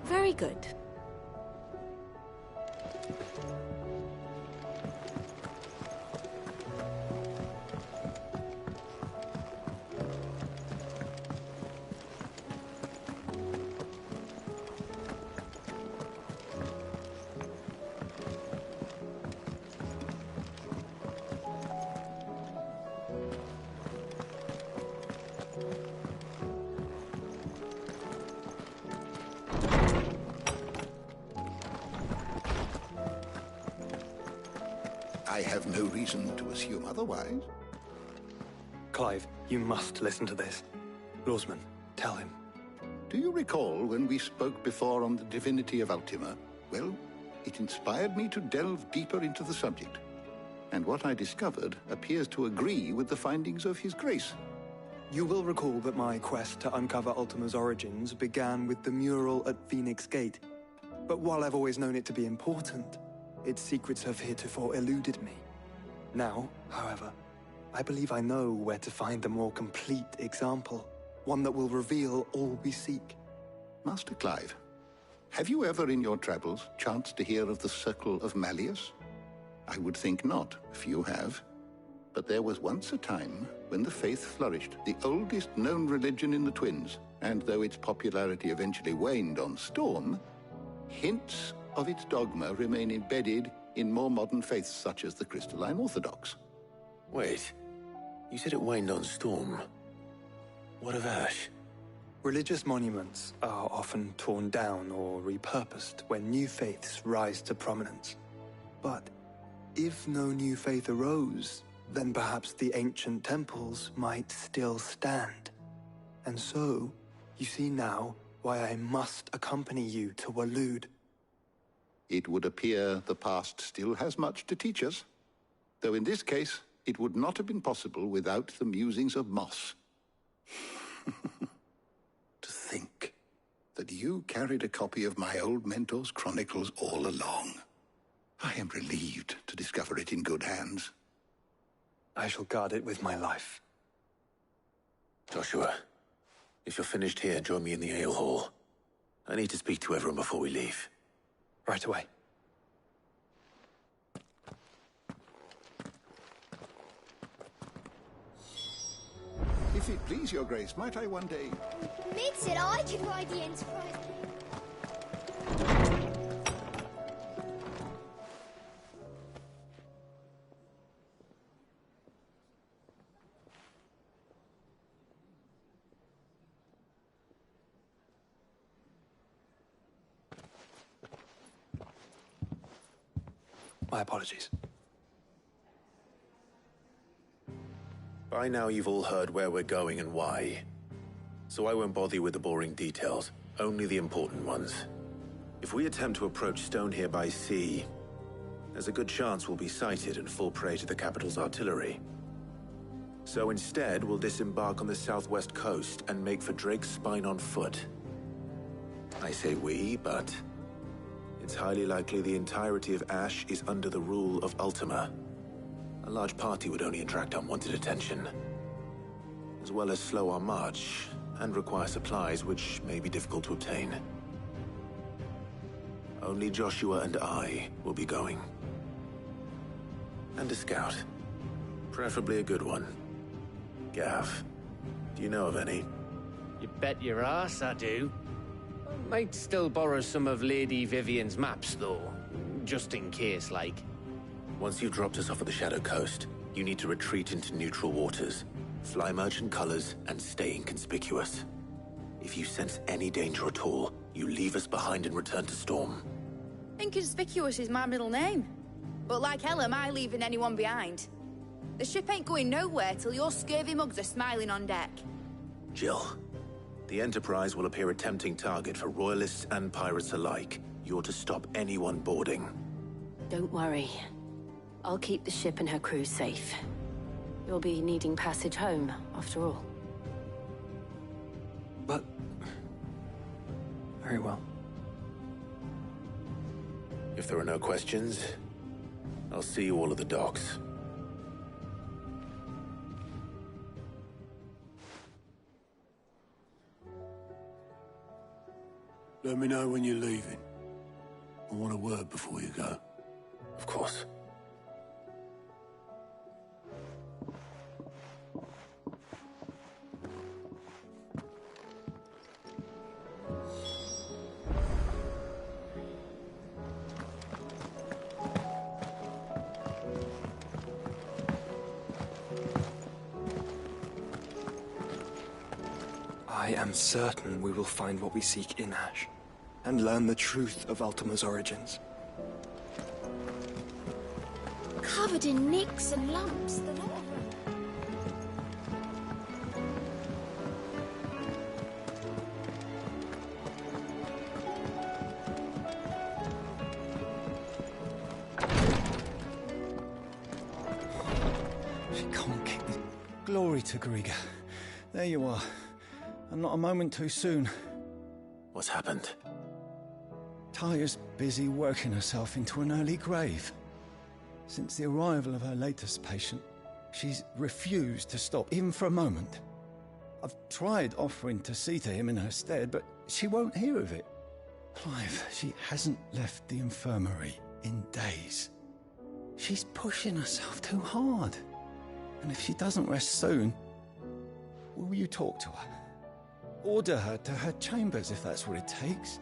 [SPEAKER 2] Very good.
[SPEAKER 10] I have no reason to assume otherwise.
[SPEAKER 22] Clive, you must listen to this. Lawsman, tell him.
[SPEAKER 10] Do you recall when we spoke before on the divinity of Ultima? Well, it inspired me to delve deeper into the subject. And what I discovered appears to agree with the findings of His Grace.
[SPEAKER 22] You will recall that my quest to uncover Ultima's origins began with the mural at Phoenix Gate. But while I've always known it to be important, its secrets have heretofore eluded me. Now, however, I believe I know where to find the more complete example, one that will reveal all we seek.
[SPEAKER 10] Master Clive, have you ever in your travels chanced to hear of the Circle of Malleus? I would think not, if you have. But there was once a time when the faith flourished, the oldest known religion in the Twins, and though its popularity eventually waned on Storm, hints of its dogma remain embedded in more modern faiths such as the Crystalline Orthodox.
[SPEAKER 5] Wait, you said it waned on Storm. What of Ash?
[SPEAKER 22] Religious monuments are often torn down or repurposed when new faiths rise to prominence. But if no new faith arose, then perhaps the ancient temples might still stand. And so, you see now why I must accompany you to Waloed.
[SPEAKER 10] It would appear the past still has much to teach us, though in this case, it would not have been possible without the musings of Moss. To think that you carried a copy of my old mentor's chronicles all along. I am relieved to discover it in good hands.
[SPEAKER 22] I shall guard it with my life.
[SPEAKER 5] Joshua, if you're finished here, join me in the ale hall. I need to speak to everyone before we leave.
[SPEAKER 22] Right away.
[SPEAKER 10] If it please your grace, might I one day...
[SPEAKER 12] Mid said I could ride the Enterprise.
[SPEAKER 22] My apologies.
[SPEAKER 5] By now you've all heard where we're going and why. So I won't bother you with the boring details, only the important ones. If we attempt to approach Stone here by sea, there's a good chance we'll be sighted and fall prey to the capital's artillery. So instead, we'll disembark on the southwest coast and make for Drake's Spine on foot. I say we, but it's highly likely the entirety of Ash is under the rule of Ultima. A large party would only attract unwanted attention, as well as slow our march and require supplies which may be difficult to obtain. Only Joshua and I will be going. And a scout. Preferably a good one. Gav, do you know of any?
[SPEAKER 23] You bet your ass I do. Might still borrow some of Lady Vivian's maps, though. Just in case, like.
[SPEAKER 5] Once you've dropped us off at the Shadow Coast, you need to retreat into neutral waters, fly merchant colors, and stay inconspicuous. If you sense any danger at all, you leave us behind and return to Storm.
[SPEAKER 8] Inconspicuous is my middle name. But like hell am I leaving anyone behind. The ship ain't going nowhere till your scurvy mugs are smiling on deck.
[SPEAKER 5] Jill, the Enterprise will appear a tempting target for royalists and pirates alike. You're to stop anyone boarding.
[SPEAKER 2] Don't worry. I'll keep the ship and her crew safe. You'll be needing passage home, after all.
[SPEAKER 22] But... very well.
[SPEAKER 5] If there are no questions, I'll see you all at the docks.
[SPEAKER 6] Let me know when you're leaving. I want a word before you go.
[SPEAKER 5] Of course.
[SPEAKER 22] I am certain we will find what we seek in Ash, and learn the truth of Ultima's origins.
[SPEAKER 12] covered in nicks and lumps, the lot of them.
[SPEAKER 7] She can't kick it. Glory to Griga. There you are. And not a moment too soon.
[SPEAKER 5] What's happened?
[SPEAKER 7] Taya's busy working herself into an early grave. Since the arrival of her latest patient, she's refused to stop, even for a moment. I've tried offering to see to him in her stead, but she won't hear of it. Clive, she hasn't left the infirmary in days. She's pushing herself too hard. And if she doesn't rest soon, will you talk to her? Order her to her chambers if that's what it takes.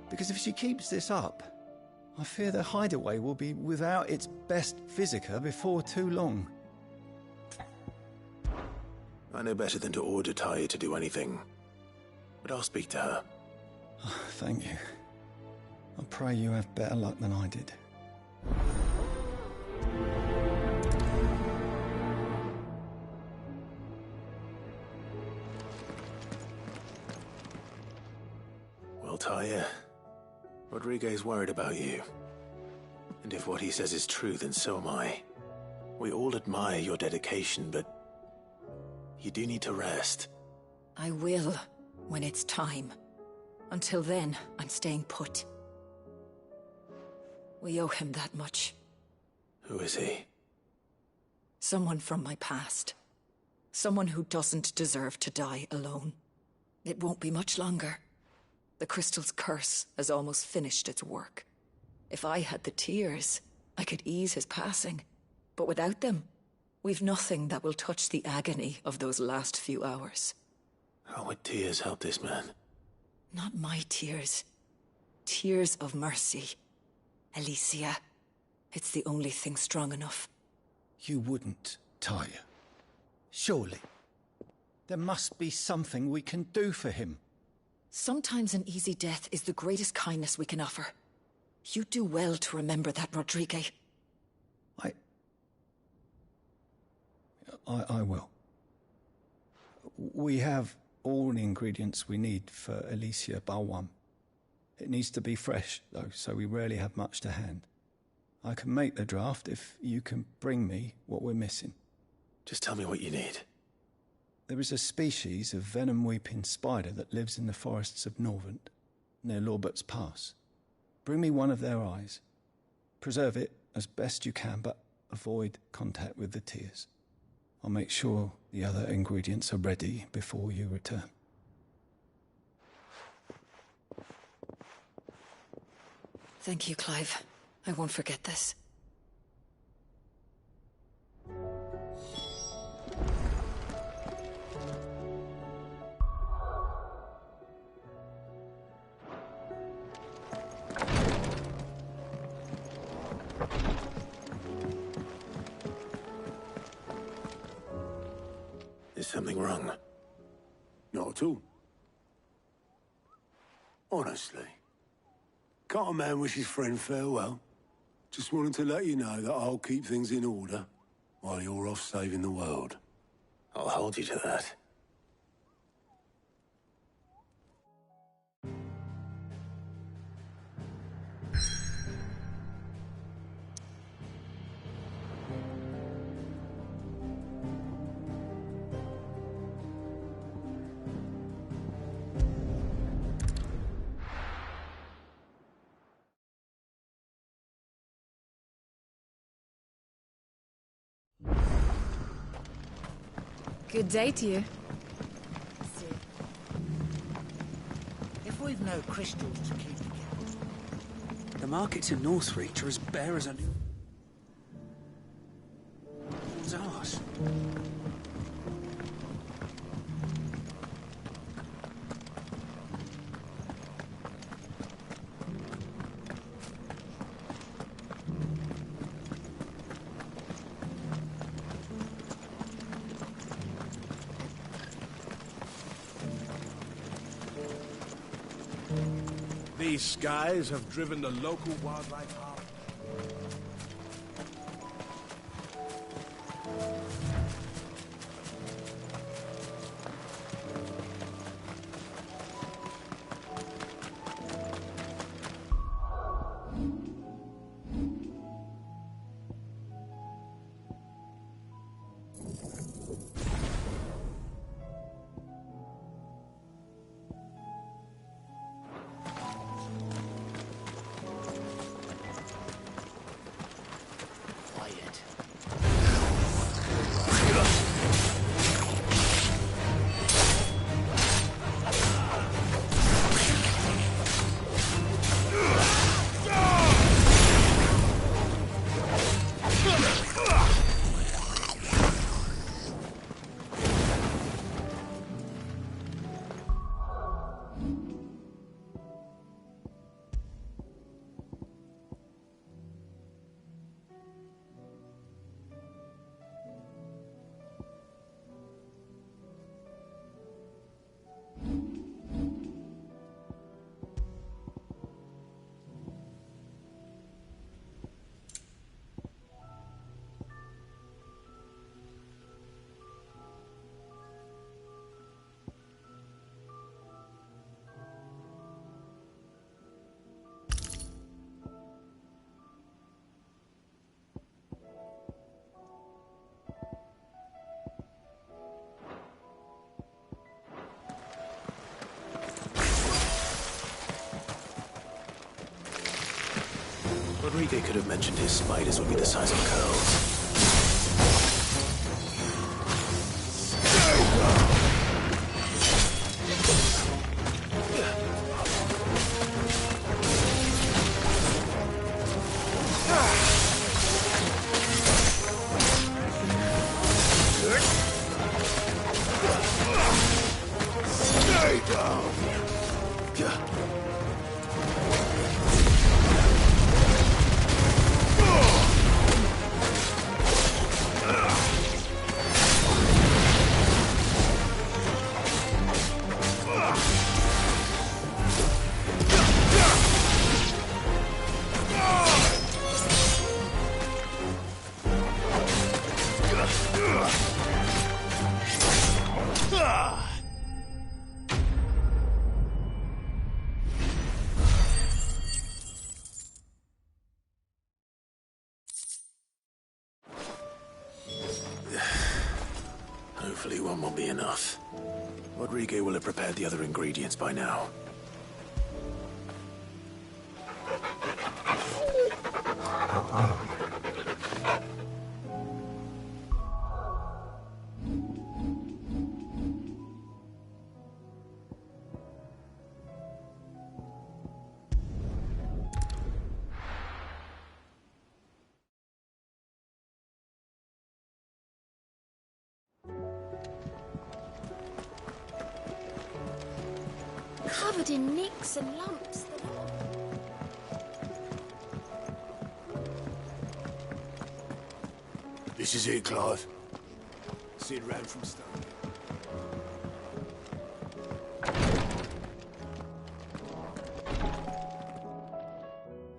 [SPEAKER 7] Because if she keeps this up, I fear the hideaway will be without its best physica before too long.
[SPEAKER 5] I know better than to order Taya to do anything. But I'll speak to her.
[SPEAKER 7] Oh, thank you. I pray you have better luck than I did.
[SPEAKER 5] Well, Taya, Rodriguez worried about you. And if what he says is true, then so am I. We all admire your dedication, but you do need to rest.
[SPEAKER 16] I will, when it's time. Until then, I'm staying put. We owe him that much.
[SPEAKER 5] Who is he?
[SPEAKER 16] Someone from my past. Someone who doesn't deserve to die alone. It won't be much longer. The crystal's curse has almost finished its work. If I had the tears, I could ease his passing. But without them, we've nothing that will touch the agony of those last few hours.
[SPEAKER 5] How would tears help this man?
[SPEAKER 16] Not my tears. Tears of mercy. Alicia. It's the only thing strong enough.
[SPEAKER 7] You wouldn't, Taya. Surely. There must be something we can do for him.
[SPEAKER 16] Sometimes an easy death is the greatest kindness we can offer. You do well to remember that, Rodrigue.
[SPEAKER 7] I will. We have all the ingredients we need for Alicia Balwam. It needs to be fresh, though, so we rarely have much to hand. I can make the draft if you can bring me what we're missing.
[SPEAKER 5] Just tell me what you need.
[SPEAKER 7] There is a species of venom-weeping spider that lives in the forests of Norvent, near Lorbert's Pass. Bring me one of their eyes. Preserve it as best you can, but avoid contact with the tears. I'll make sure the other ingredients are ready before you return.
[SPEAKER 16] Thank you, Clive. I won't forget this.
[SPEAKER 5] Is something wrong?
[SPEAKER 20] Not at all. Honestly. Can't a man wish his friend farewell? Just wanted to let you know that I'll keep things in order while you're off saving the world.
[SPEAKER 5] I'll hold you to that.
[SPEAKER 24] Good day to you.
[SPEAKER 11] If we've no crystals to keep together.
[SPEAKER 18] The markets in Northreach are as bare as a new's arse.
[SPEAKER 6] These skies have driven the local wildlife out.
[SPEAKER 5] Rodriguez could have mentioned his spiders would be the size of curls. Hopefully one will be enough. Rodriguez will have prepared the other ingredients by now.
[SPEAKER 12] Covered in nicks and lumps.
[SPEAKER 20] This is it, Clive. Sid ran from Stone.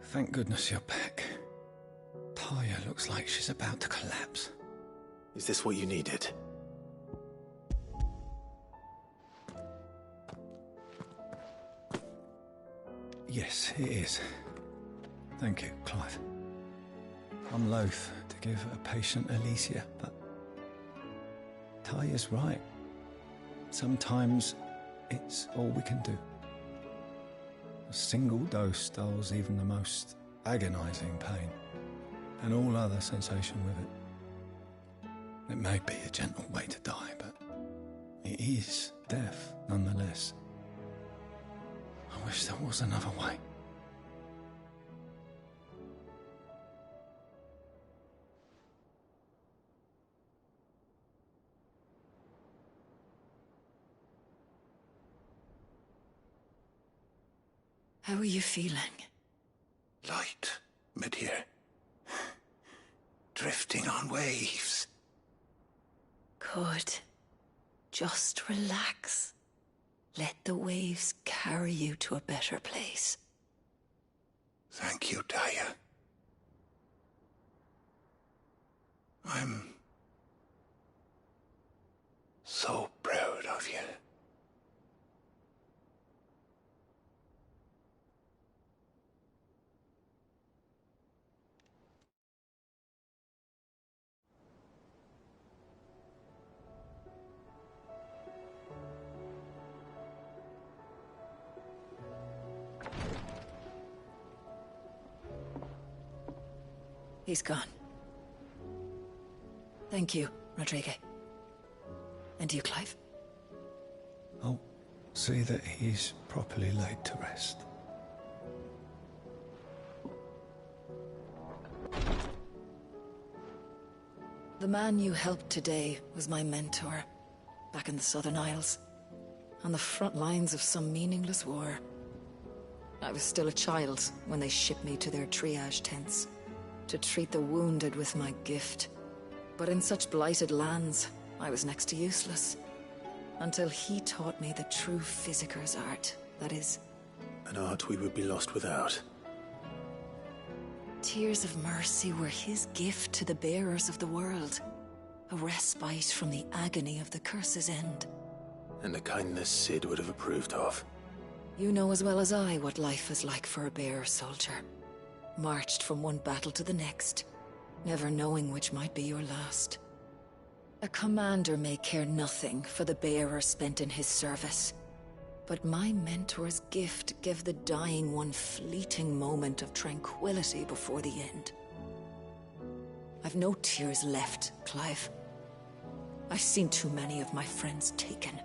[SPEAKER 7] Thank goodness you're back. Talia looks like she's about to collapse.
[SPEAKER 5] Is this what you needed?
[SPEAKER 7] Yes, it is. Thank you, Clive. I'm loath to give a patient Alicia, but Talia's right. Sometimes it's all we can do. A single dose dulls even the most agonizing pain, and all other sensation with it. It may be a gentle way to die, but it is death nonetheless. I wish there was another way.
[SPEAKER 16] How are you feeling?
[SPEAKER 10] Light, mid-here. Drifting on waves.
[SPEAKER 16] Good. Just relax. Let the waves carry you to a better place.
[SPEAKER 10] Thank you, Talia. I'm so proud of you.
[SPEAKER 16] He's gone. Thank you, Rodriguez. And you, Clive?
[SPEAKER 7] I'll see that he's properly laid to rest.
[SPEAKER 16] The man you helped today was my mentor, back in the Southern Isles, on the front lines of some meaningless war. I was still a child when they shipped me to their triage tents, to treat the wounded with my gift. But in such blighted lands, I was next to useless. Until he taught me the true physicker's art, that is...
[SPEAKER 5] An art we would be lost without.
[SPEAKER 16] Tears of mercy were his gift to the bearers of the world. A respite from the agony of the curse's end.
[SPEAKER 5] And a kindness Sid would have approved of.
[SPEAKER 16] You know as well as I what life is like for a bearer soldier. Marched from one battle to the next, never knowing which might be your last. A commander may care nothing for the bearer spent in his service, But my mentor's gift gave the dying one fleeting moment of tranquility before the end. I've no tears left, Clive. I've seen too many of my friends taken.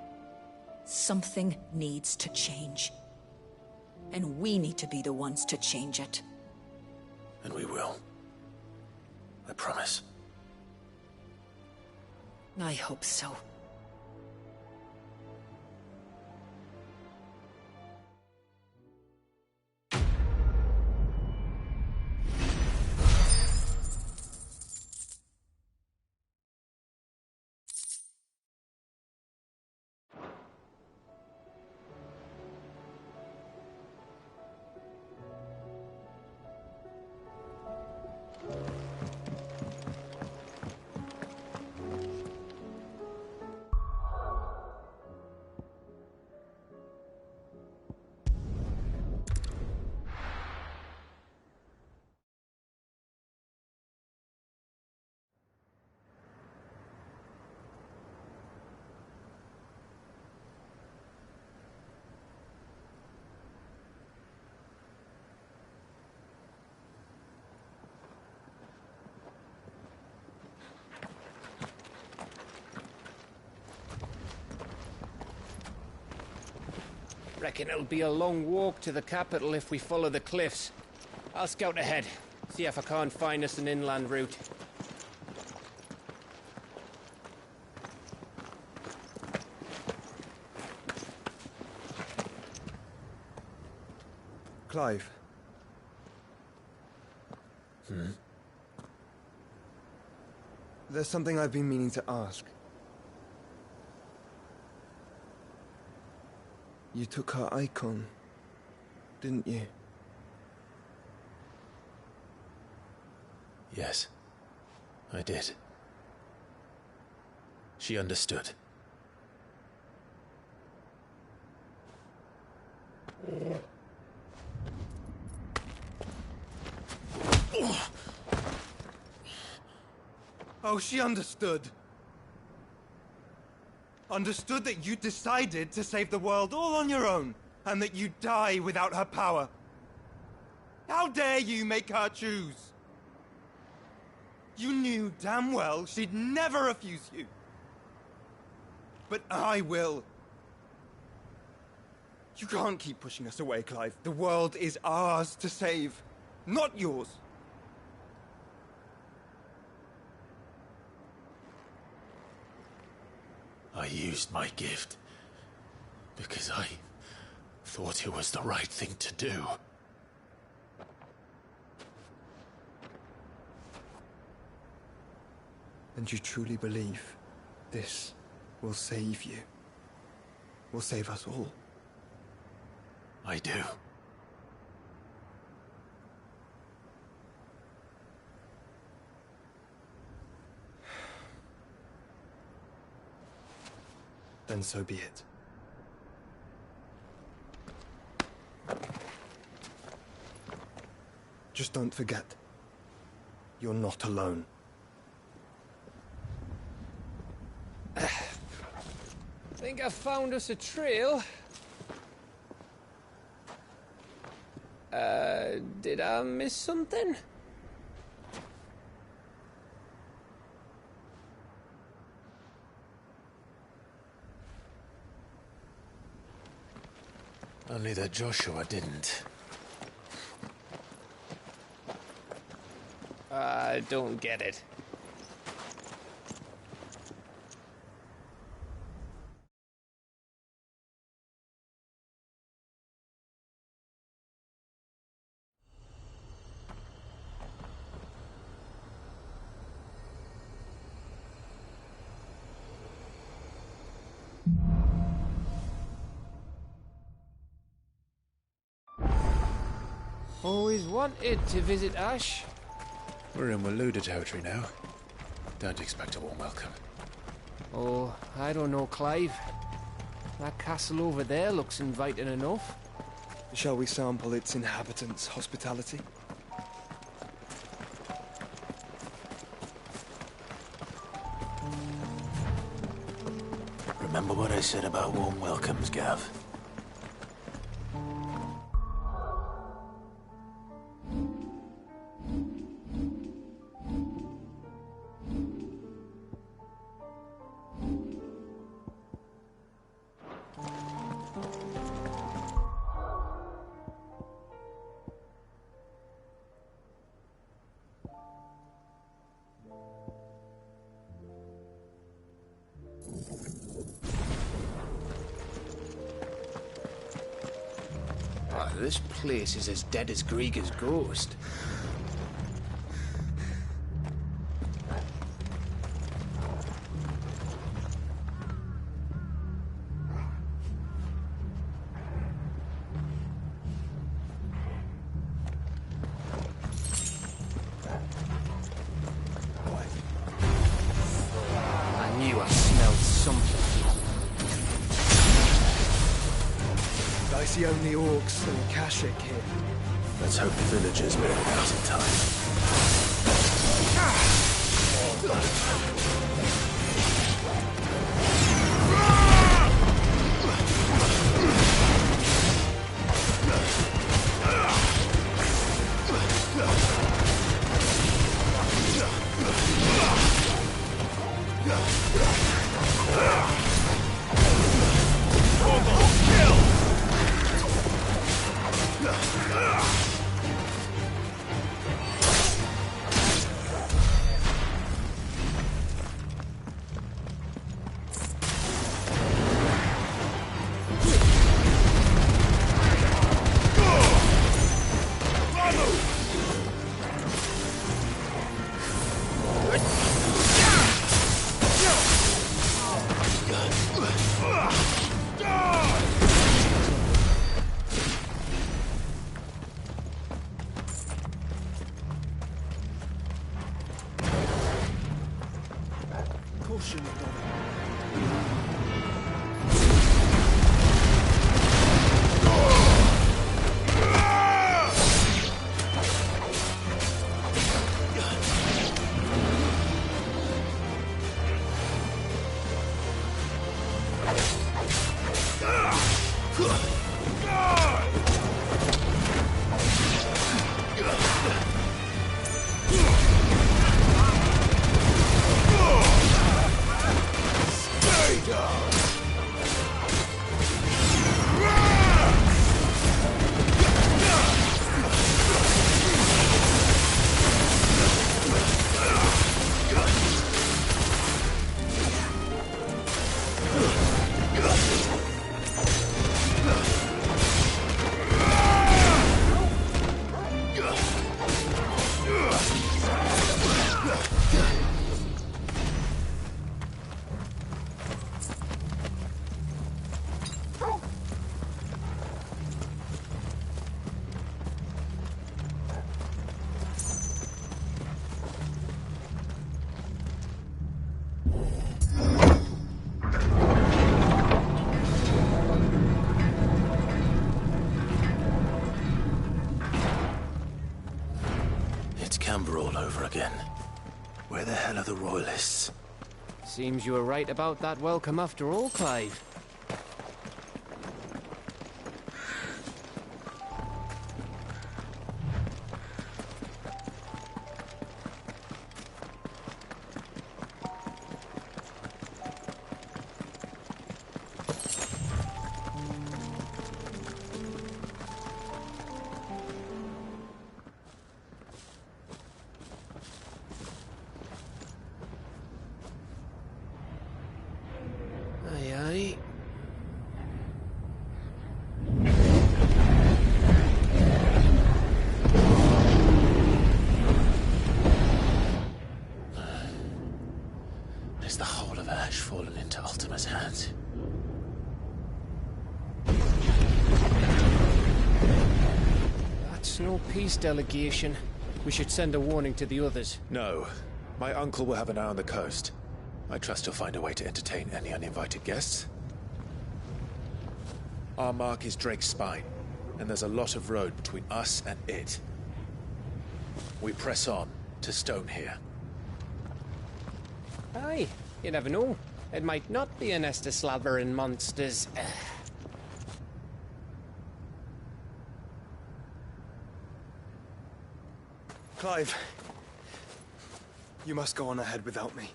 [SPEAKER 16] Something needs to change. And we need to be the ones to change it.
[SPEAKER 5] And we will. I promise.
[SPEAKER 16] I hope so.
[SPEAKER 23] Reckon it'll be a long walk to the capital if we follow the cliffs. I'll scout ahead, see if I can't find us an inland route.
[SPEAKER 22] Clive. There's something I've been meaning to ask. You took her icon, didn't you?
[SPEAKER 5] Yes, I did. She understood.
[SPEAKER 22] Oh, she understood. Understood that you decided to save the world all on your own, and that you'd die without her power. How dare you make her choose? You knew damn well she'd never refuse you. But I will. You can't keep pushing us away, Clive. The world is ours to save, not yours.
[SPEAKER 5] I used my gift because I thought it was the right thing to do.
[SPEAKER 22] And you truly believe this will save you? Will save us all?
[SPEAKER 5] I do.
[SPEAKER 22] Then so be it. Just don't forget, you're not alone.
[SPEAKER 23] Think I found us a trail. Did I miss something?
[SPEAKER 5] Only that Joshua didn't.
[SPEAKER 23] I don't get it. Always wanted to visit Ash.
[SPEAKER 5] We're in Waluda territory now. Don't expect a warm welcome.
[SPEAKER 23] Oh, I don't know, Clive. That castle over there looks inviting enough.
[SPEAKER 22] Shall we sample its inhabitants' hospitality?
[SPEAKER 5] Remember what I said about warm welcomes, Gav?
[SPEAKER 23] This place is as dead as Grieger's ghost. I knew I smelled something.
[SPEAKER 1] Dicey only orcs or Kashik here.
[SPEAKER 5] Let's hope the villagers made it out in time. All over again. Where the hell are the royalists?
[SPEAKER 23] Seems you were right about that welcome after all, Clive.
[SPEAKER 5] Is the whole of Ash fallen into Ultima's hands?
[SPEAKER 23] That's no peace delegation. We should send a warning to the others.
[SPEAKER 5] No. My uncle will have an eye on the coast. I trust he'll find a way to entertain any uninvited guests. Our mark is Drake's Spine, and there's a lot of road between us and it. We press on to Stone here.
[SPEAKER 23] Aye, you never know. It might not be a nest of slabbering monsters.
[SPEAKER 1] Clive, you must go on ahead without me.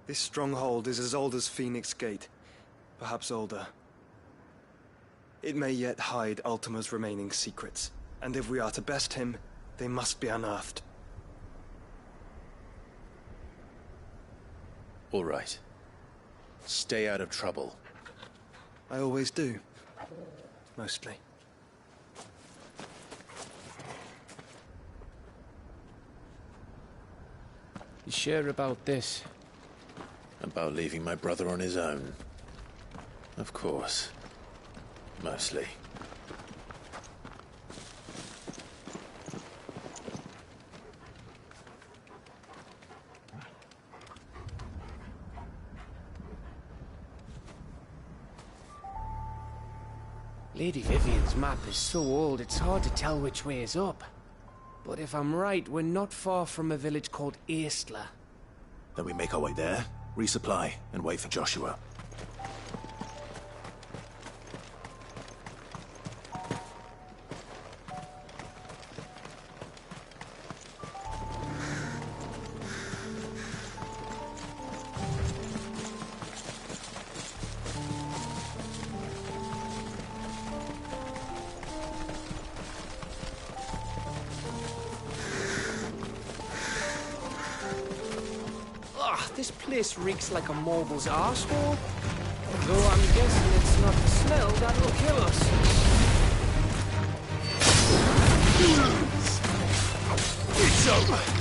[SPEAKER 1] This stronghold is as old as Phoenix Gate, perhaps older. It may yet hide Ultima's remaining secrets, and if we are to best him, they must be unearthed.
[SPEAKER 5] All right. Stay out of trouble.
[SPEAKER 1] I always do. mostly.
[SPEAKER 23] You sure about this?
[SPEAKER 5] About leaving my brother on his own? Of course. Mostly.
[SPEAKER 23] Lady Vivian's map is so old it's hard to tell which way is up. But if I'm right, we're not far from a village called Aistla.
[SPEAKER 5] Then we make our way there, resupply, and wait for Joshua.
[SPEAKER 23] This place reeks like a morble's arsehole. Though I'm guessing it's not the smell that'll kill us.
[SPEAKER 3] It's over!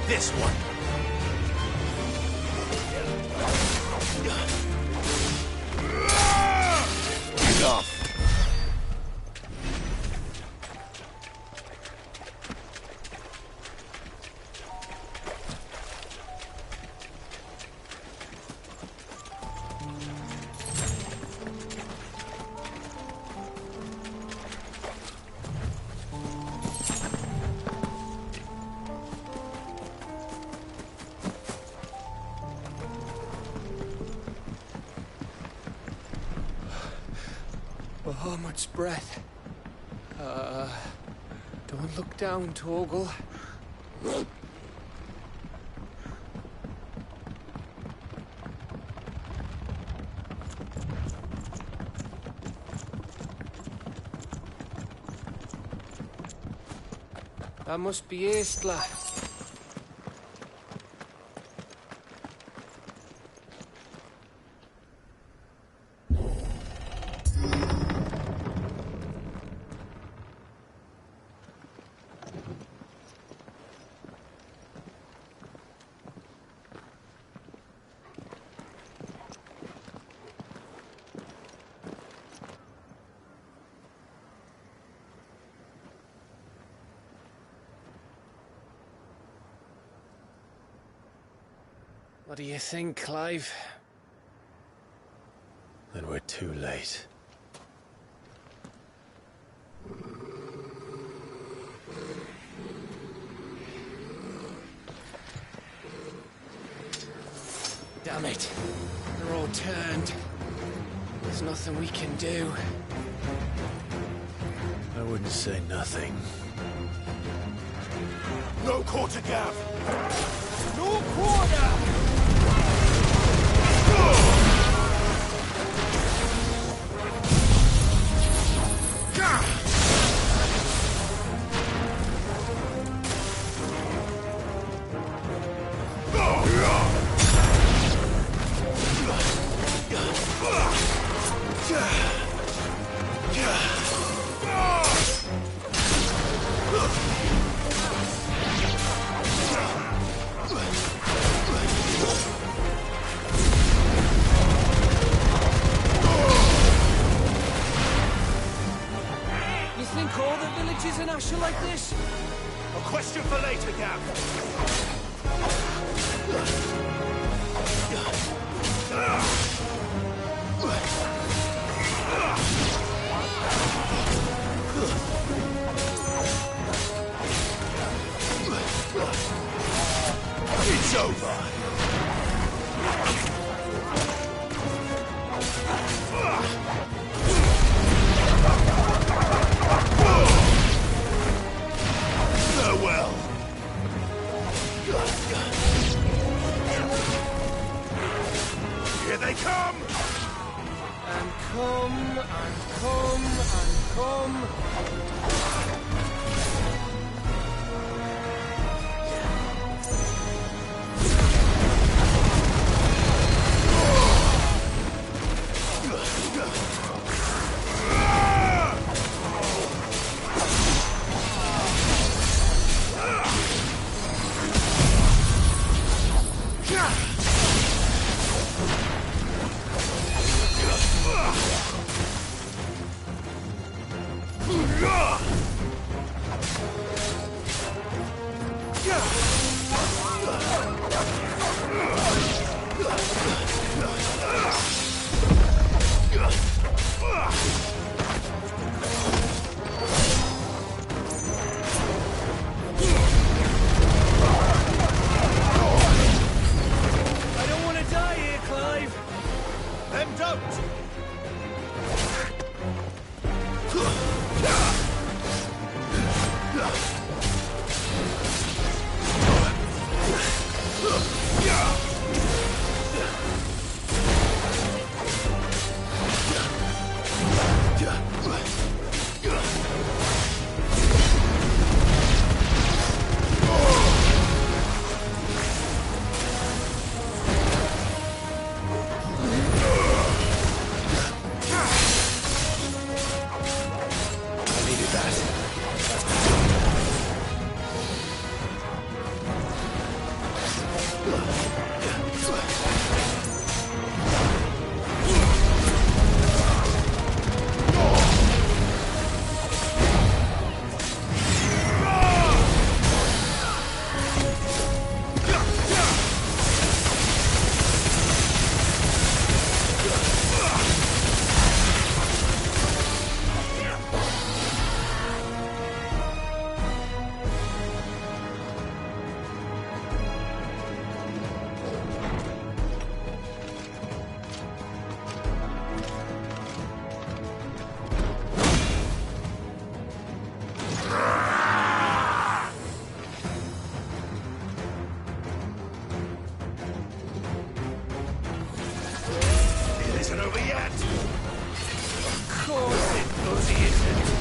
[SPEAKER 5] This one. Get off.
[SPEAKER 23] Oh, much breath. Don't look down, Torgal. That must be Aistla. What do you think, Clive?
[SPEAKER 5] Then we're too late.
[SPEAKER 23] Damn it. They're all turned. There's nothing we can do.
[SPEAKER 5] I wouldn't say nothing.
[SPEAKER 3] No quarter, Gav!
[SPEAKER 23] No quarter! Like this?
[SPEAKER 3] A question for later, Gav.
[SPEAKER 5] It's over.
[SPEAKER 3] Farewell. Here they come!
[SPEAKER 23] And come, and come, and come.
[SPEAKER 3] isn't over yet! Of course it bloody isn't!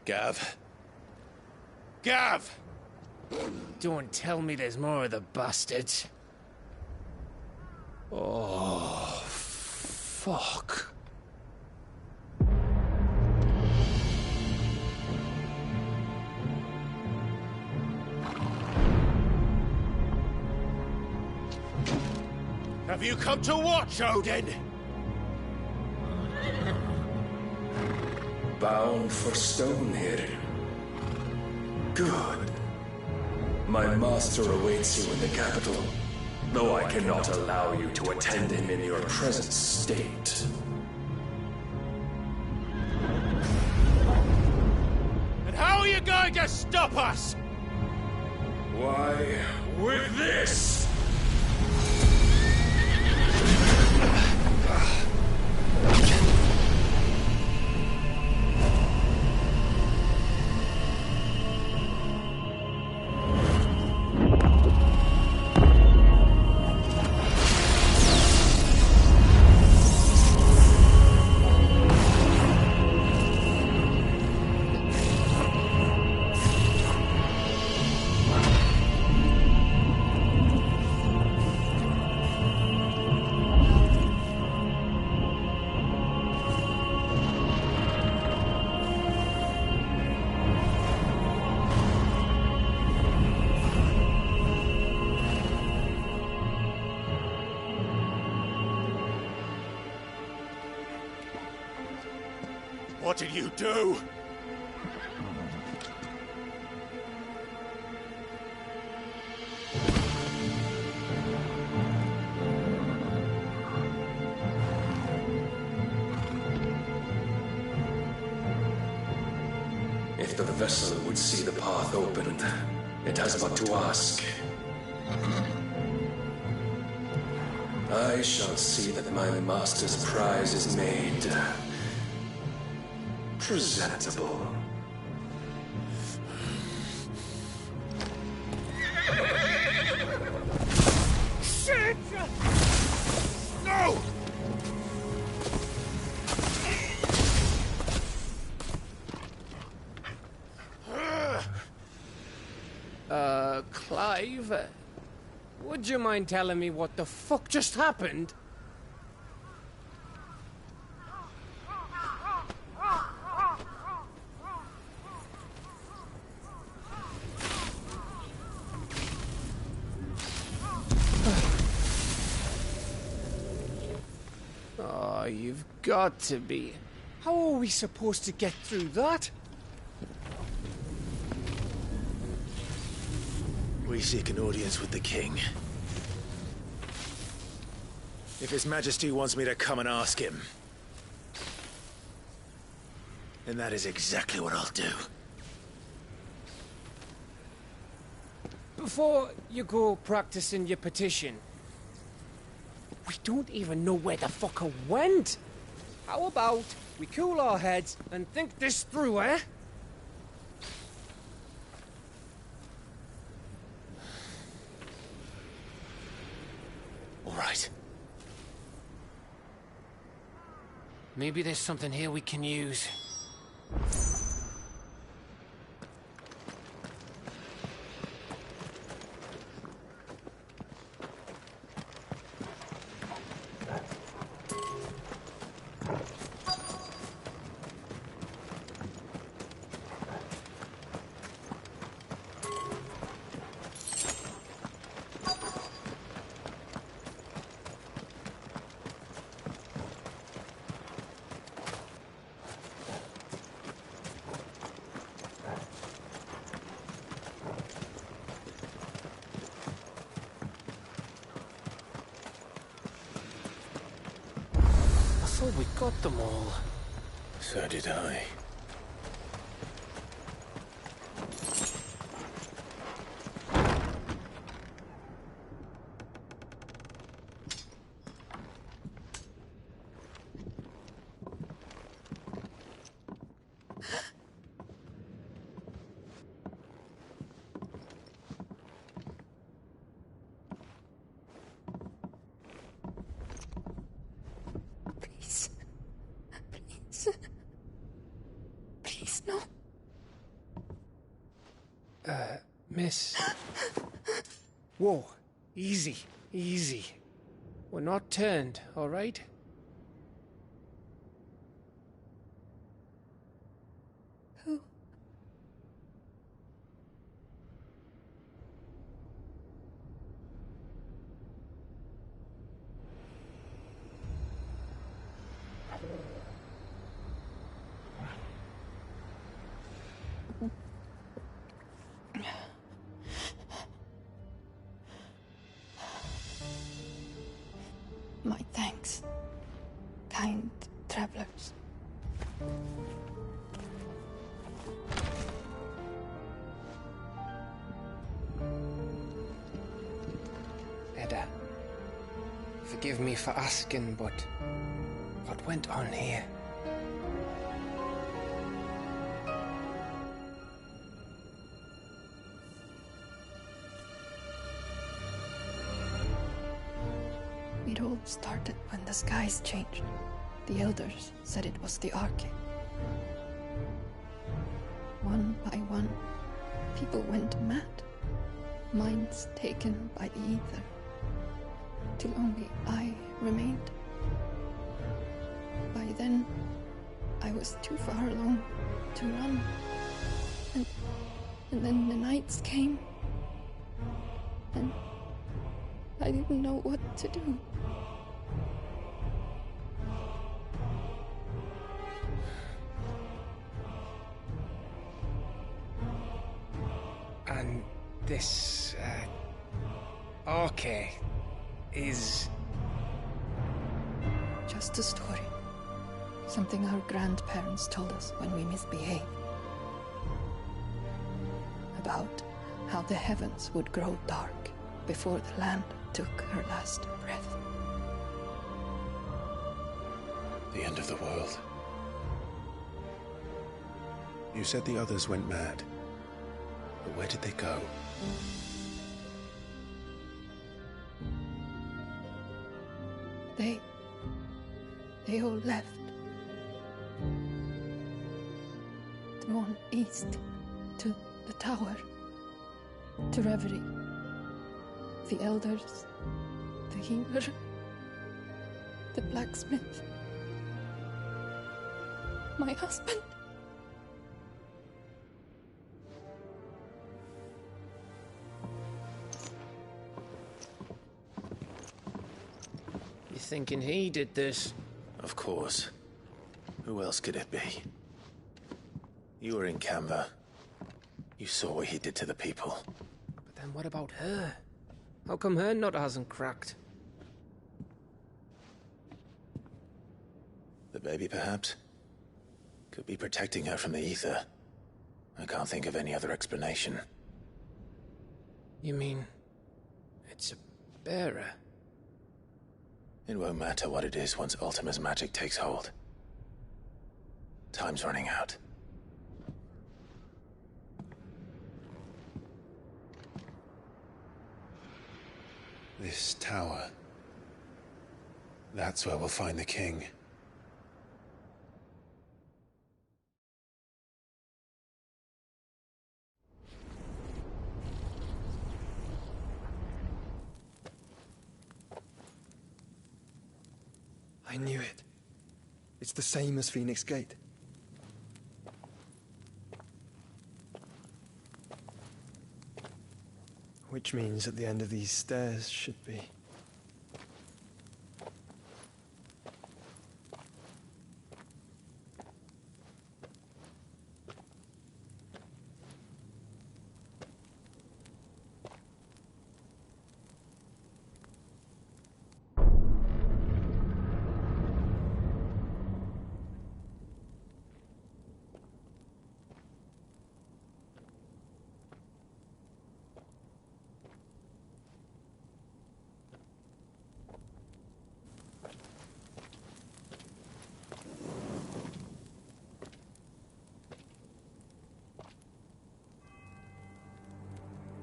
[SPEAKER 23] Gav. Gav! Don't tell me there's more of the bastards. Oh, fuck. Have you come to watch, Odin?
[SPEAKER 4] Bound for Stonehill. Good. My master awaits you in the capital, though I cannot allow you to attend him in your present state.
[SPEAKER 23] And how are you going to stop us?
[SPEAKER 4] Why, with this!
[SPEAKER 23] What did you do?
[SPEAKER 4] If the vessel would see the path opened, it has but to ask. I shall see that my master's prize is made presentable.
[SPEAKER 3] Shit! No!
[SPEAKER 23] Clive, Would you mind telling me what the fuck just happened? Oh, you've got to be. How are we supposed to get through that?
[SPEAKER 5] We seek an audience with the king. If His Majesty wants me to come and ask him, then that is exactly what I'll do.
[SPEAKER 23] Before you go practicing your petition, we don't even know where the fucker went. How about we cool our heads and think this through, eh?
[SPEAKER 5] All right.
[SPEAKER 23] Maybe there's something here we can use. I thought we got them all.
[SPEAKER 5] So did I.
[SPEAKER 16] Please, no.
[SPEAKER 23] Miss. Whoa. Easy. Easy. We're not turned, all right?
[SPEAKER 16] Who? My thanks, kind travelers.
[SPEAKER 23] Edda, forgive me for asking, but what went on here?
[SPEAKER 16] It all started when the skies changed. The elders said it was the Arcade. One by one, people went mad. Minds taken by the ether. Till only I remained. By then, I was too far along to run. And then the nights came. And I didn't know what to do.
[SPEAKER 23] And this, Arcade is...
[SPEAKER 16] Just a story. Something our grandparents told us when we misbehaved. About how the heavens would grow dark before the land took her last breath.
[SPEAKER 5] The end of the world. You said the others went mad. But where did they go?
[SPEAKER 16] They all left. Gone east to the tower, to Reverie.
[SPEAKER 9] The elders, the healer, the blacksmith, my husband.
[SPEAKER 23] You thinking he did this?
[SPEAKER 5] Of course. Who else could it be? You were in Canva. You saw what he did to the people.
[SPEAKER 23] But then what about her? How come her nut hasn't cracked?
[SPEAKER 5] The baby, perhaps? Could be protecting her from the ether. I can't think of any other explanation.
[SPEAKER 23] You mean... it's a bearer?
[SPEAKER 5] It won't matter what it is once Ultima's magic takes hold. Time's running out. This tower. That's where we'll find the king.
[SPEAKER 1] I knew it. It's the same as Phoenix Gate. Which means at the end of these stairs should be...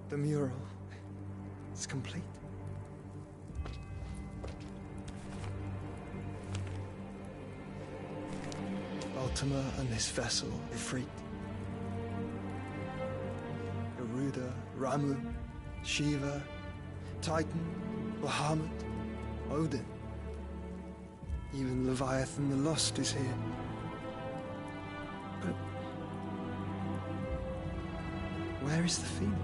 [SPEAKER 1] The mural is complete. Ultima and this vessel, Ifrit. Garuda, Ramu, Shiva, Titan, Bahamut, Odin. Even Leviathan the Lost is here. But where is the Phoenix?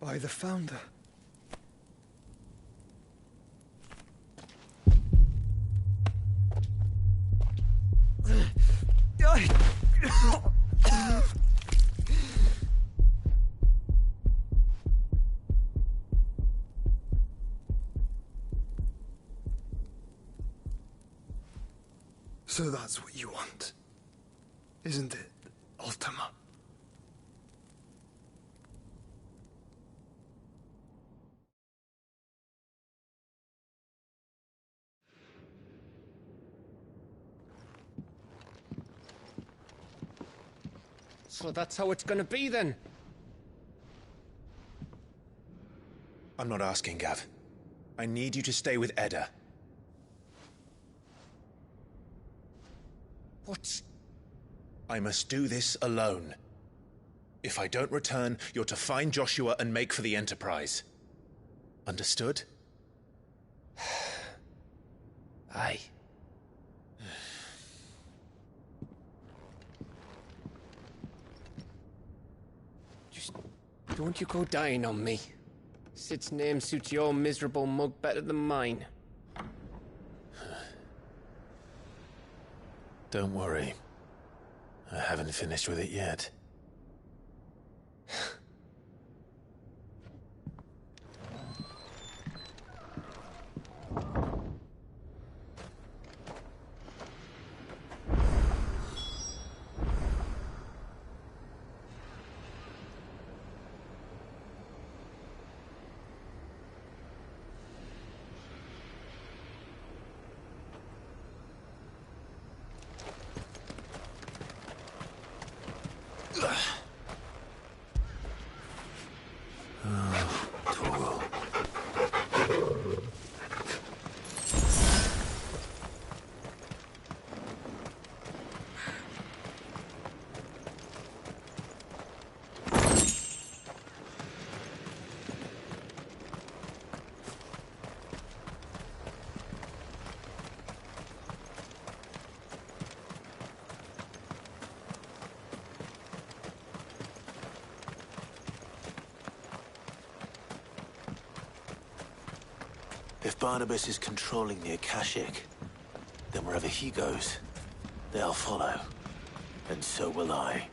[SPEAKER 1] By the Founder. So that's what you want, isn't it, Ultima?
[SPEAKER 23] So that's how it's gonna be then?
[SPEAKER 5] I'm not asking, Gav. I need you to stay with Edda.
[SPEAKER 23] What?
[SPEAKER 5] I must do this alone. If I don't return, you're to find Joshua and make for the Enterprise. Understood?
[SPEAKER 23] Aye. Just don't you go dying on me. Sid's name suits your miserable mug better than mine.
[SPEAKER 5] Don't worry. I haven't finished with it yet. If Barnabas is controlling the Akashic, then wherever he goes, they'll follow. And so will I.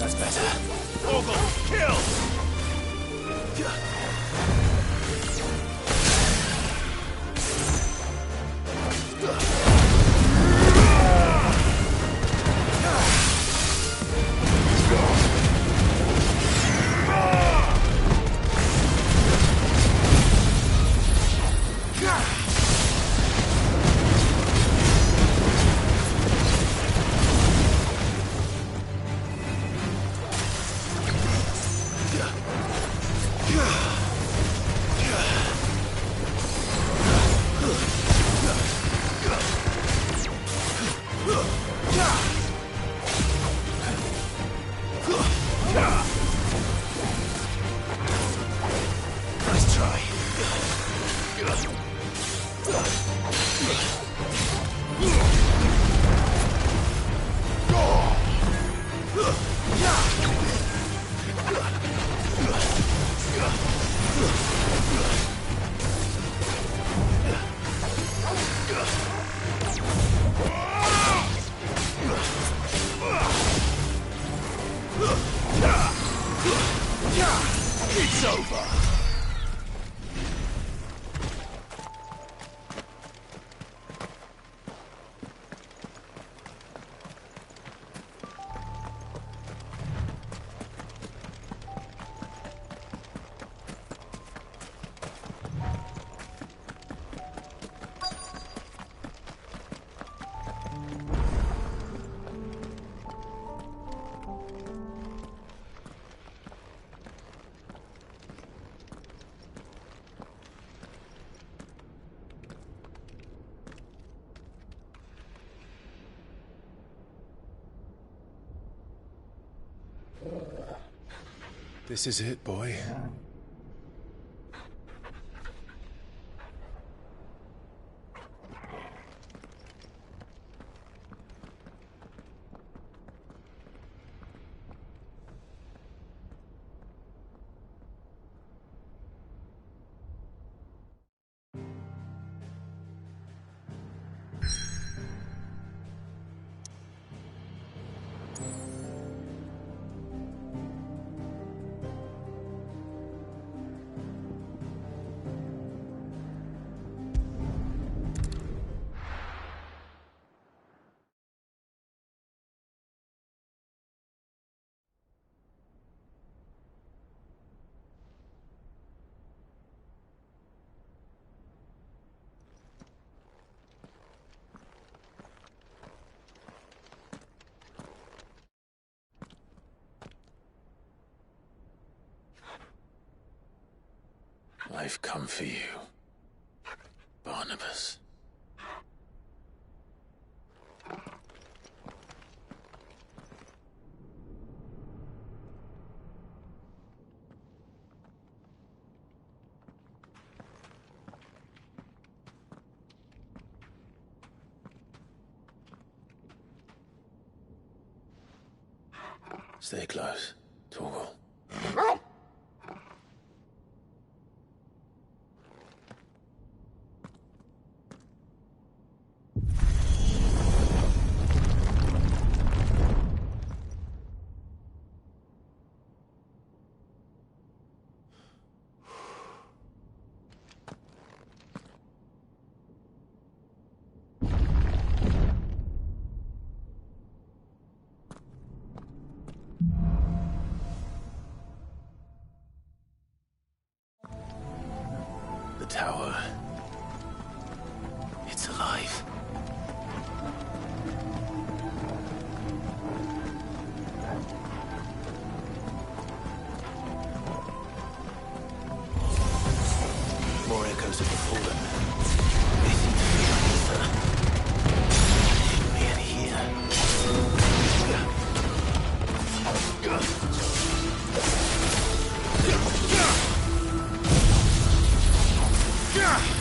[SPEAKER 5] That's better. Ogle, kill!
[SPEAKER 3] Yeah. It's over.
[SPEAKER 5] This is it, boy. I've come for you, Barnabas. Stay close, Torgal. The tower. It's alive. More echoes of the fallen. They seem to be on ether. There shouldn't be any here.
[SPEAKER 3] Yeah!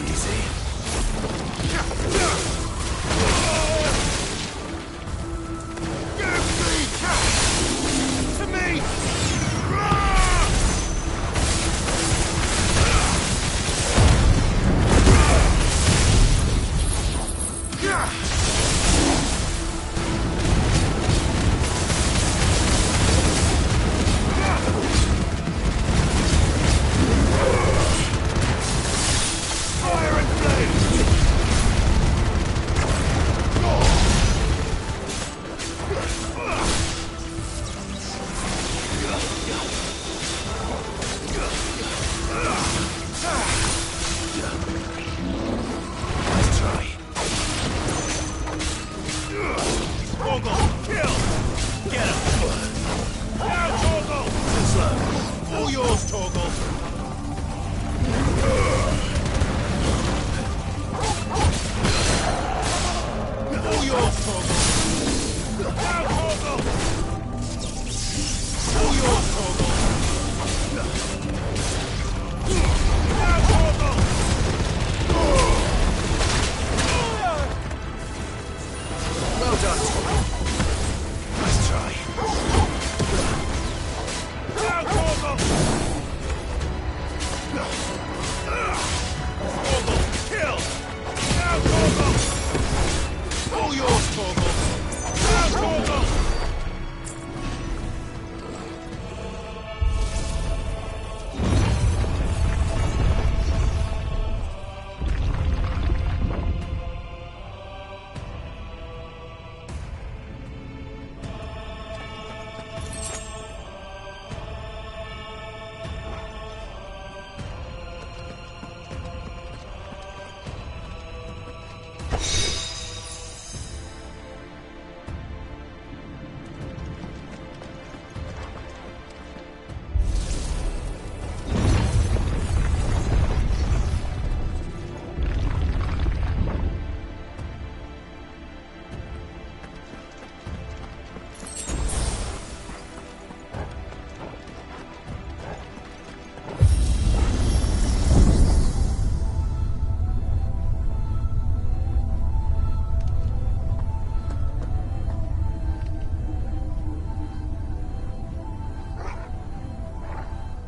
[SPEAKER 5] easy.
[SPEAKER 3] To me!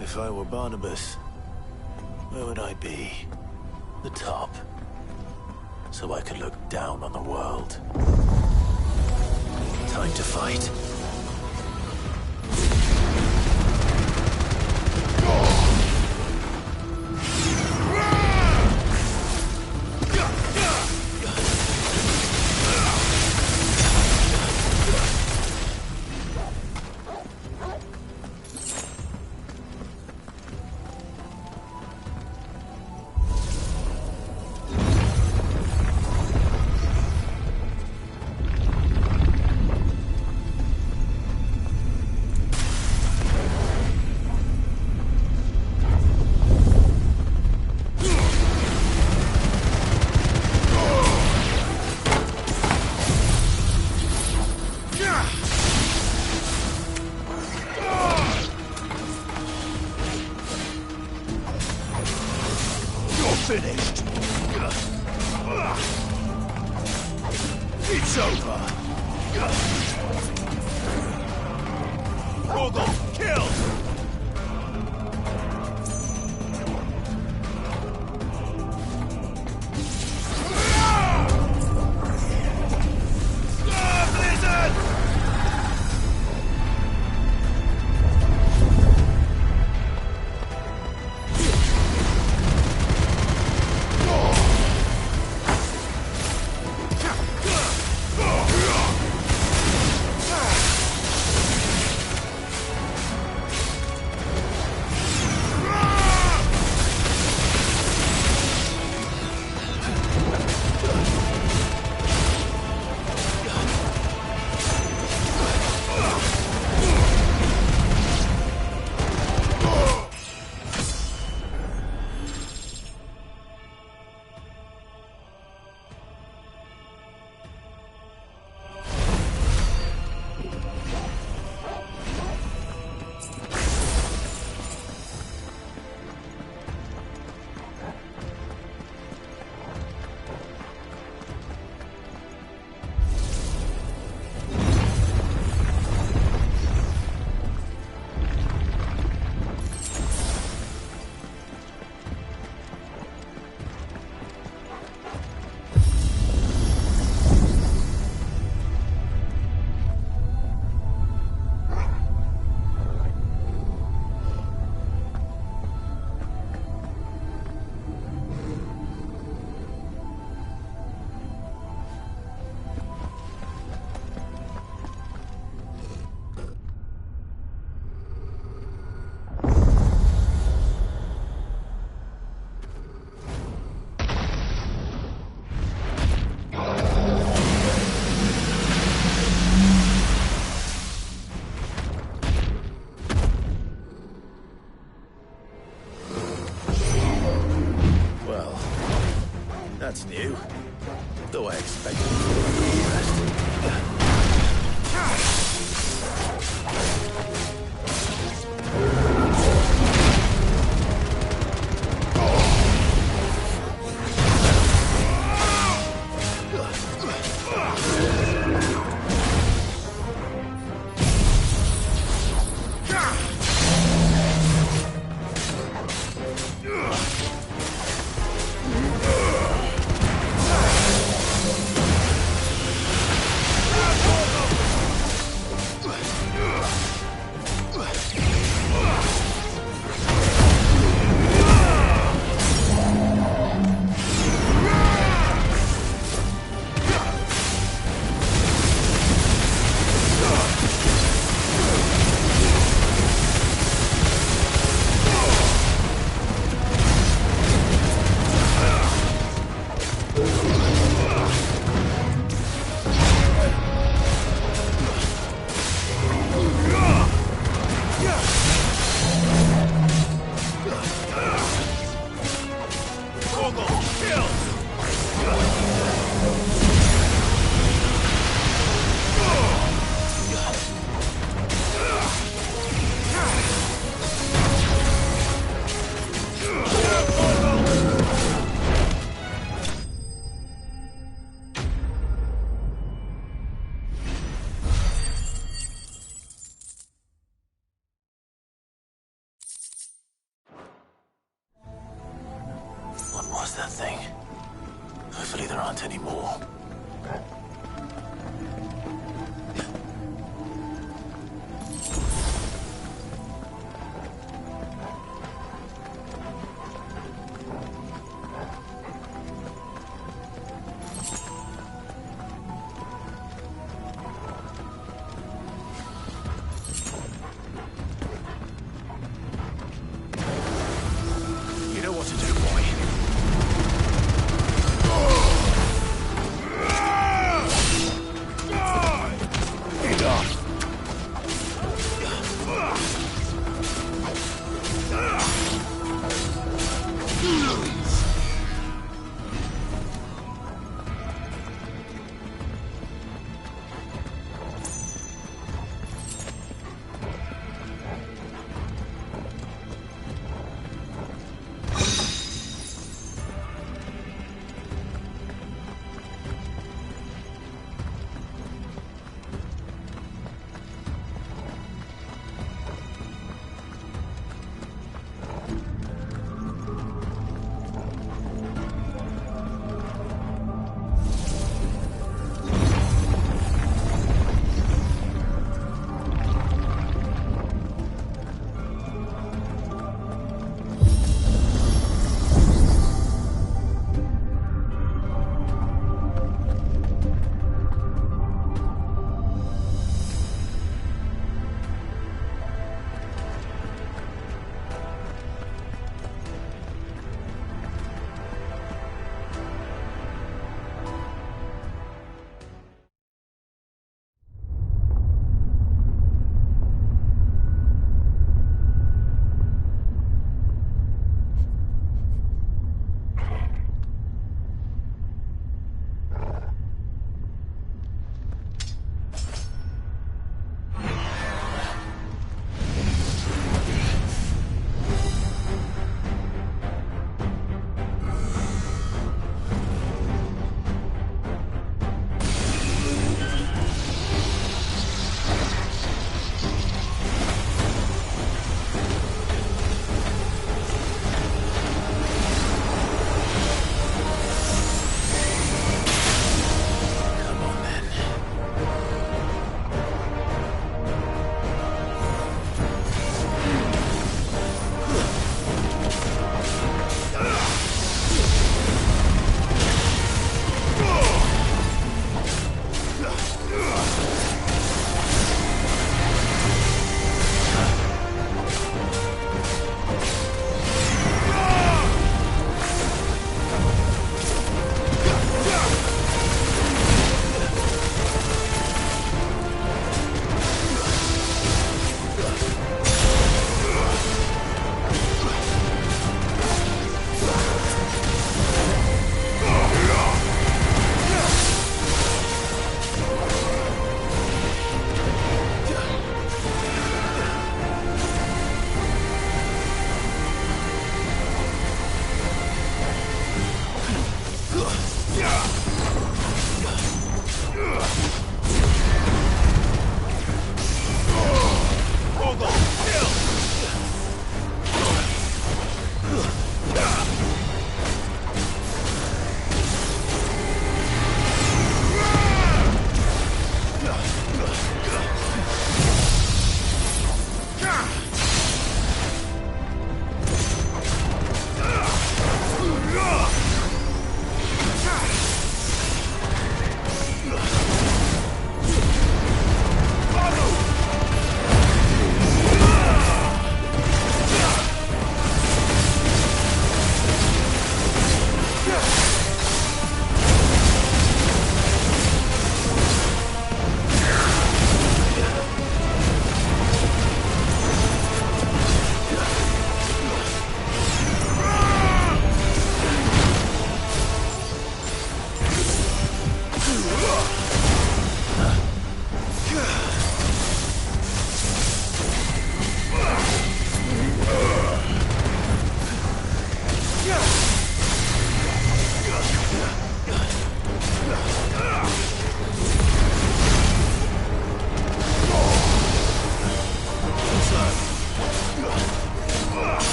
[SPEAKER 5] If I were Barnabas, where would I be? The top. So I could look down on the world. Time to fight.
[SPEAKER 3] Finished. It's over. Ogre, kill!
[SPEAKER 5] That's new. Though I expected it first. What was that thing? Hopefully there aren't any more. You know what to do, boy.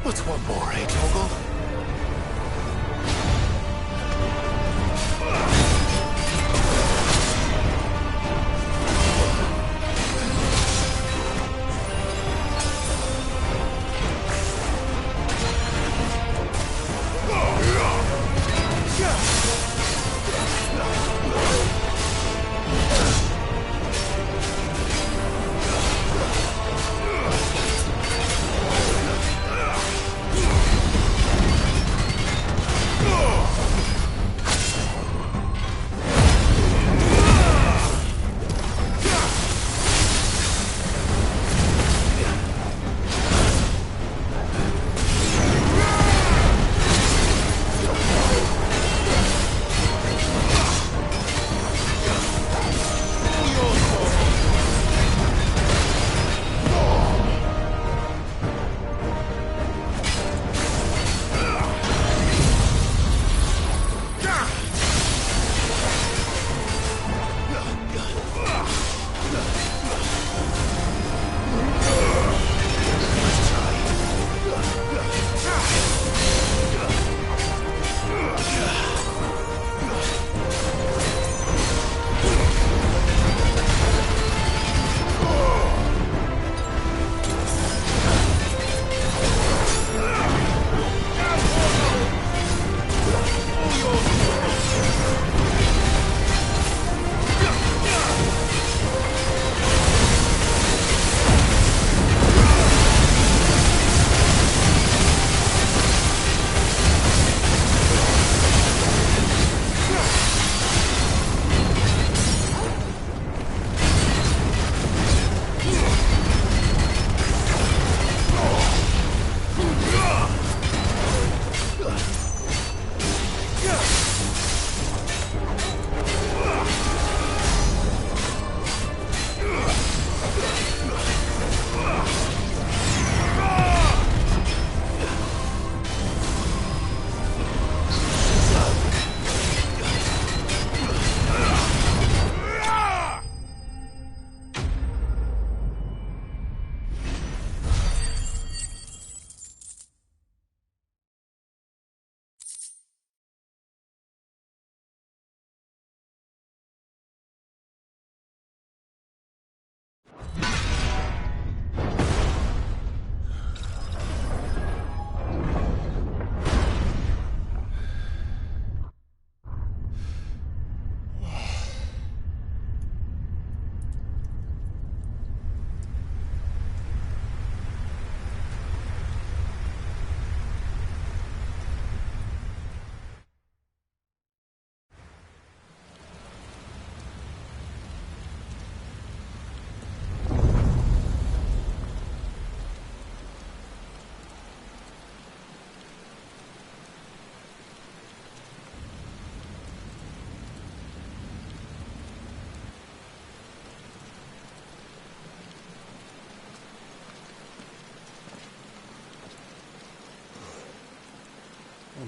[SPEAKER 5] What's one more, eh, Toggle?
[SPEAKER 3] Yeah!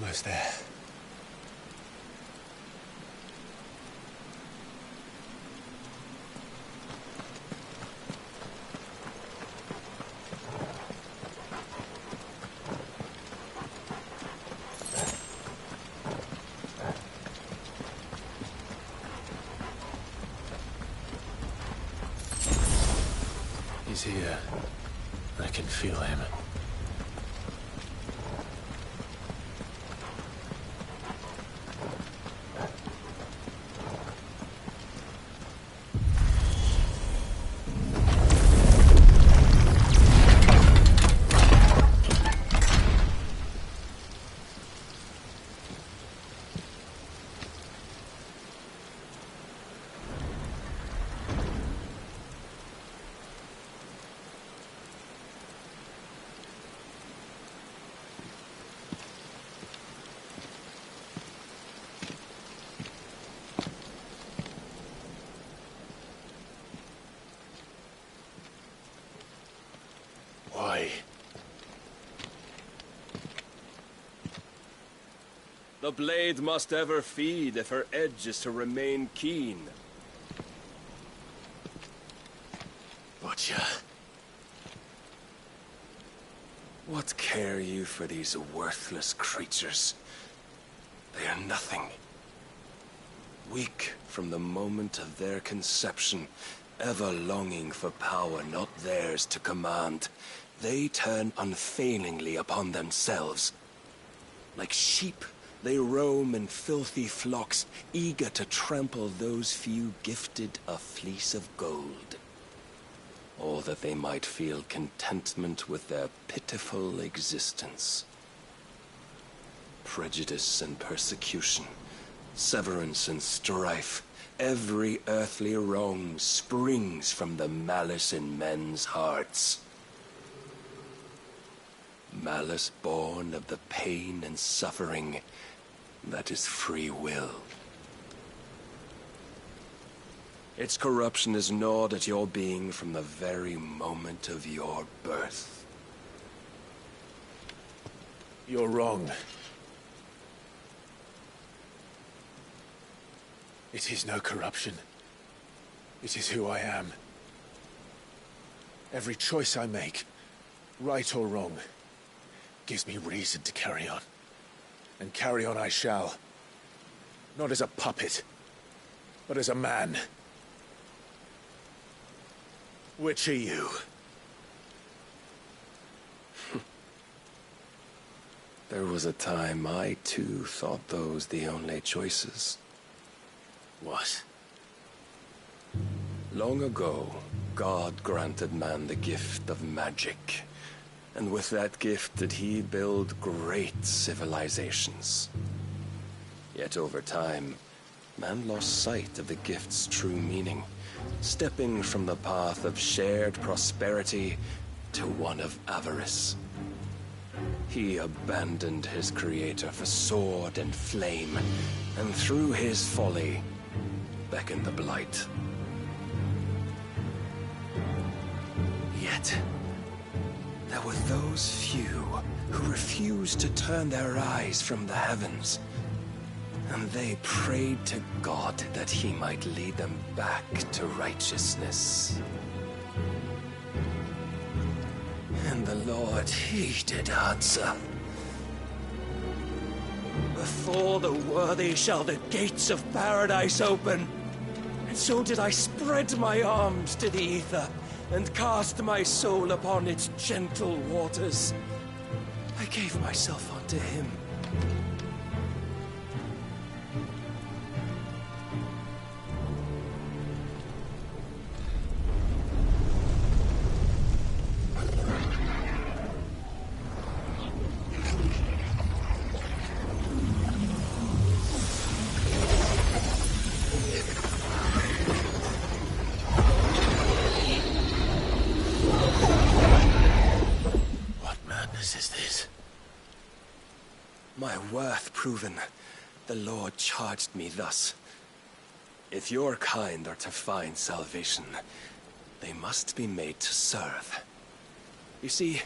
[SPEAKER 7] almost there.
[SPEAKER 5] He's here. I can feel him. Why?
[SPEAKER 4] The blade must ever feed if her edge is to remain keen.
[SPEAKER 5] Butcher.
[SPEAKER 4] What care you for these worthless creatures? They are nothing. Weak from the moment of their conception, ever longing for power not theirs to command, they turn unfailingly upon themselves. Like sheep, they roam in filthy flocks, eager to trample those few gifted a fleece of gold. Or that they might feel contentment with their pitiful existence. Prejudice and persecution, severance and strife, every earthly wrong springs from the malice in men's hearts. Malice born of the pain and suffering that is free will. Its corruption is gnawed at your being from the very moment of your birth.
[SPEAKER 5] You're wrong. It is no corruption. It is who I am. Every choice I make, right or wrong, gives me reason to carry on. And carry on I shall. Not as a puppet, but as a man. Which are you?
[SPEAKER 4] There was a time I too thought those the only choices.
[SPEAKER 5] What?
[SPEAKER 4] Long ago, God granted man the gift of magic. And with that gift did he build great civilizations. Yet over time, man lost sight of the gift's true meaning, stepping from the path of shared prosperity to one of avarice. He abandoned his creator for sword and flame, and through his folly, beckoned the blight. Yet, there were those few who refused to turn their eyes from the heavens, and they prayed to God that he might lead them back to righteousness. And the Lord, he did answer. Before the worthy shall the gates of paradise open. And so did I spread my arms to the ether, and cast my soul upon its gentle waters. I gave myself unto him. My worth proven, the Lord charged me thus. If your kind are to find salvation, they must be made to serve. You see,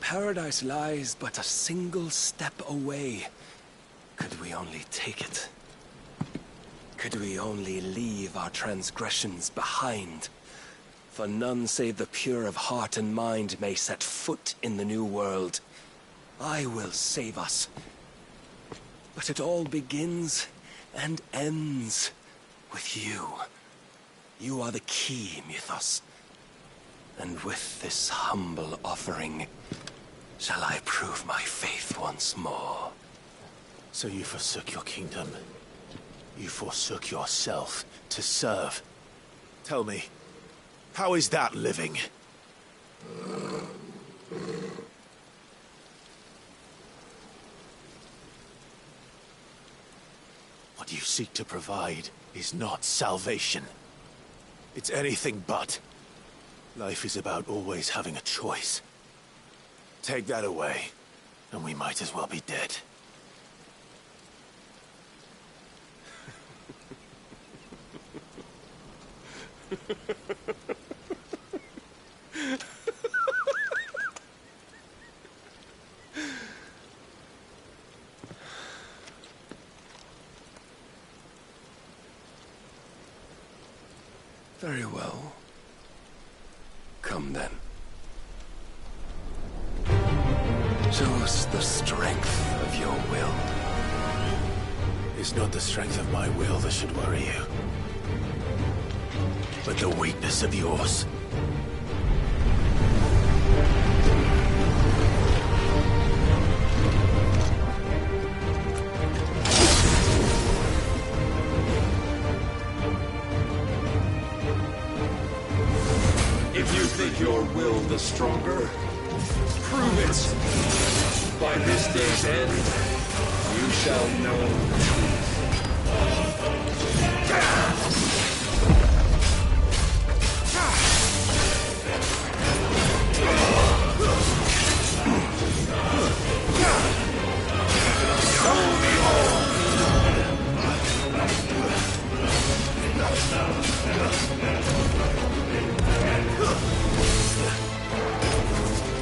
[SPEAKER 4] paradise lies but a single step away, Could we only take it? Could we only leave our transgressions behind? For none save the pure of heart and mind may set foot in the new world. I will save us. But it all begins and ends with you. You are the key, Mythos. And with this humble offering, shall I prove my faith once more.
[SPEAKER 5] So you forsook your kingdom. You forsook yourself to serve. Tell me, how is that living? What you seek to provide is not salvation. It's anything but. Life is about always having a choice. Take that away, and we might as well be dead.
[SPEAKER 4] Very well. Come then. Show us the strength of your will.
[SPEAKER 5] It's not the strength of my will that should worry you, but the weakness of yours.
[SPEAKER 13] If you think your will the stronger, prove it. By this day's end, you shall know the truth.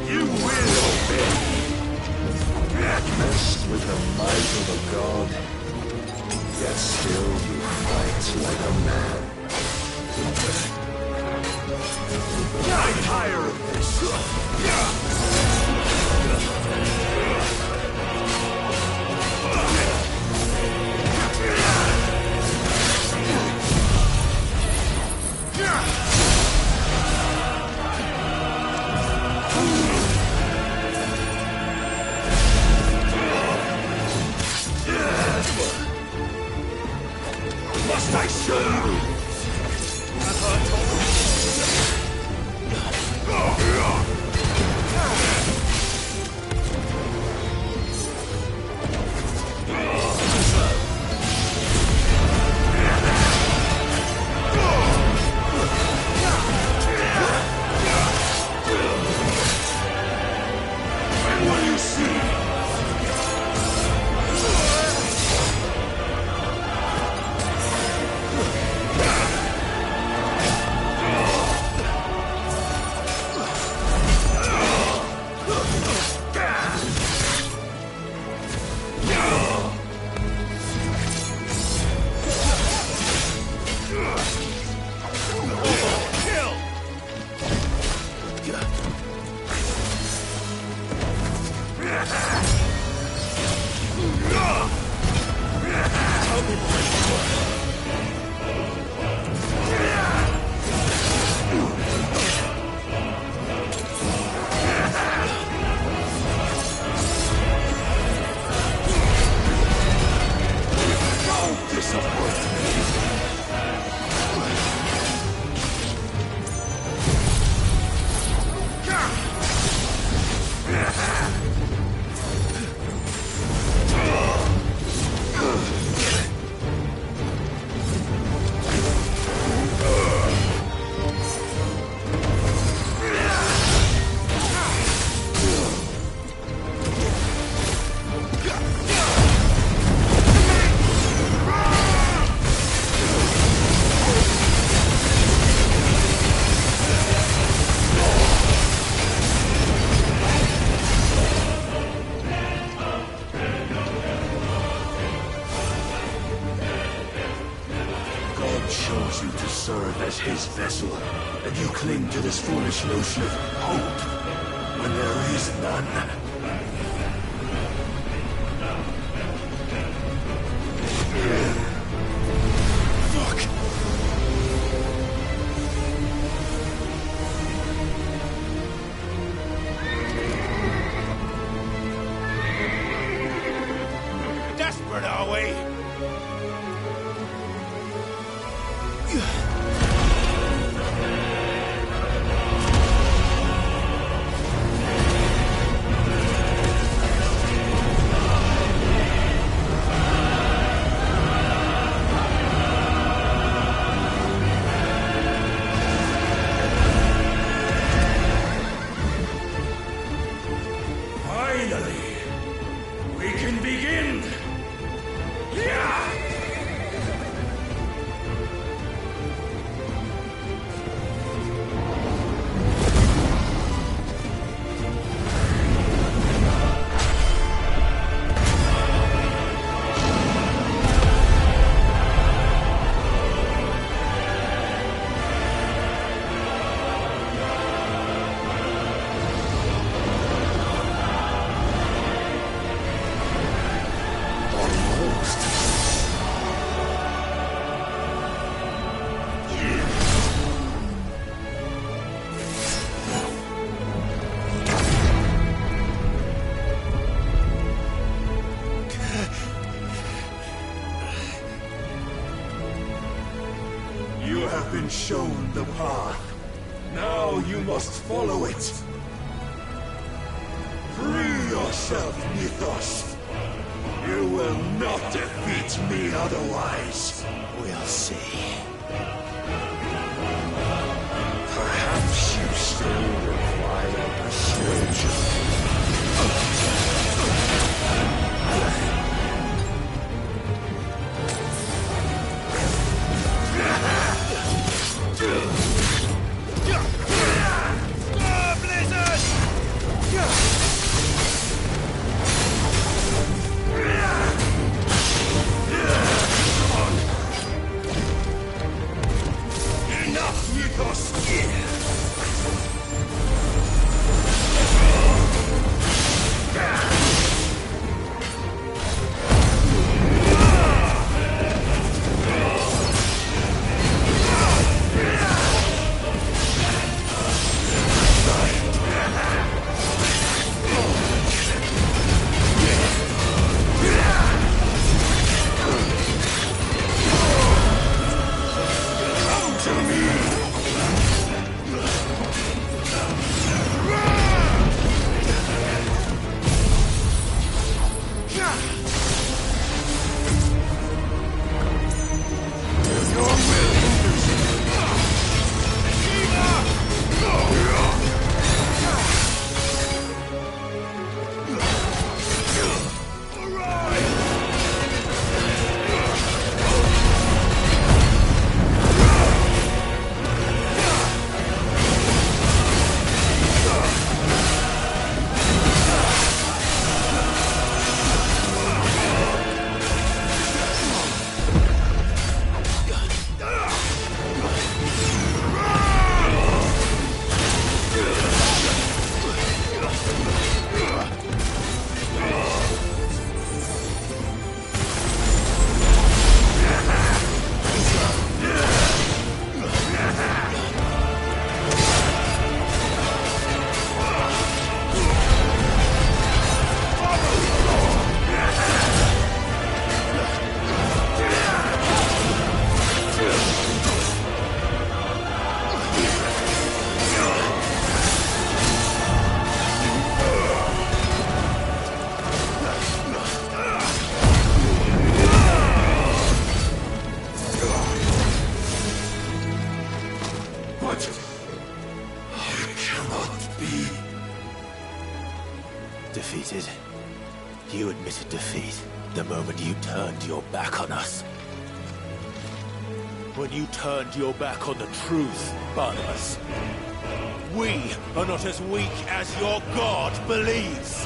[SPEAKER 4] You will obey. Messed with the might of a god, yet still you fight like a man. I'm tired of this. Must I show you? What do you see?
[SPEAKER 13] chose you to serve as his vessel, and you cling to this foolish notion of hope when there is none. Fuck!
[SPEAKER 3] Desperate, are we?
[SPEAKER 13] Finally, we can begin! Yeah! You have been shown the path. Now you must follow it. Free yourself, Mythos. You will not defeat me otherwise.
[SPEAKER 5] We'll see.
[SPEAKER 13] Perhaps you still require persuasion.
[SPEAKER 3] Enough, Mythos!
[SPEAKER 5] Defeated? You admitted defeat the moment you turned your back on us. When you turned your back on the truth, Barnabas. We are not as weak as your god believes.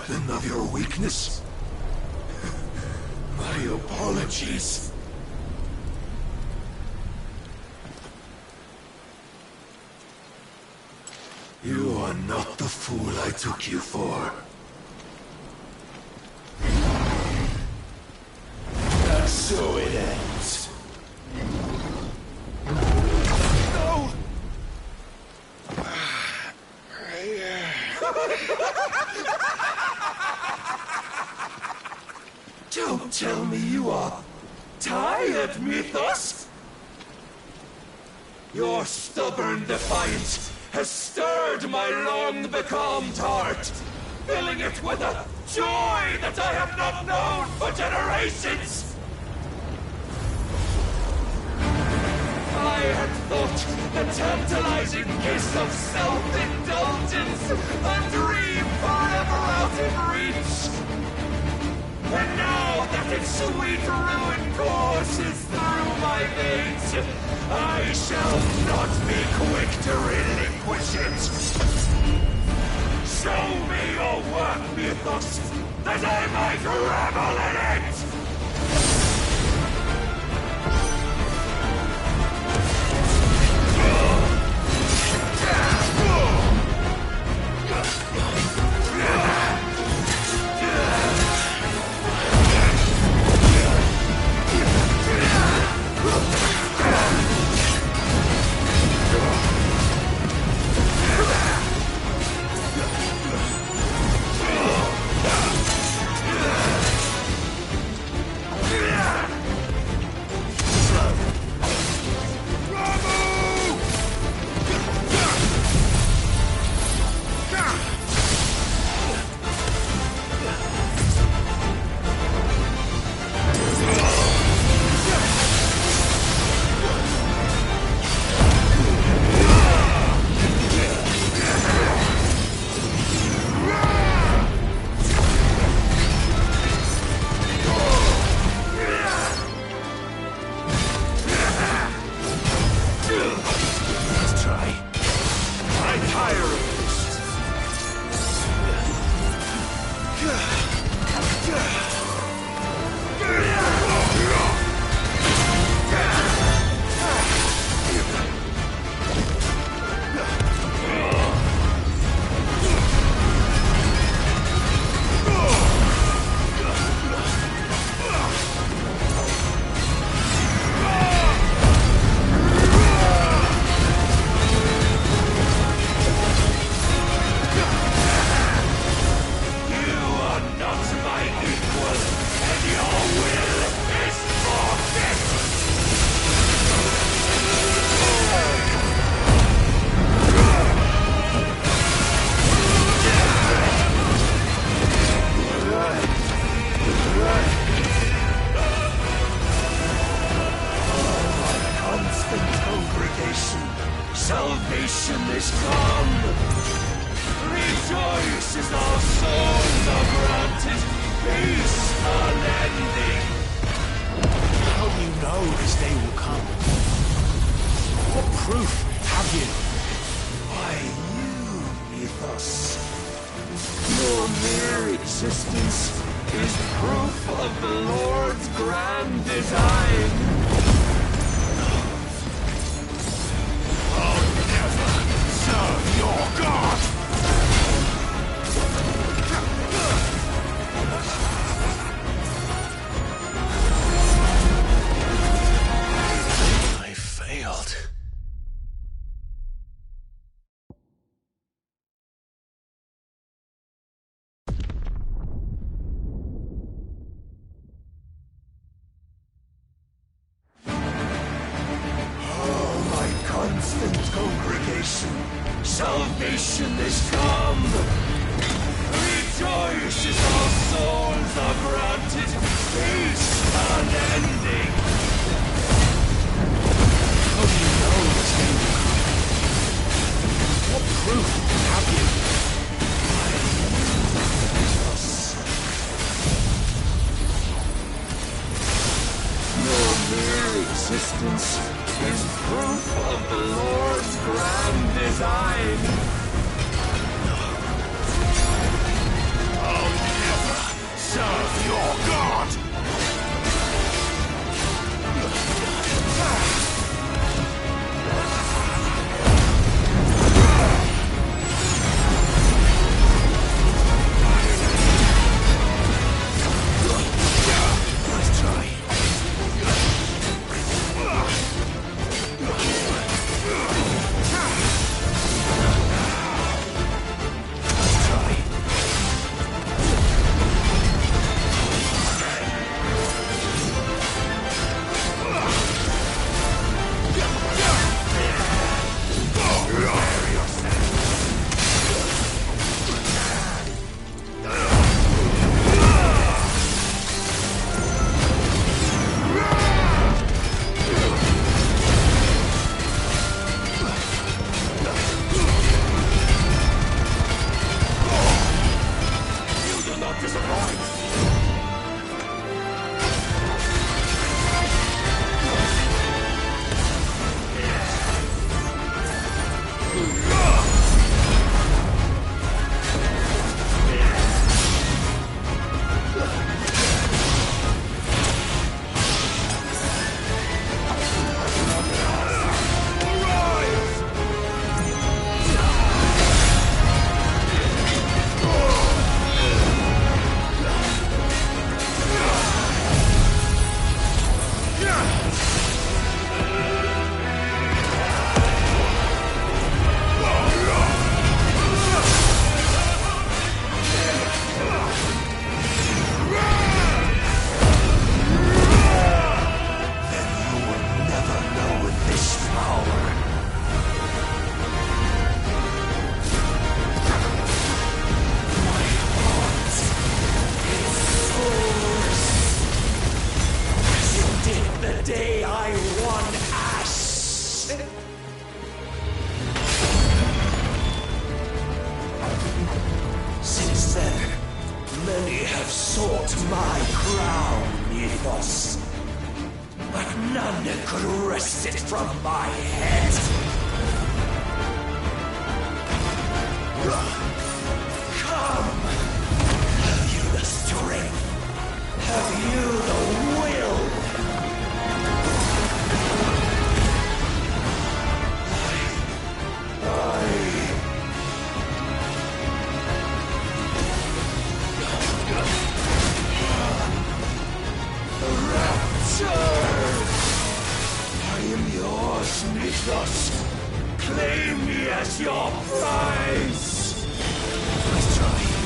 [SPEAKER 13] Certain of your weakness? My apologies. You are not the fool I took you for. And so it ends. No! Don't tell me you are tired, Mythos! Your stubborn defiance has stirred my long-becalmed heart, filling it with a joy that I have not known for generations! I had thought the tantalizing kiss of self-indulgence a dream forever out of reach. And now that its sweet ruin courses through my veins, I shall not be quick to relinquish it. Show me your work, Mythos, that I might revel in it! Salvation is come! Rejoice as our souls are granted peace unending!
[SPEAKER 5] How do you know this day will come? What proof have you?
[SPEAKER 13] Why, you, Mythos. Your mere existence is proof of the Lord's grand design.
[SPEAKER 5] Serve your god! I failed.
[SPEAKER 13] Oh, my constant congregation. Salvation is come! Rejoice as our souls are granted peace unending!
[SPEAKER 5] How do you know this day will come? What proof have you?
[SPEAKER 13] Your mere existence is proof of the Lord's grand design. I'll never serve your god! Nice try.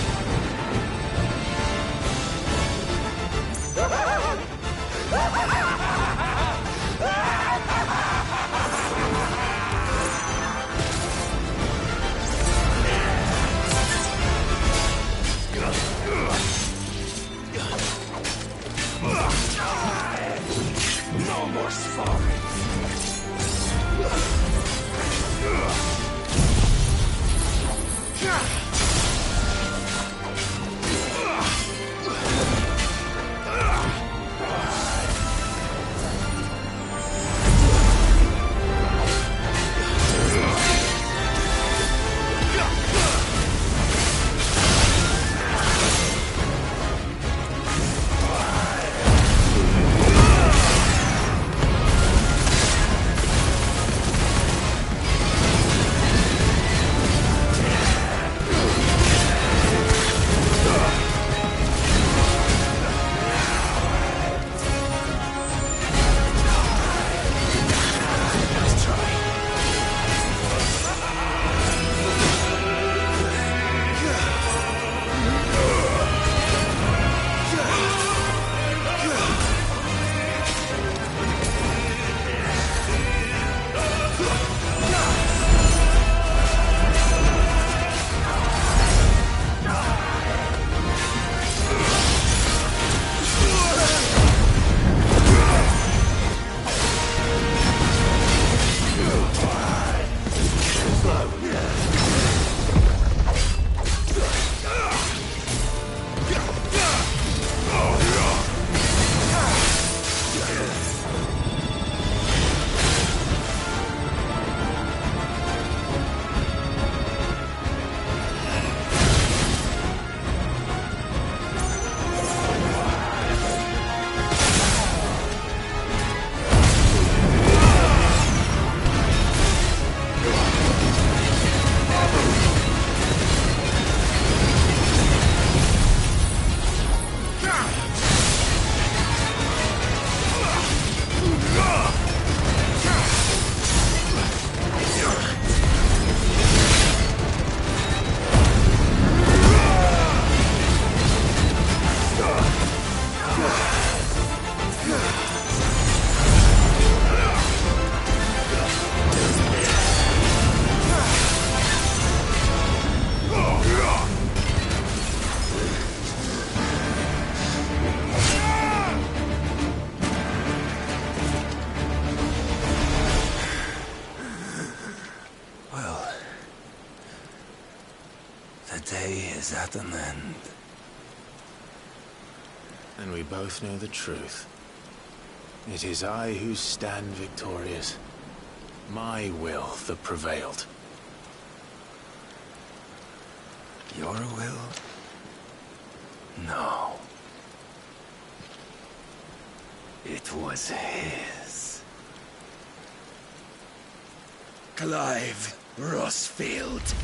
[SPEAKER 4] is at an end.
[SPEAKER 5] And we both know the truth. It is I who stand victorious. My will that prevailed.
[SPEAKER 4] Your will? No. It was his. Clive Rossfield.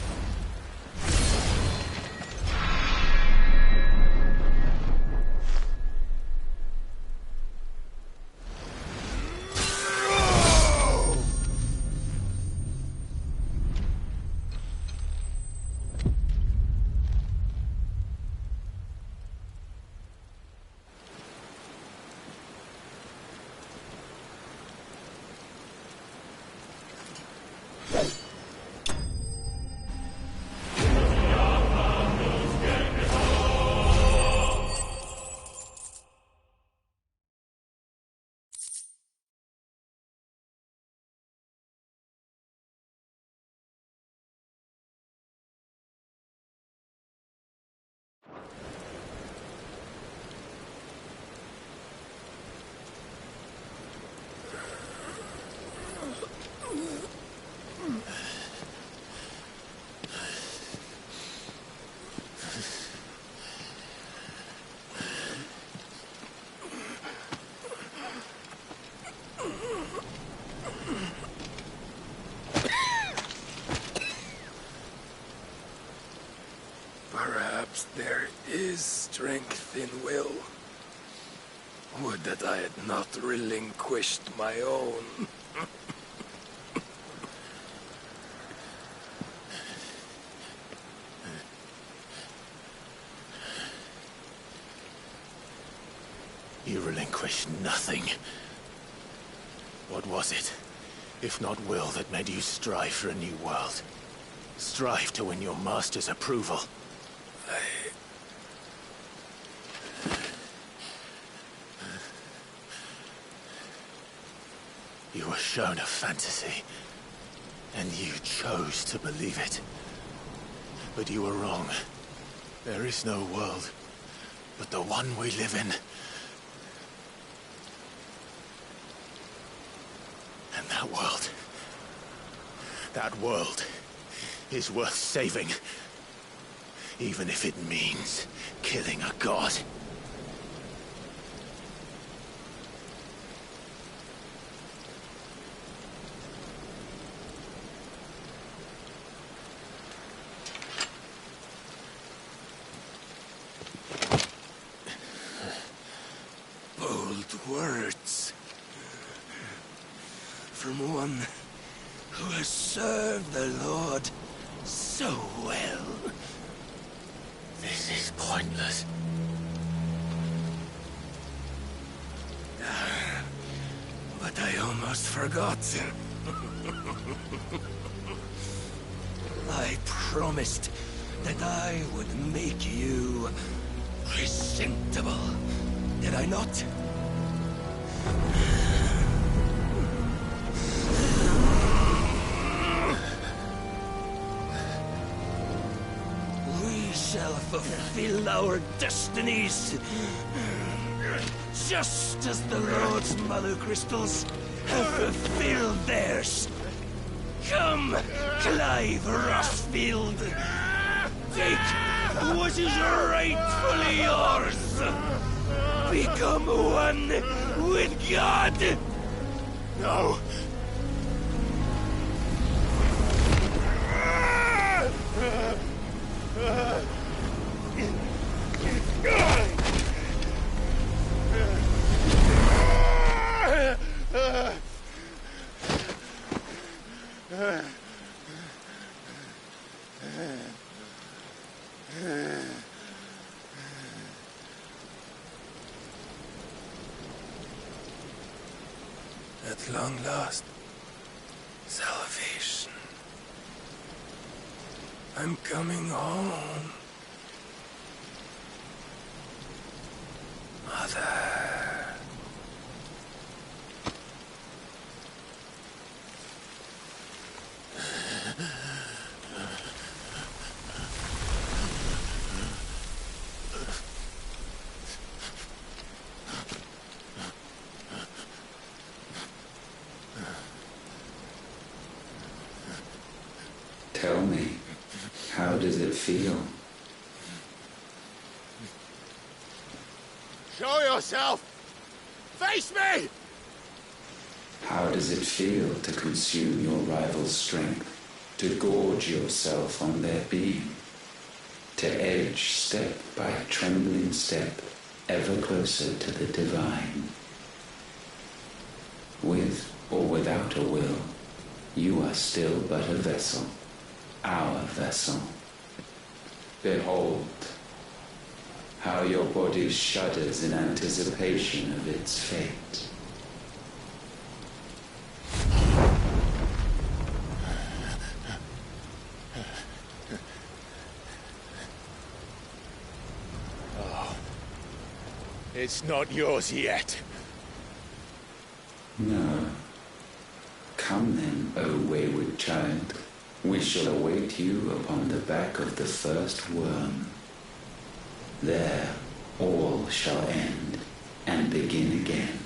[SPEAKER 4] Perhaps there is strength in will. Would that I had not relinquished my own.
[SPEAKER 5] You relinquished nothing. What was it, if not will, that made you strive for a new world? Strive to win your master's approval? You were shown a fantasy, and you chose to believe it. But you were wrong. There is no world, but the one we live in. And that world is worth saving, even if it means killing a god.
[SPEAKER 4] Bold words. From one who has served the Lord so well.
[SPEAKER 5] This is pointless.
[SPEAKER 4] But I almost forgot. I promised that I would make you presentable. Did I not? We shall fulfill our destinies, just as the Lord's Mother Crystals have fulfilled theirs. Come, Clive Rossfield. Take what is rightfully yours. Become one with God.
[SPEAKER 5] No.
[SPEAKER 4] At long last, salvation. I'm coming home. Mother.
[SPEAKER 14] How does it feel?
[SPEAKER 13] Show yourself! Face me!
[SPEAKER 14] How does it feel to consume your rival's strength? To gorge yourself on their beam? To edge step by trembling step ever closer to the divine? With or without a will, you are still but a vessel, our vessel. Behold, how your body shudders in anticipation of its fate.
[SPEAKER 13] Oh, it's not yours yet.
[SPEAKER 14] No. Come then, O wayward child. We shall await you upon the back of the first worm. There, all shall end and begin again.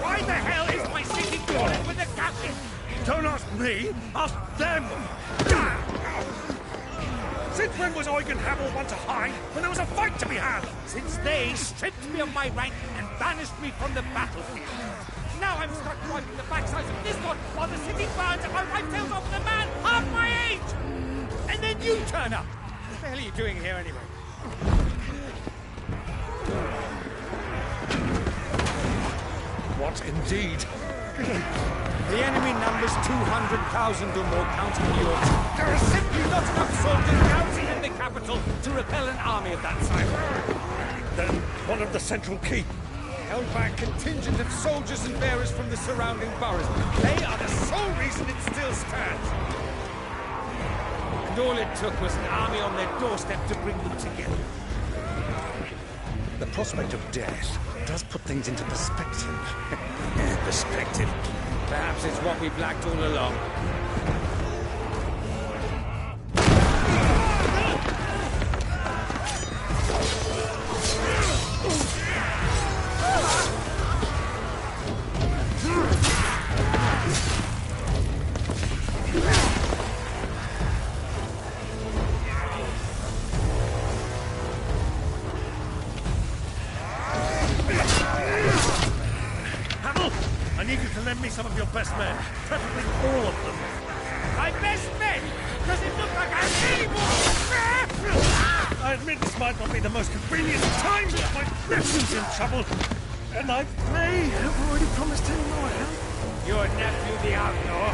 [SPEAKER 13] Why the hell is my city going with the captain? Don't ask me, ask them! Since when was Eugen Hamel one to hide when there was a fight to be had? Since they stripped me of my rank and banished me from the battlefield. Now I'm stuck wiping the backsides of this one while the city burns and my wife tells off the man half my age! And then you turn up! What the hell are you doing here anyway? What indeed? The enemy numbers 200,000 or more, counting yours. There are simply not enough soldiers garrisoned in the capital to repel an army of that size. Then one of the central keep, held by a contingent of soldiers and bearers from the surrounding boroughs. They are the sole reason it still stands. And all it took was an army on their doorstep to bring them together. The prospect of death does put things into perspective. Perspective. Perhaps it's what we've lacked all along. I need you to lend me some of your best men, preferably all of them. My best men? Does it look like I have any more? I admit this might not be the most convenient time, but my nephew's in trouble, and I may have already promised him more help. Your nephew, the outlaw?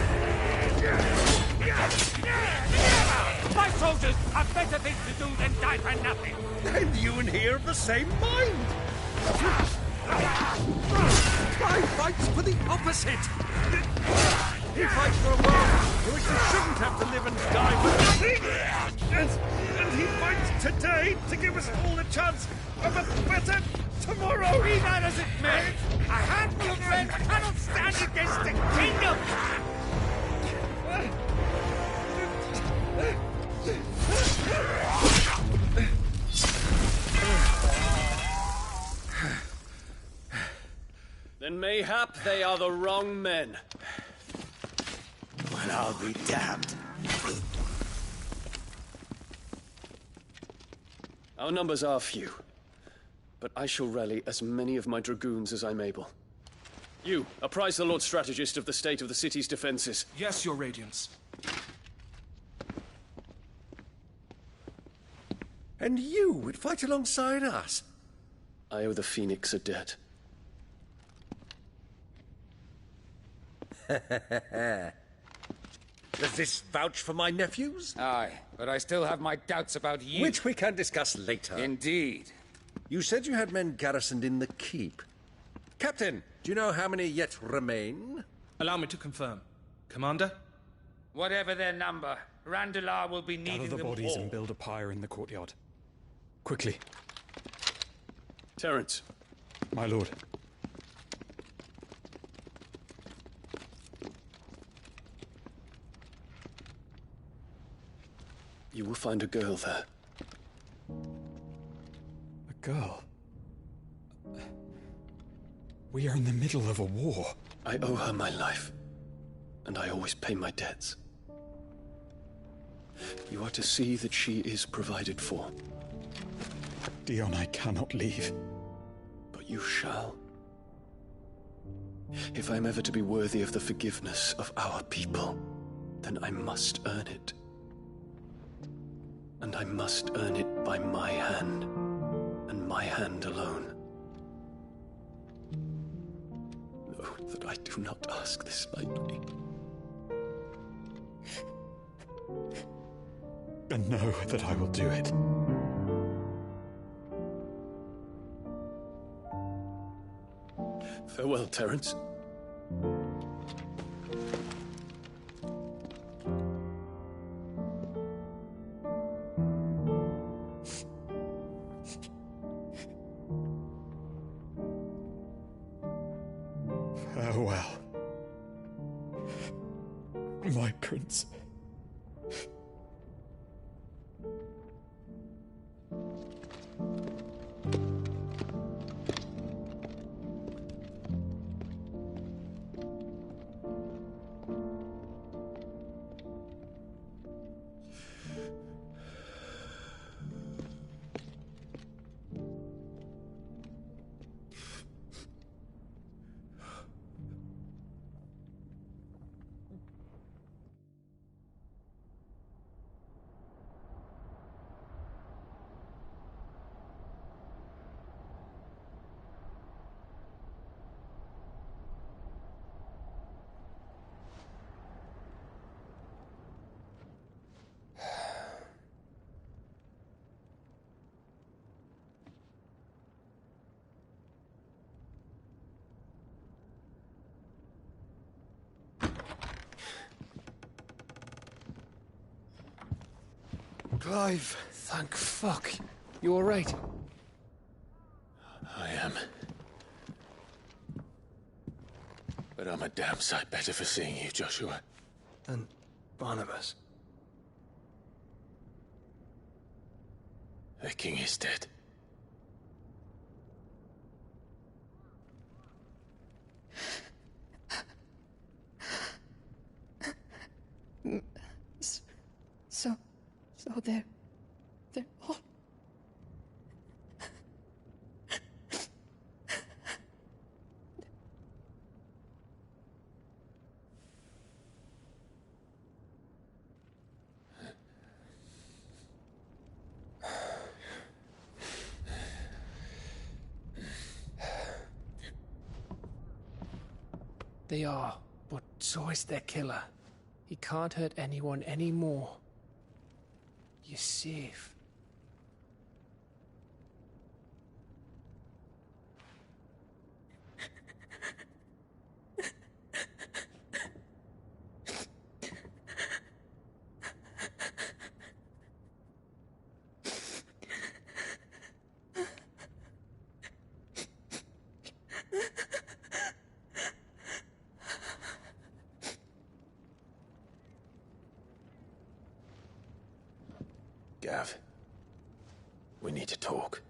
[SPEAKER 13] My soldiers have better things to do than die for nothing. And you and he are of the same mind. I fight for the opposite!
[SPEAKER 3] He fights for a world in which we shouldn't have to live and die for nothing! And he fights today to give us all a chance of a better tomorrow! Be that as it may, a handful of men cannot stand against the kingdom!
[SPEAKER 4] Then mayhap they are the wrong men.
[SPEAKER 11] Well, I'll be damned.
[SPEAKER 4] Our numbers are few, but I shall rally as many of my dragoons as I'm able. You, apprise the Lord Strategist of the state of the city's defenses.
[SPEAKER 15] Yes, Your Radiance.
[SPEAKER 3] And you would fight alongside us?
[SPEAKER 4] I owe the Phoenix a debt.
[SPEAKER 3] Does this vouch for my nephews?
[SPEAKER 17] Aye, but I still have my doubts about you.
[SPEAKER 3] Which we can discuss later.
[SPEAKER 17] Indeed.
[SPEAKER 3] You said you had men garrisoned in the keep. Captain, do you know how many yet remain?
[SPEAKER 15] Allow me to confirm. Commander?
[SPEAKER 17] Whatever their number, Randalar will be needing
[SPEAKER 19] Gather the
[SPEAKER 17] them
[SPEAKER 19] bodies
[SPEAKER 17] all.
[SPEAKER 19] and build a pyre in the courtyard. Quickly.
[SPEAKER 4] Terence.
[SPEAKER 19] My lord.
[SPEAKER 4] You will find a girl there.
[SPEAKER 19] A girl? We are in the middle of a war.
[SPEAKER 4] I owe her my life, and I always pay my debts. You are to see that she is provided for.
[SPEAKER 19] Dion, I cannot leave.
[SPEAKER 4] But you shall. If I am ever to be worthy of the forgiveness of our people, then I must earn it. And I must earn it by my hand, and my hand alone. Know that I do not ask this lightly.
[SPEAKER 19] And know that I will do it.
[SPEAKER 4] Farewell, Terence.
[SPEAKER 19] Farewell, my prince.
[SPEAKER 1] Clive!
[SPEAKER 23] Thank fuck. You alright?
[SPEAKER 5] I am. But I'm a damn sight better for seeing you, Joshua.
[SPEAKER 1] And Barnabas.
[SPEAKER 5] The king is dead.
[SPEAKER 9] So they're all...
[SPEAKER 23] They are, but so is their killer. He can't hurt anyone anymore. You're safe.
[SPEAKER 5] Gav, we need to talk.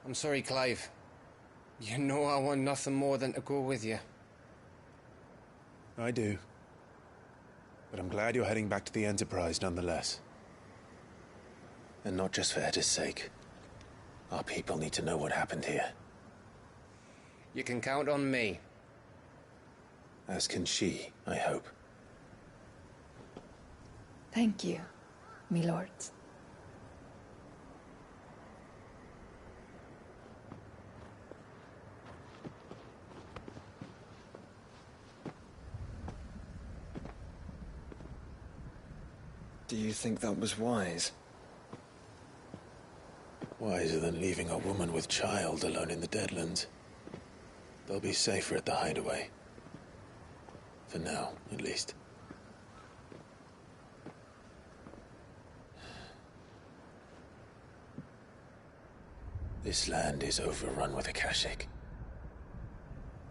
[SPEAKER 23] I'm sorry, Clive. You know I want nothing more than to go with you.
[SPEAKER 5] I do. But I'm glad you're heading back to the Enterprise nonetheless. And not just for Etta's sake. Our people need to know what happened here.
[SPEAKER 23] You can count on me.
[SPEAKER 5] As can she, I hope.
[SPEAKER 9] Thank you, my lords.
[SPEAKER 1] Do you think that was wise?
[SPEAKER 5] Wiser than leaving a woman with child alone in the Deadlands. They'll be safer at the hideaway. For now, at least. This land is overrun with Akashic.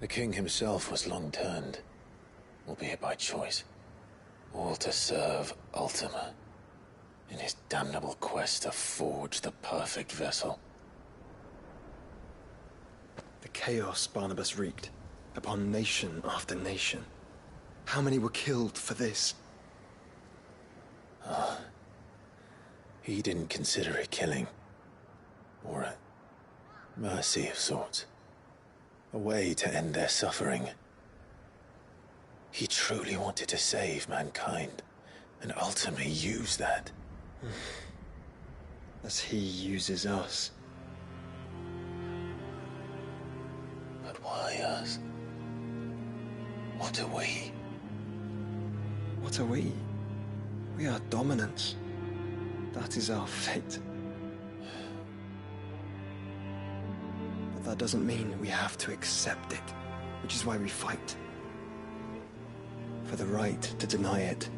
[SPEAKER 5] The king himself was long turned, albeit by choice. All to serve Ultima, in his damnable quest to forge the perfect vessel.
[SPEAKER 1] The chaos Barnabas wreaked upon nation after nation. How many were killed for this?
[SPEAKER 5] He didn't consider it killing. Or a mercy of sorts. A way to end their suffering. He truly wanted to save mankind, and ultimately used that.
[SPEAKER 1] As he uses us.
[SPEAKER 5] But why us? What are we?
[SPEAKER 1] What are we? We are dominance. That is our fate. But that doesn't mean we have to accept it, which is why we fight. For the right to deny it.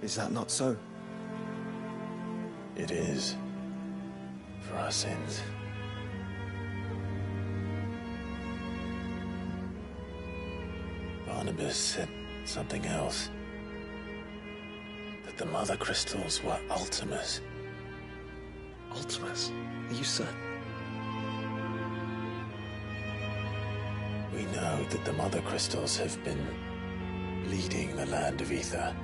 [SPEAKER 1] Is that not so?
[SPEAKER 5] It is. For our sins. Barnabas said something else. That the Mother Crystals were Ultimas.
[SPEAKER 1] Ultimas? Are you certain?
[SPEAKER 5] We know that the Mother Crystals have been leading the land of Ether.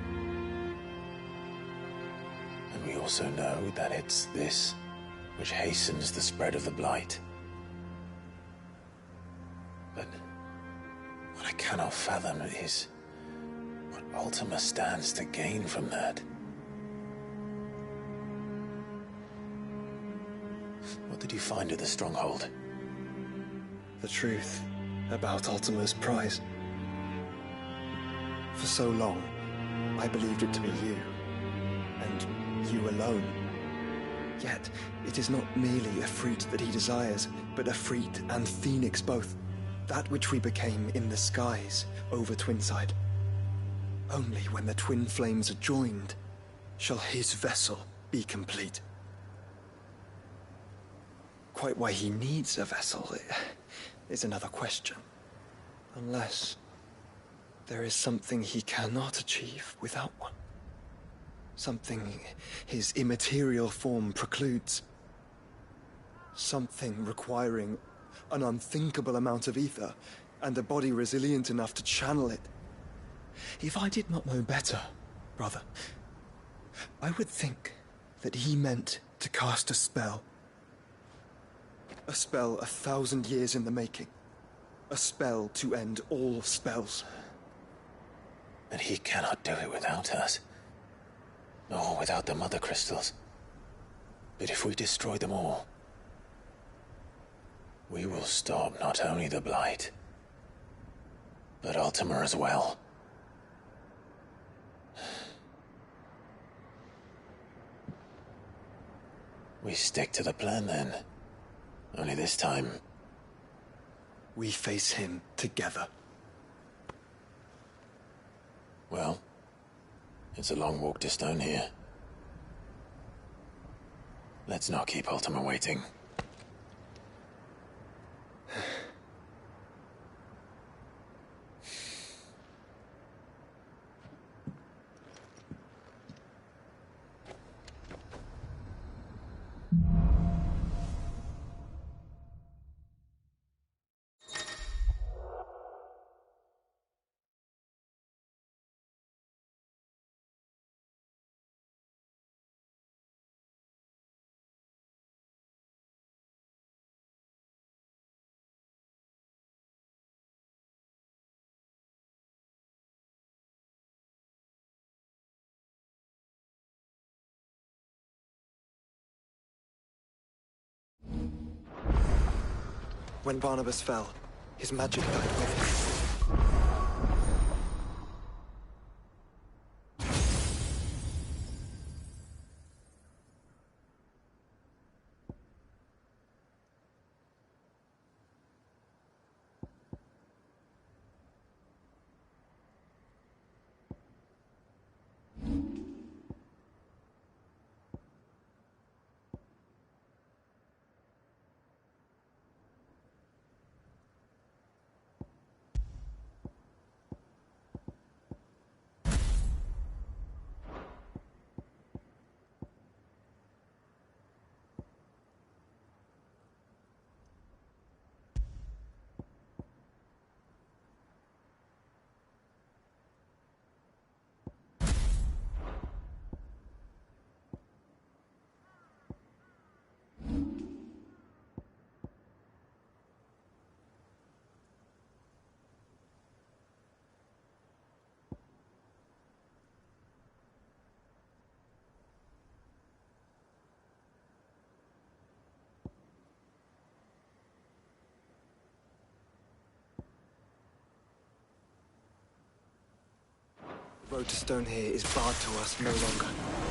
[SPEAKER 5] And we also know that it's this which hastens the spread of the Blight. But what I cannot fathom is what Ultima stands to gain from that. What did you find at the Stronghold?
[SPEAKER 1] The truth about Ultima's prize. For so long, I believed it to be you, and you alone. Yet, it is not merely a freat that he desires, but a freat and phoenix both. That which we became in the skies over Twinside. Only when the twin flames are joined shall his vessel be complete. Quite why he needs a vessel is another question. Unless there is something he cannot achieve without one. Something his immaterial form precludes. Something requiring an unthinkable amount of ether, and a body resilient enough to channel it. If I did not know better, brother, I would think that he meant to cast a spell. A spell 1,000 years in the making. A spell to end all spells.
[SPEAKER 5] And he cannot do it without us. Nor without the Mother Crystals. But if we destroy them all, we will stop not only the Blight, but Ultima as well. We stick to the plan then. Only this time,
[SPEAKER 1] we face him together.
[SPEAKER 5] Well, It's a long walk to Stone here. Let's not keep Ultima waiting.
[SPEAKER 1] When Barnabas fell, his magic died with him. The road to Stone here is barred to us no longer.